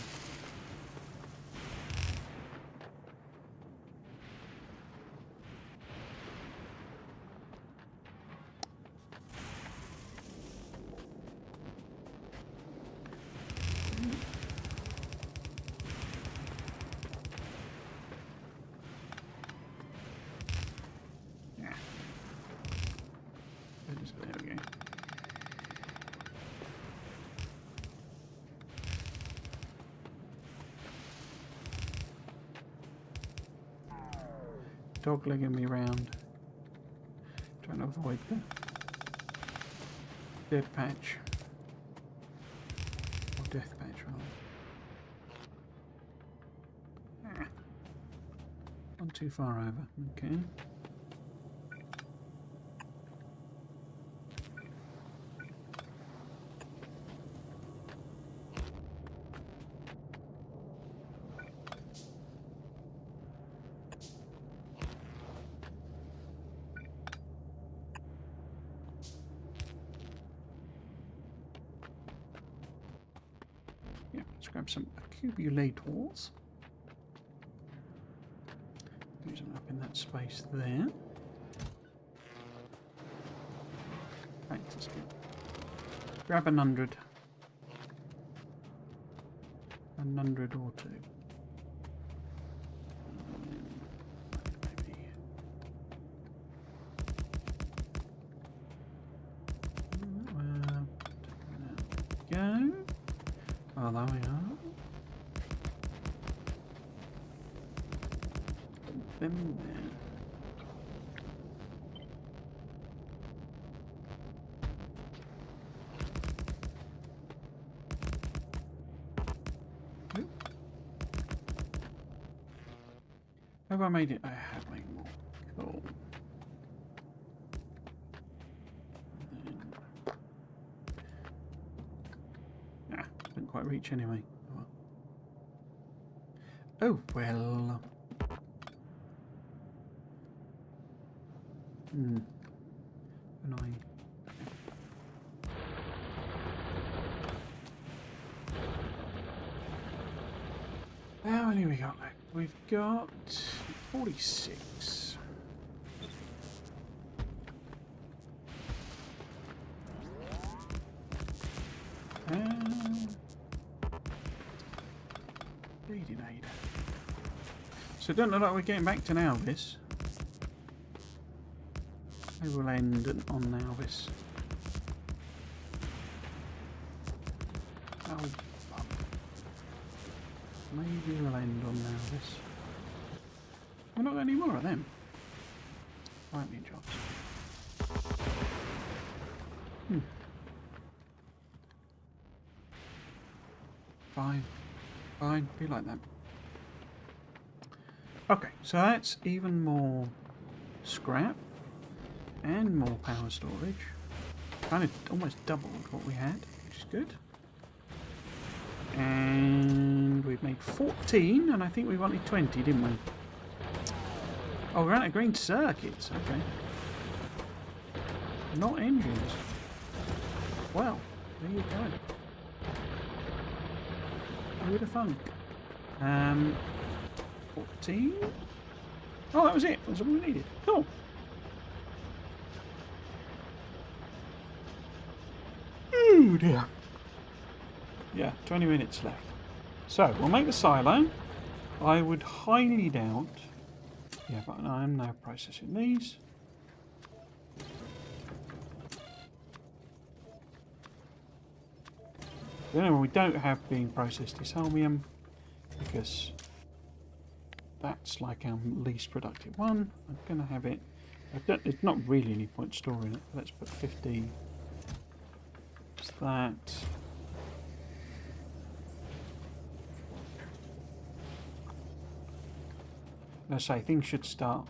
Yeah. There we go. Doglegging me round, trying to avoid the dead patch, or death patch rather. Not too far over, okay. Let's grab some accumulators. Use them up in that space there. factor skill. Grab an 100. An 100 or 2. Maybe. Go. Oh, there we are. Put them in there. Have I made it? I have made more. Cool. Didn't quite reach anyway. Oh well. Annoying. How many we got left? We've got 46. Bleeding aid. So it doesn't look like we're getting back to Nauvis. Maybe we'll end on Nauvis. Oh, maybe we'll end on Nauvis. We're not got any more of them. Lightning jobs. Fine. Fine. Be like that. Okay, so that's even more scrap and more power storage. Kind of almost doubled what we had, which is good. And we've made 14, and I think we wanted 20, didn't we? Oh, we're out of green circuits. Okay. Not engines. Well, there you go. Who would have thunk? 14? Oh, that was it. That's all we needed. Cool. Oh dear. Yeah, 20 minutes left. So, we'll make the silo. I would highly doubt... Yeah, but I am now processing these. The only one we don't have being processed is holmium, because that's like our least productive one. I'm going to have it... It's not really any point storing it. Let's put 50. What's that? I say things should start.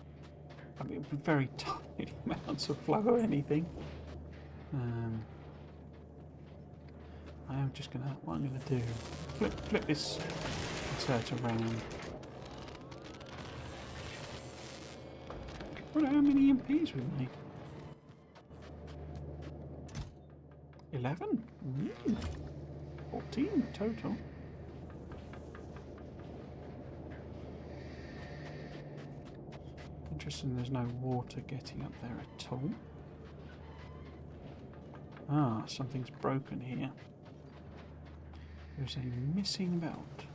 I mean, very tiny amounts of flow or anything. I am just gonna. What I'm gonna do? Flip this insert around. What? How many EMPs we made? 11. 14 total. Interesting, there's no water getting up there at all. Ah, something's broken here. There's a missing belt.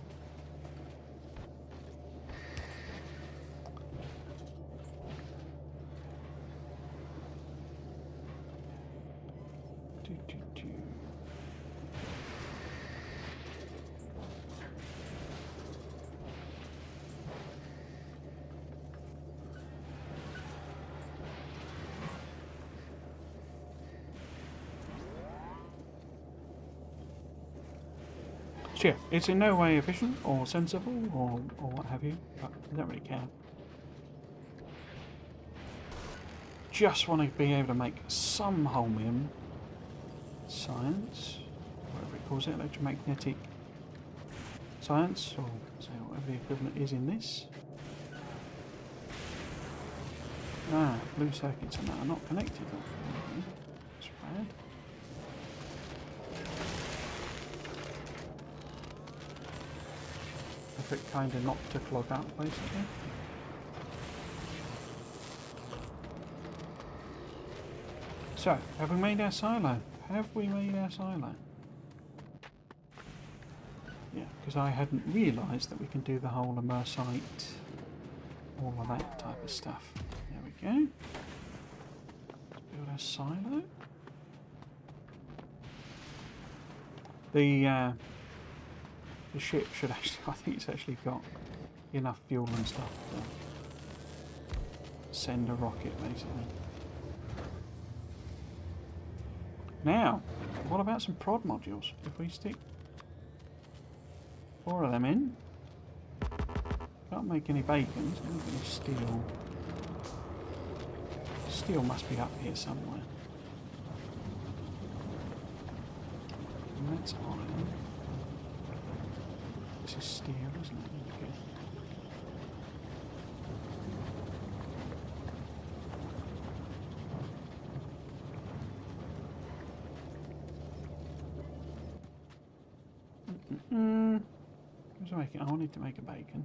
So yeah, it's in no way efficient or sensible or what have you, but I don't really care. Just want to be able to make some holmium science, whatever it calls it, electromagnetic science, or say whatever the equivalent is in this. Ah, blue circuits and that are not connected. That's bad. If it kind of not to clog up, basically. So, have we made our silo? Have we made our silo? Yeah, because I hadn't realised that we can do the whole Imersite, all of that type of stuff. There we go. Let's build our silo. The ship should actually, I think it's actually got enough fuel and stuff to send a rocket, basically. Now, what about some prod modules? If we stick 4 of them in, can't make any bacon, so we're going to steel. Steel must be up here somewhere. And that's iron. This is steel, isn't it? Okay. I wanted to make a bacon,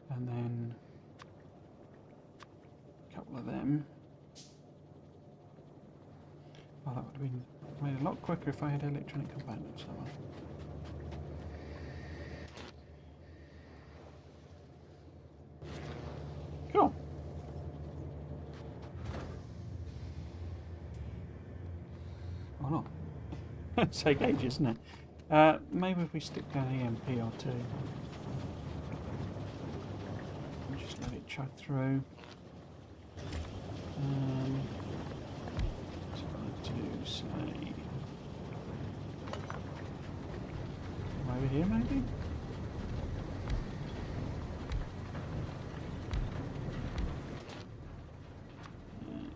and then a couple of them. Oh, that would have been made a lot quicker if I had electronic components. Cool. Or not? It's take ages, isn't it? Maybe if we stick down EMP or two. Just let it chug through. So I do say over here maybe?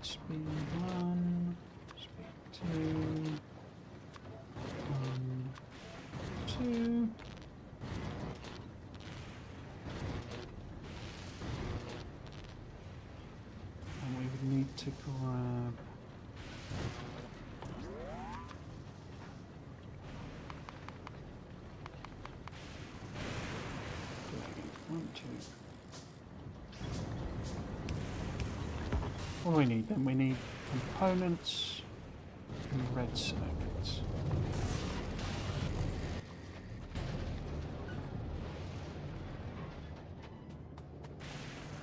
Speed 1, speed 2. 2. And we would need to grab one, two. What do we need then? We need components and red circuits.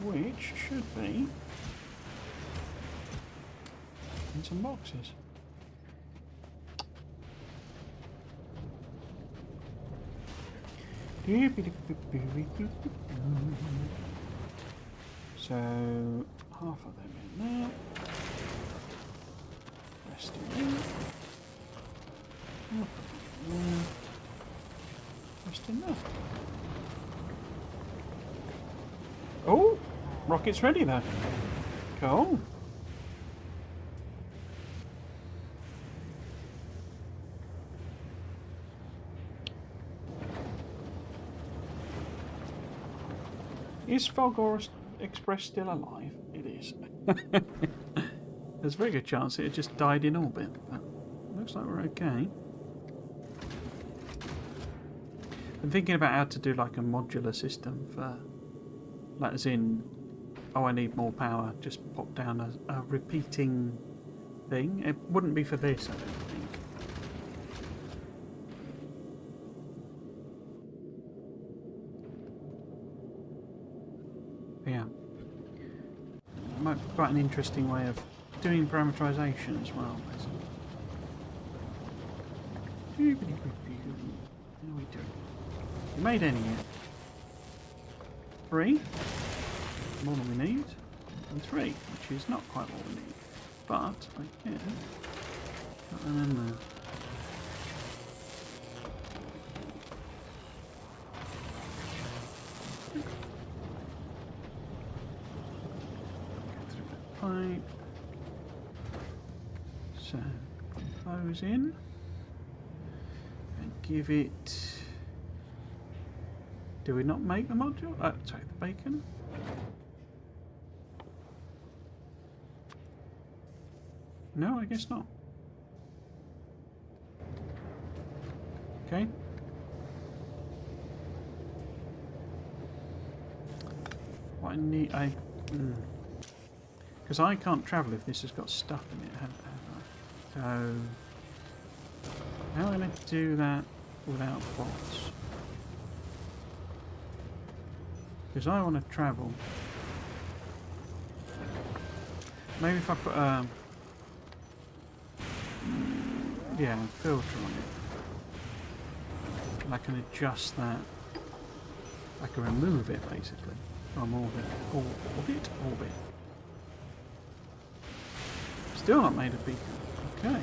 Which should be in some boxes. So half of them in there, rest in there, half of them in there, rest in there. Oh! Rocket's ready there. Cool. Is Fulgora Express still alive? It is. There's a very good chance it just died in orbit, but looks like we're okay. I'm thinking about how to do like a modular system for, like as in, oh, I need more power, just pop down a repeating thing. It wouldn't be for this, I don't think. But yeah. It might be quite an interesting way of doing parameterization as well, basically. How are we doing? We made any yet? 3. More than we need. And 3, which is not quite what we need. But I can put them in there. Go through the pipe. So, put those in. And give it... Do we not make the module? Sorry, the bacon. No, I guess not. Okay. What I need, because Because I can't travel if this has got stuff in it, have I? So, how am I going to do that without bots? Because I want to travel. Maybe if I put a filter on it, and I can adjust that. I can remove it basically from orbit. Orbit. Still not made a beacon. Okay.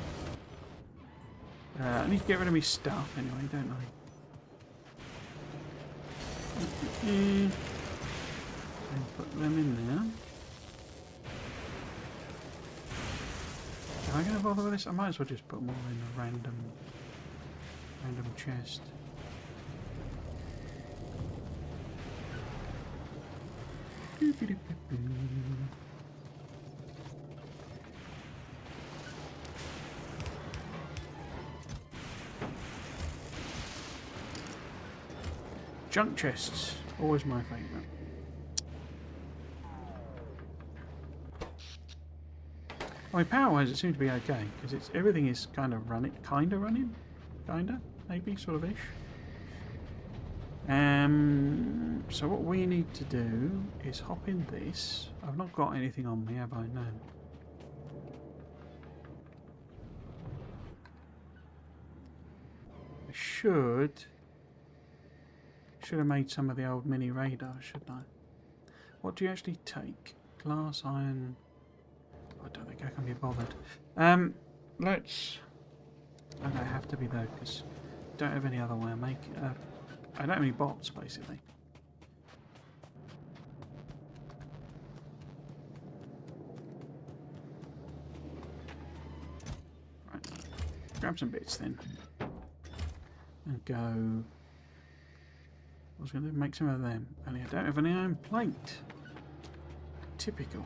I need to get rid of my stuff anyway, don't I? And put them in there. Am I going to bother with this? I might as well just put more in a random chest. Junk chests, always my favourite. I mean, power-wise, it seems to be okay because everything is kind of running, maybe, sort of ish. So what we need to do is hop in this. I've not got anything on me, have I? No. I should have made some of the old mini radars, shouldn't I? What do you actually take? Glass, iron. I don't think I can be bothered. Let's. I don't have to be though, because I don't have any other way of making. I don't have any bots basically. Right, grab some bits then, and go. I was going to make some of them, only I don't have any iron plate. Typical.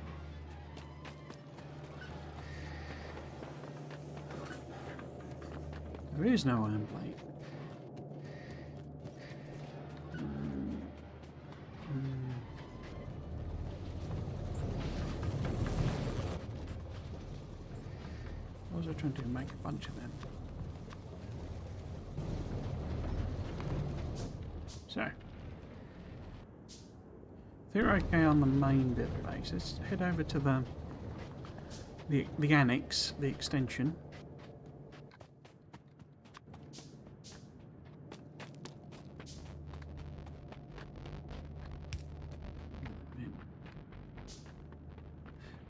There is no iron plate. What was I trying to do? Make a bunch of them. So, I think we're okay on the main bit of the base. Let's head over to the annex, the extension.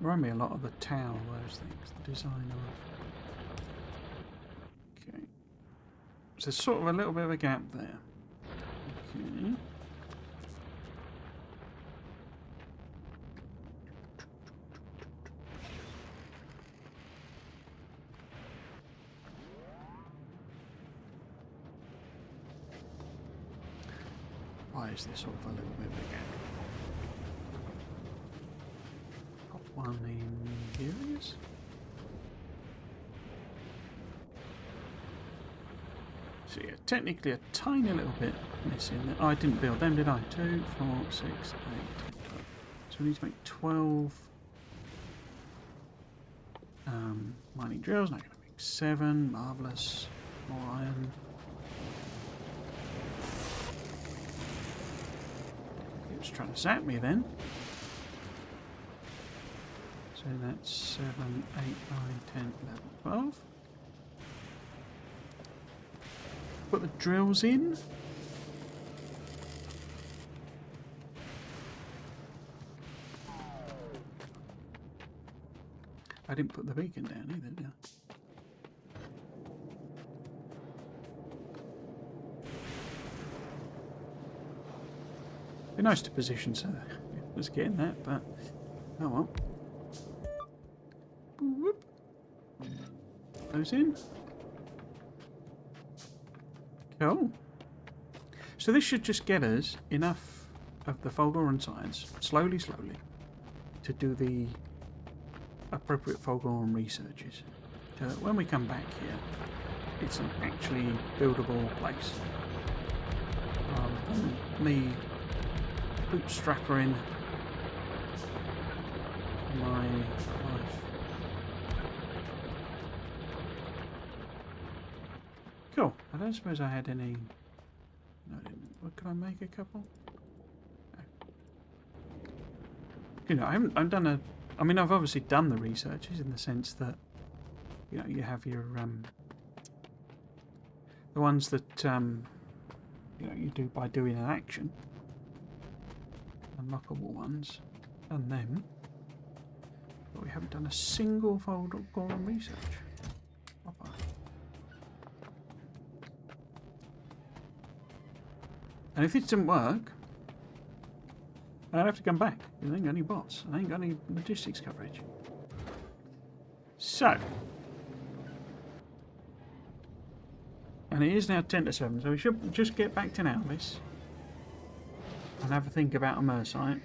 Remind me a lot of the tower, those things, the design of. Okay. So there's sort of a little bit of a gap there. Okay. Why is there sort of a little bit of a gap? Pop one in here, I guess. So yeah, technically a tiny little bit missing. Oh, I didn't build them, did I? 2, 4, 6, 8, 10, 12. So we need to make 12 mining drills. Now I'm going to make 7. Marvellous. More iron. It was trying to zap me then. So that's 7, 8, 9, 10, 11, 12. Put the drills in. I didn't put the beacon down either, did I? Be nice to position so it was getting that, but oh well. Whoop. Those in. Cool. So this should just get us enough of the Fulgora science, slowly, to do the appropriate Fulgora researches. So that when we come back here, it's an actually buildable place. Rather than me bootstrapping my life. Cool. I don't suppose I had any... No, I didn't. What, could I make a couple? No. You know, I've done a... I mean, I've obviously done the researches in the sense that, you know, you have your... the ones that, you know, you do by doing an action. Unlockable ones. Done them. But we haven't done a single Fulgora research. Hopper. And if this didn't work, I'd have to come back. I ain't got any bots. I ain't got any logistics coverage. So. And it is now 10 to 7, so we should just get back to Nauvis. And have a think about Imersite.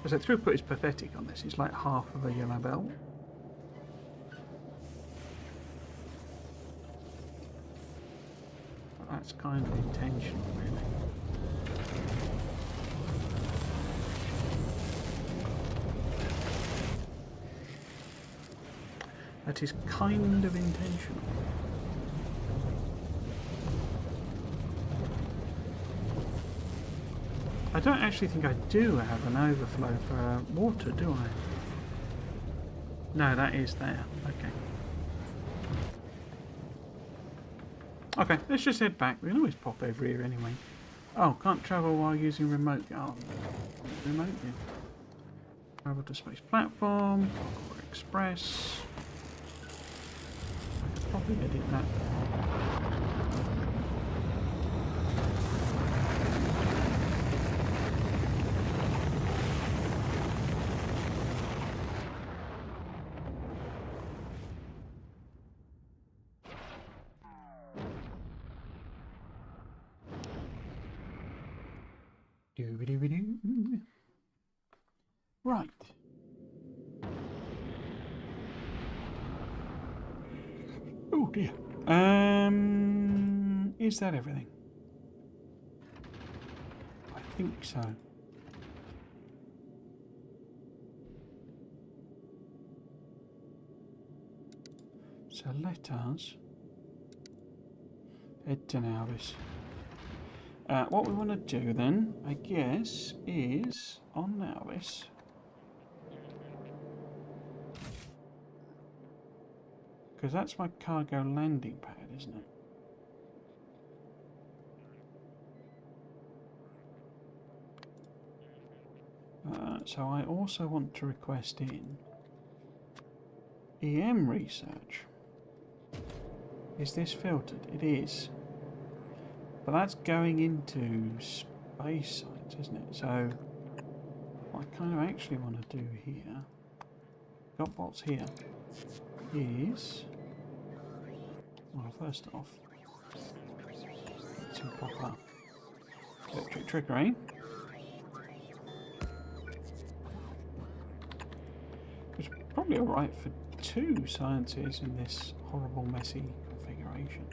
So throughput is pathetic on this. It's like half of a yellow belt. But that's kind of intentional, really. That is kind of intentional. I don't actually think I do have an overflow for water, do I? No, that is there. Okay. Okay, let's just head back. We can always pop over here anyway. Oh, can't travel while using remote. Oh, remote. Yeah. Travel to space platform. Fulgora Express. I could probably edit that. Right. Oh dear. Is that everything? I think so. So let us head to Nauvis. What we want to do then, I guess, is on Nauvis. Because that's my cargo landing pad, isn't it? So I also want to request in EM research. Is this filtered? It is. But that's going into space sites, isn't it? So what I kind of actually want to do here, got bots here, is, well, first off, some proper electric trickery. Which is probably alright for 2 sciences in this horrible, messy configuration.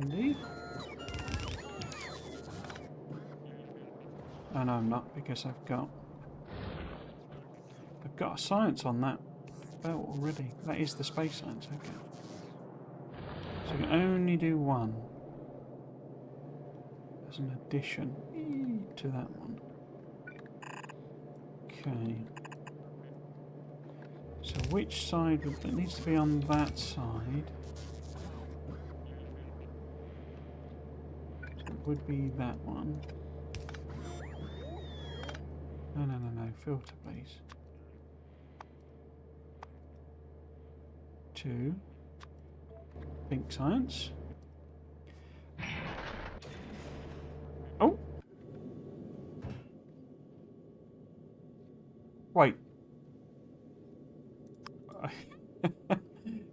Indeed. Oh no, I'm not, because I've got a science on that belt already. That is the space science, okay. So I can only do 1 as an addition to that one. Okay. So which side would it needs to be on that side? Would be that one. No, filter please. 2. Think science. Oh! Wait.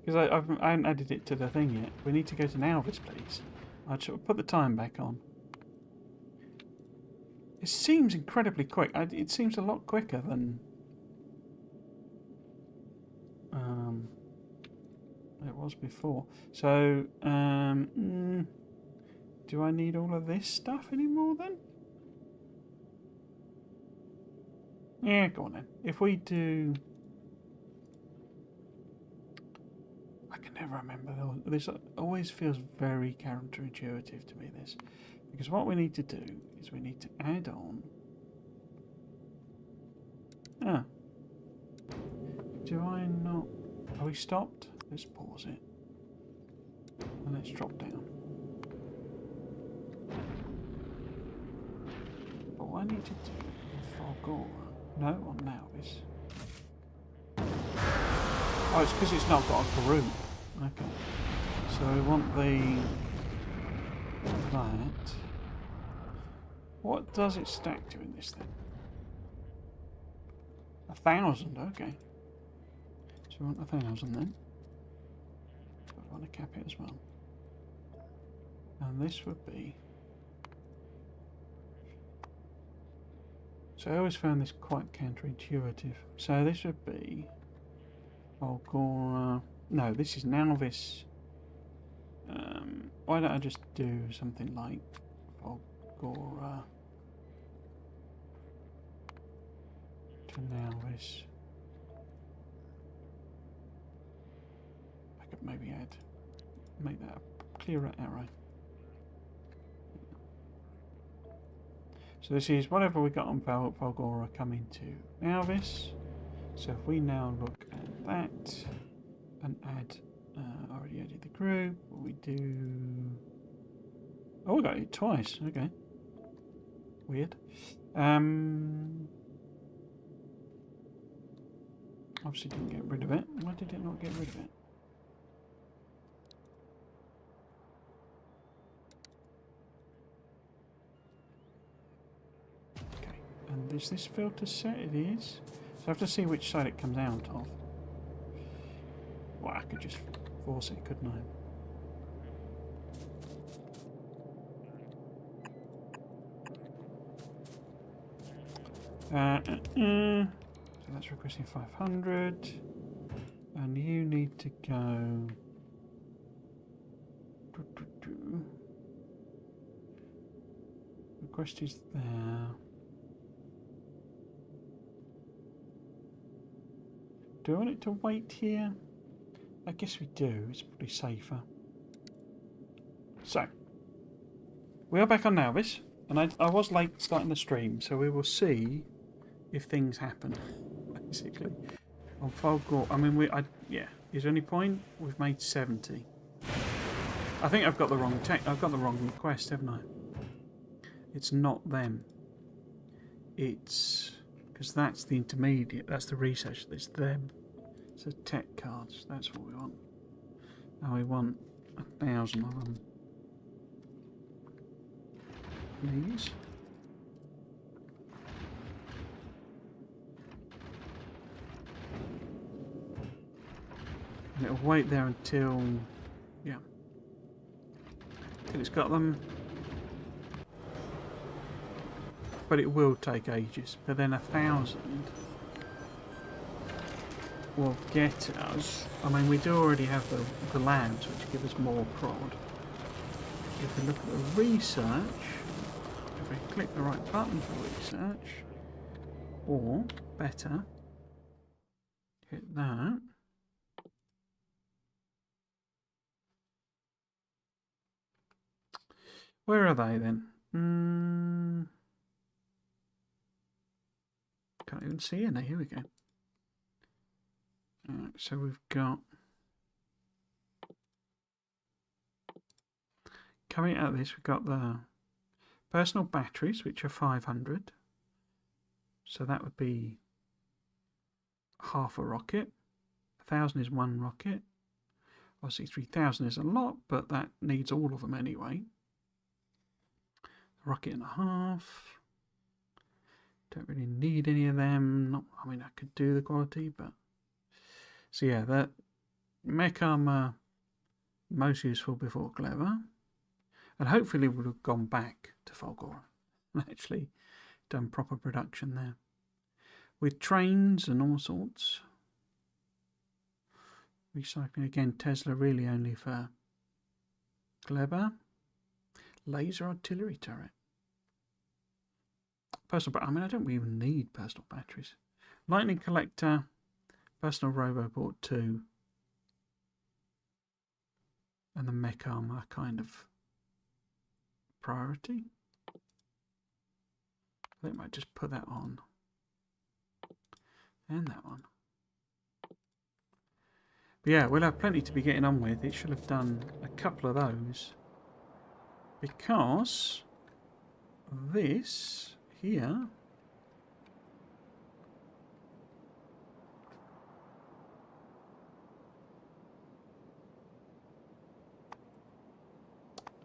Because I haven't added it to the thing yet. We need to go to Nauvis, please. I should put the time back on. It seems incredibly quick. It seems a lot quicker than It was before. So, do I need all of this stuff anymore then? Yeah, go on then. If we do... I can never remember. This always feels very counterintuitive to me, this. Because what we need to do is we need to add on... Ah. Do I not... Are we stopped? Let's pause it. And let's drop down. But what I need to do is Fulgora. No, on Nauvis. Oh, it's because it's not got a group. Okay. So we want that. What does it stack to in this thing? 1,000, okay. So we want 1,000 then. But I want to cap it as well. And this would be... So I always found this quite counterintuitive. So this would be... Fulgora... No, this is Nauvis. Why don't I just do something like Fulgora to Nauvis? I could maybe make that a clearer arrow. So this is whatever we got on Fulgora coming to Nauvis. So if we now look at that and add, I already added the group, we do... Oh, we got it twice, okay. Weird. Obviously didn't get rid of it. Why did it not get rid of it? Okay, and is this filter set? It is. So I have to see which side it comes out of. Well, I could just force it, couldn't I? So that's requesting 500. And you need to go... Request is there. Do I want it to wait here? I guess we do. It's probably safer. So, we are back on Nauvis, and I was late starting the stream, so we will see if things happen. Basically, on Fulgora. I mean, yeah. Is there any point? We've made 70. I think I've got the wrong I've got the wrong request, haven't I? It's not them. It's because that's the intermediate. That's the research. It's them. So tech cards. That's what we want. And we want 1,000 of them. Please. And it'll wait there until, yeah, till it's got them. But it will take ages. But then 1,000 will get us. I mean, we do already have the labs, which give us more prod. If we look at the research, if we click the right button for research, or better, hit that. Where are they then? Can't even see any. Here we go. So we've got coming out of this, we've got the personal batteries, which are 500. So that would be half a rocket. 1,000 is one rocket. Obviously 3,000 is a lot, but that needs all of them anyway. Rocket and a half. Don't really need any of them. Not, I mean, I could do the quality, but so yeah, that mech armor most useful before clever, and hopefully would have gone back to Fulgora and actually done proper production there with trains and all sorts. Recycling again, Tesla really only for clever. Laser artillery turret. Personal, I mean, I don't even need personal batteries. Lightning collector, personal roboport 2, and the mech armor kind of priority. I think I might just put that on. And that one. But yeah, we'll have plenty to be getting on with. It should have done a couple of those. Because this here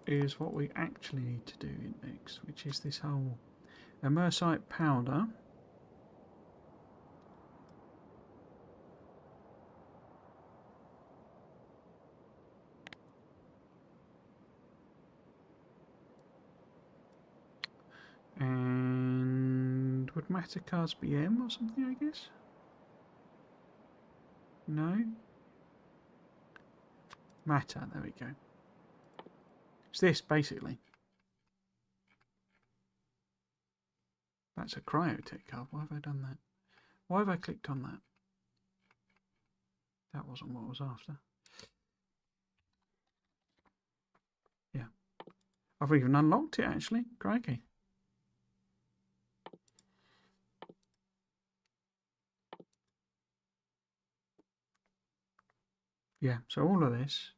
is what we actually need to do next, which is this whole Imersite powder. And would matter cards be M or something, I guess? No? Matter, there we go. It's this, basically. That's a cryotech card. Why have I done that? Why have I clicked on that? That wasn't what I was after. Yeah. I've even unlocked it, actually. Crikey. Yeah, so all of this,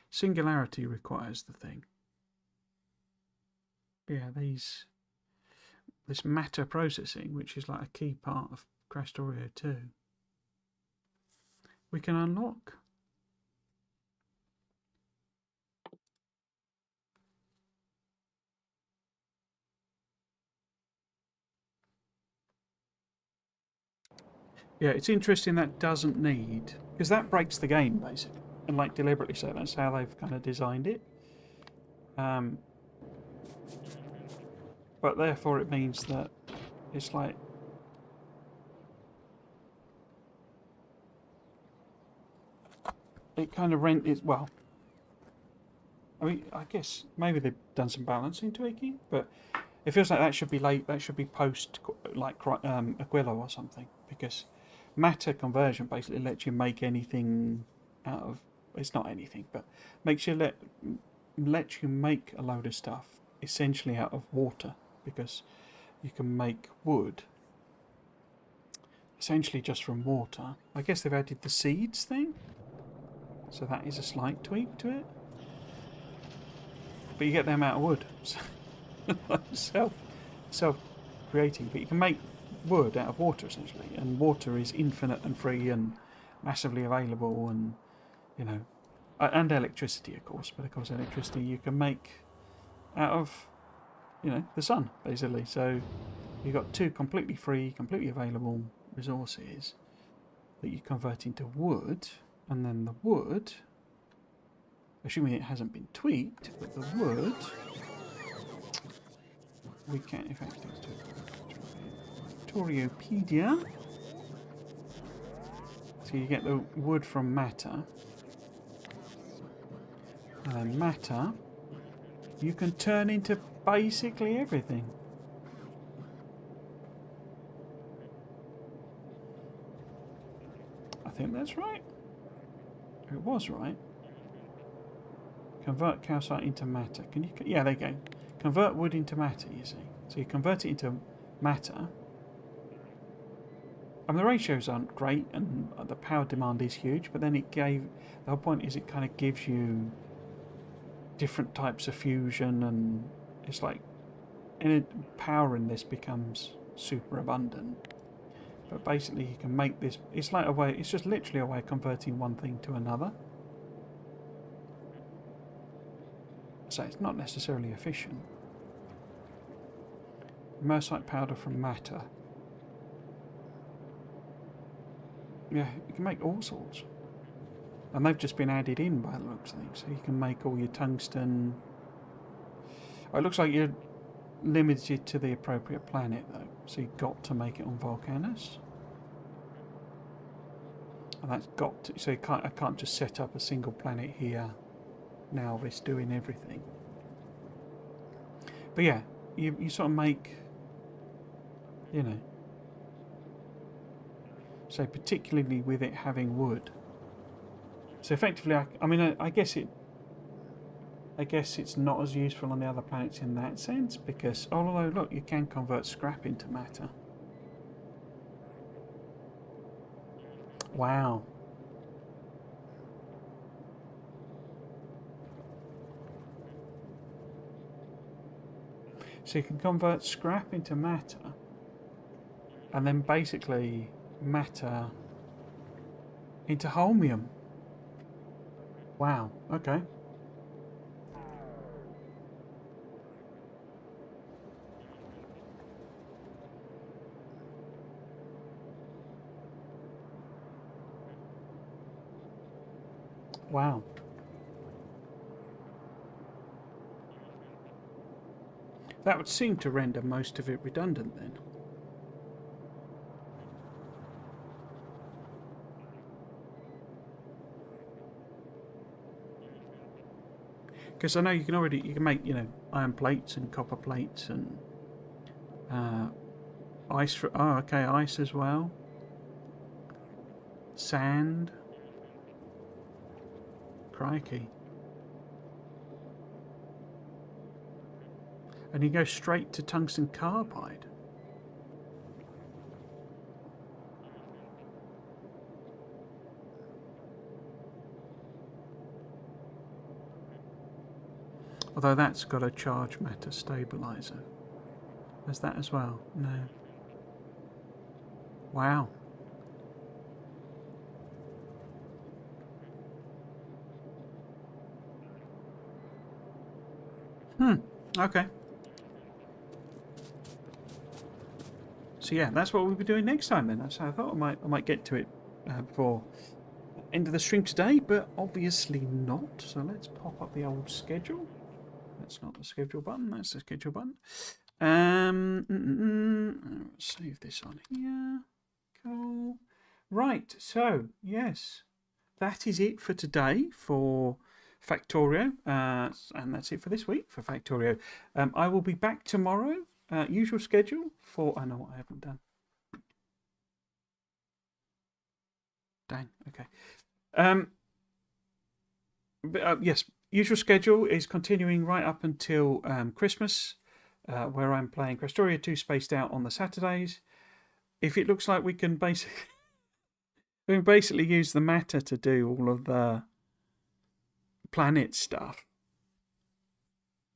singularity requires the thing. Yeah, this matter processing, which is like a key part of Krastorio 2, we can unlock. Yeah, it's interesting that doesn't need, because that breaks the game basically, and like deliberately so. That's how they've kind of designed it. But therefore it means that it's like it kind of well. I mean, I guess maybe they've done some balancing tweaking, but it feels like that should be late. That should be post, like Aquila or something, because matter conversion basically lets you make anything out of. It's not anything, but lets you make a load of stuff essentially out of water, because you can make wood essentially just from water. I guess they've added the seeds thing, so that is a slight tweak to it. But you get them out of wood, so self-creating. But you can make wood out of water essentially, and water is infinite and free and massively available, and you know, and electricity, of course. But of course, electricity you can make out of, you know, the sun basically. So you've got two completely free, completely available resources that you convert into wood, and then the wood, assuming it hasn't been tweaked, but the wood we can, in fact, Victoriopedia. So you get the wood from matter, and then matter you can turn into basically everything. I think that's right. It was right. Convert calcite into matter. Can you? Yeah, there you go. Convert wood into matter, you see. So you convert it into matter. I mean, the ratios aren't great, and the power demand is huge, but then the whole point is it kind of gives you different types of fusion, and it's like power in this becomes super abundant. But basically you can make this, it's like a way, it's just literally a way of converting one thing to another. So it's not necessarily efficient. Imersite powder from matter. Yeah, you can make all sorts. And they've just been added in by the looks of things. So you can make all your tungsten. Oh, it looks like you're limited to the appropriate planet though. So you've got to make it on Volcanus. And that's got to, so I can't just set up a single planet here. Nauvis doing everything. But yeah, you sort of make, you know, so particularly with it having wood. So effectively, I mean, I guess it's not as useful on the other planets in that sense because, although look, you can convert scrap into matter. Wow. So you can convert scrap into matter, and then basically matter into holmium. Wow. Okay. Wow. That would seem to render most of it redundant then. Because I know you can make, you know, iron plates and copper plates and ice for, oh, okay, ice as well. Sand. Crikey. And you go straight to tungsten carbide. Although that's got a charge matter stabilizer. Has that as well? No. Wow. Okay. So yeah, that's what we'll be doing next time then. So I thought I might get to it before end of the stream today, but obviously not. So let's pop up the old schedule. That's not the schedule button. That's the schedule button. Save this on here. Cool. Right. So yes, that is it for today for Factorio, and that's it for this week for Factorio. I will be back tomorrow, usual schedule for. I know what I haven't done. Dang. Okay. But, yes, usual schedule is continuing right up until Christmas, where I'm playing Krastorio 2 spaced out on the Saturdays. If it looks like we can basically use the matter to do all of the planet stuff.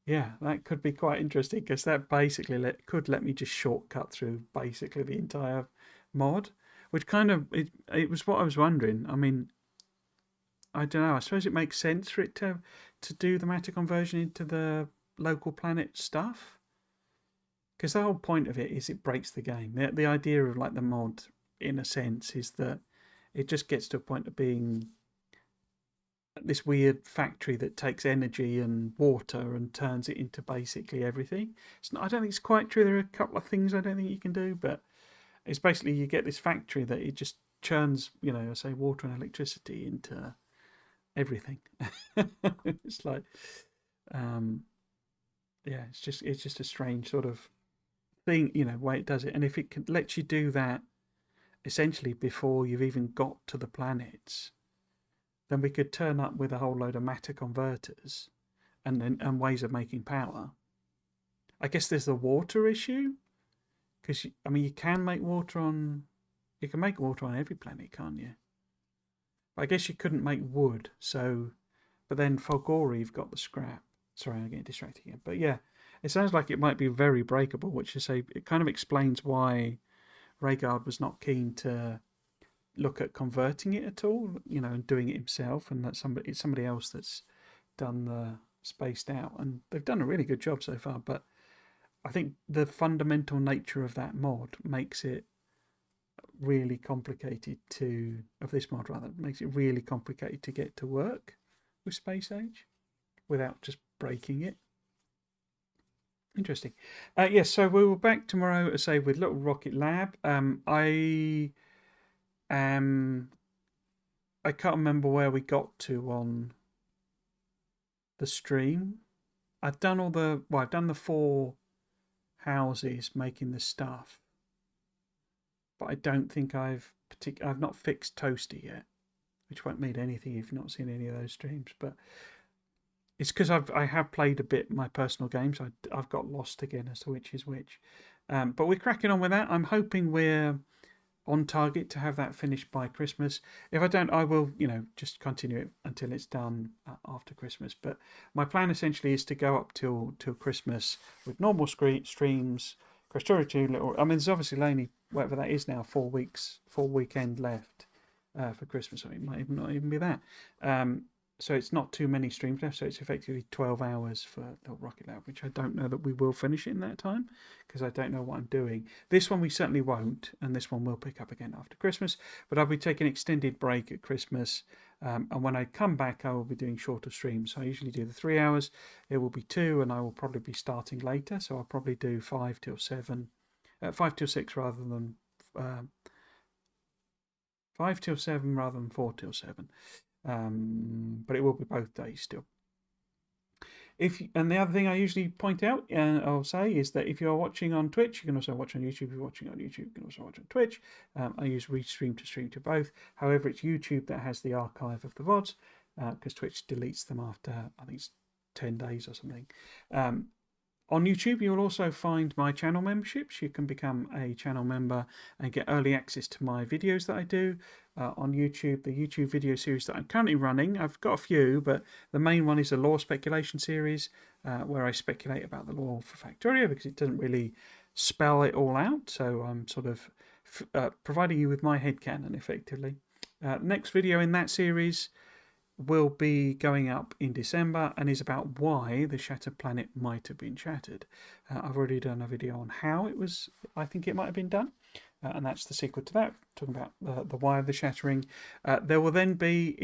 Yeah, that could be quite interesting because that basically could let me just shortcut through basically the entire mod, which kind of it was what I was wondering. I mean, I don't know. I suppose it makes sense for it to do the matter conversion into the local planet stuff, because the whole point of it is it breaks the game. The idea of like the mod, in a sense, is that it just gets to a point of being this weird factory that takes energy and water and turns it into basically everything. I don't think it's quite true. There are a couple of things I don't think you can do, but it's basically you get this factory that it just churns, you know, say water and electricity into everything. It's like, yeah, it's just a strange sort of thing, you know, way it does it. And if it can let you do that essentially before you've even got to the planets, then we could turn up with a whole load of matter converters and ways of making power. I guess there's the water issue, because I mean you can make water on every planet, can't you? I guess you couldn't make wood, so but then Fulgora you've got the scrap. Sorry, I'm getting distracted again. But yeah, it sounds like it might be very breakable, which is it kind of explains why Rhaegar was not keen to look at converting it at all, you know, and doing it himself, and that it's somebody else that's done the spaced out, and they've done a really good job so far. But I think the fundamental nature of that mod makes it really complicated this mod rather makes it really complicated to get to work with Space Age without just breaking it. Interesting. Yes, so we will back tomorrow, say, with Little Rocket Lab. I am I can't remember where we got to on the stream. I've done I've done the 4 houses making the stuff, but I don't think I've not fixed Toasty yet, which won't mean anything if you've not seen any of those streams. But it's because I have played a bit my personal games. I've got lost again as to which is which. But we're cracking on with that. I'm hoping we're on target to have that finished by Christmas. If I don't, I will, just continue it until it's done after Christmas. But my plan essentially is to go up till Christmas with normal streams. Krastorio 2, there's obviously only, whatever that is now, 4 weeks, 4 weekend left for Christmas. So it might not even be that. So it's not too many streams left, so it's effectively 12 hours for Little Rocket Lab, which I don't know that we will finish it in that time, because I don't know what I'm doing. This one we certainly won't, and this one will pick up again after Christmas, but I'll be taking an extended break at Christmas, and when I come back I will be doing shorter streams. So I usually do the 3 hours, it will be 2, and I will probably be starting later, so I'll probably do 5 till 7, 5 till 6 rather than 5 till 7 rather than 4 till 7. But it will be both days still. And the other thing I usually point out and I'll say is that if you're watching on Twitch, you can also watch on YouTube. If you're watching on YouTube, you can also watch on Twitch. I use Restream to stream to both. However, it's YouTube that has the archive of the VODs, because Twitch deletes them after, I think it's 10 days or something. On YouTube, you'll also find my channel memberships. You can become a channel member and get early access to my videos that I do on YouTube. The YouTube video series that I'm currently running, I've got a few, but the main one is a lore speculation series where I speculate about the lore for Factorio, because it doesn't really spell it all out. So I'm sort of providing you with my headcanon, effectively. Next video in that series will be going up in December and is about why the shattered planet might have been shattered. I've already done a video on how it was, I think it might have been done, and that's the sequel to that, talking about the why of the shattering. There will then be,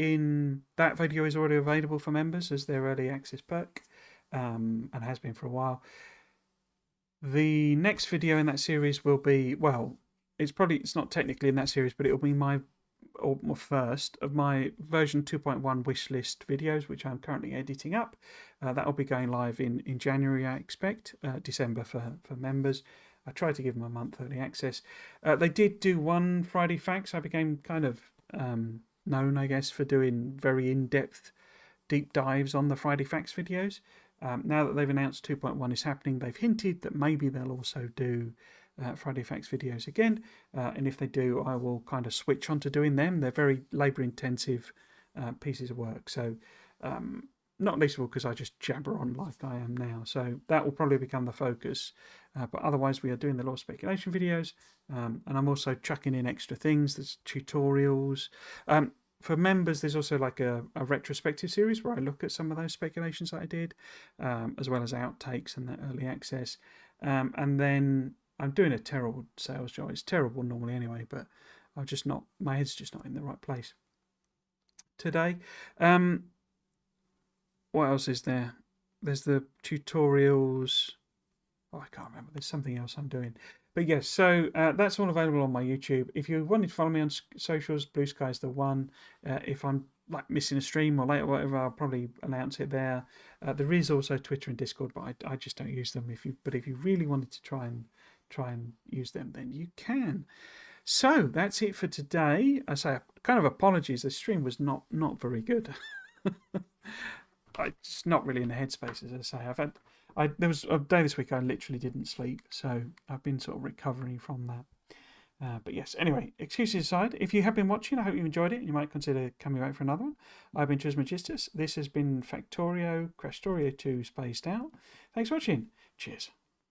that video is already available for members as their early access perk, and has been for a while. The next video in that series will be, well, it's not technically in that series, but it will be my first of my version 2.1 wishlist videos, which I'm currently editing up. That will be going live in January, I expect, December for members. I try to give them a month early access. They did do one Friday Facts. I became kind of known, I guess, for doing very in-depth deep dives on the Friday Facts videos. Now that they've announced 2.1 is happening, they've hinted that maybe they'll also do Friday Facts videos again, and if they do, I will kind of switch on to doing them. They're very labour intensive pieces of work, so not least of all because I just jabber on like I am now, so that will probably become the focus, but otherwise we are doing the lore speculation videos, and I'm also chucking in extra things. There's tutorials. For members, there's also like a retrospective series where I look at some of those speculations that I did, as well as outtakes and that early access, and then I'm doing a terrible sales job. It's terrible normally anyway, but I'm just not, my head's just not in the right place today. What else is there? There's the tutorials. Oh, I can't remember. There's something else I'm doing. But yes, so that's all available on my YouTube. If you wanted to follow me on socials, Blue Sky's the one. If I'm like missing a stream or later, whatever, I'll probably announce it there. There is also Twitter and Discord, but I just don't use them. But if you really wanted to try and use them, then you can. So that's it for today. I say kind of apologies. The stream was not very good. I'm just not really in the headspace, as I say. There was a day this week I literally didn't sleep, so I've been sort of recovering from that. But yes, anyway, excuses aside, if you have been watching, I hope you enjoyed it and you might consider coming back for another one. I've been Trismegistus. This has been Factorio, Krastorio 2 Spaced Out. Thanks for watching. Cheers.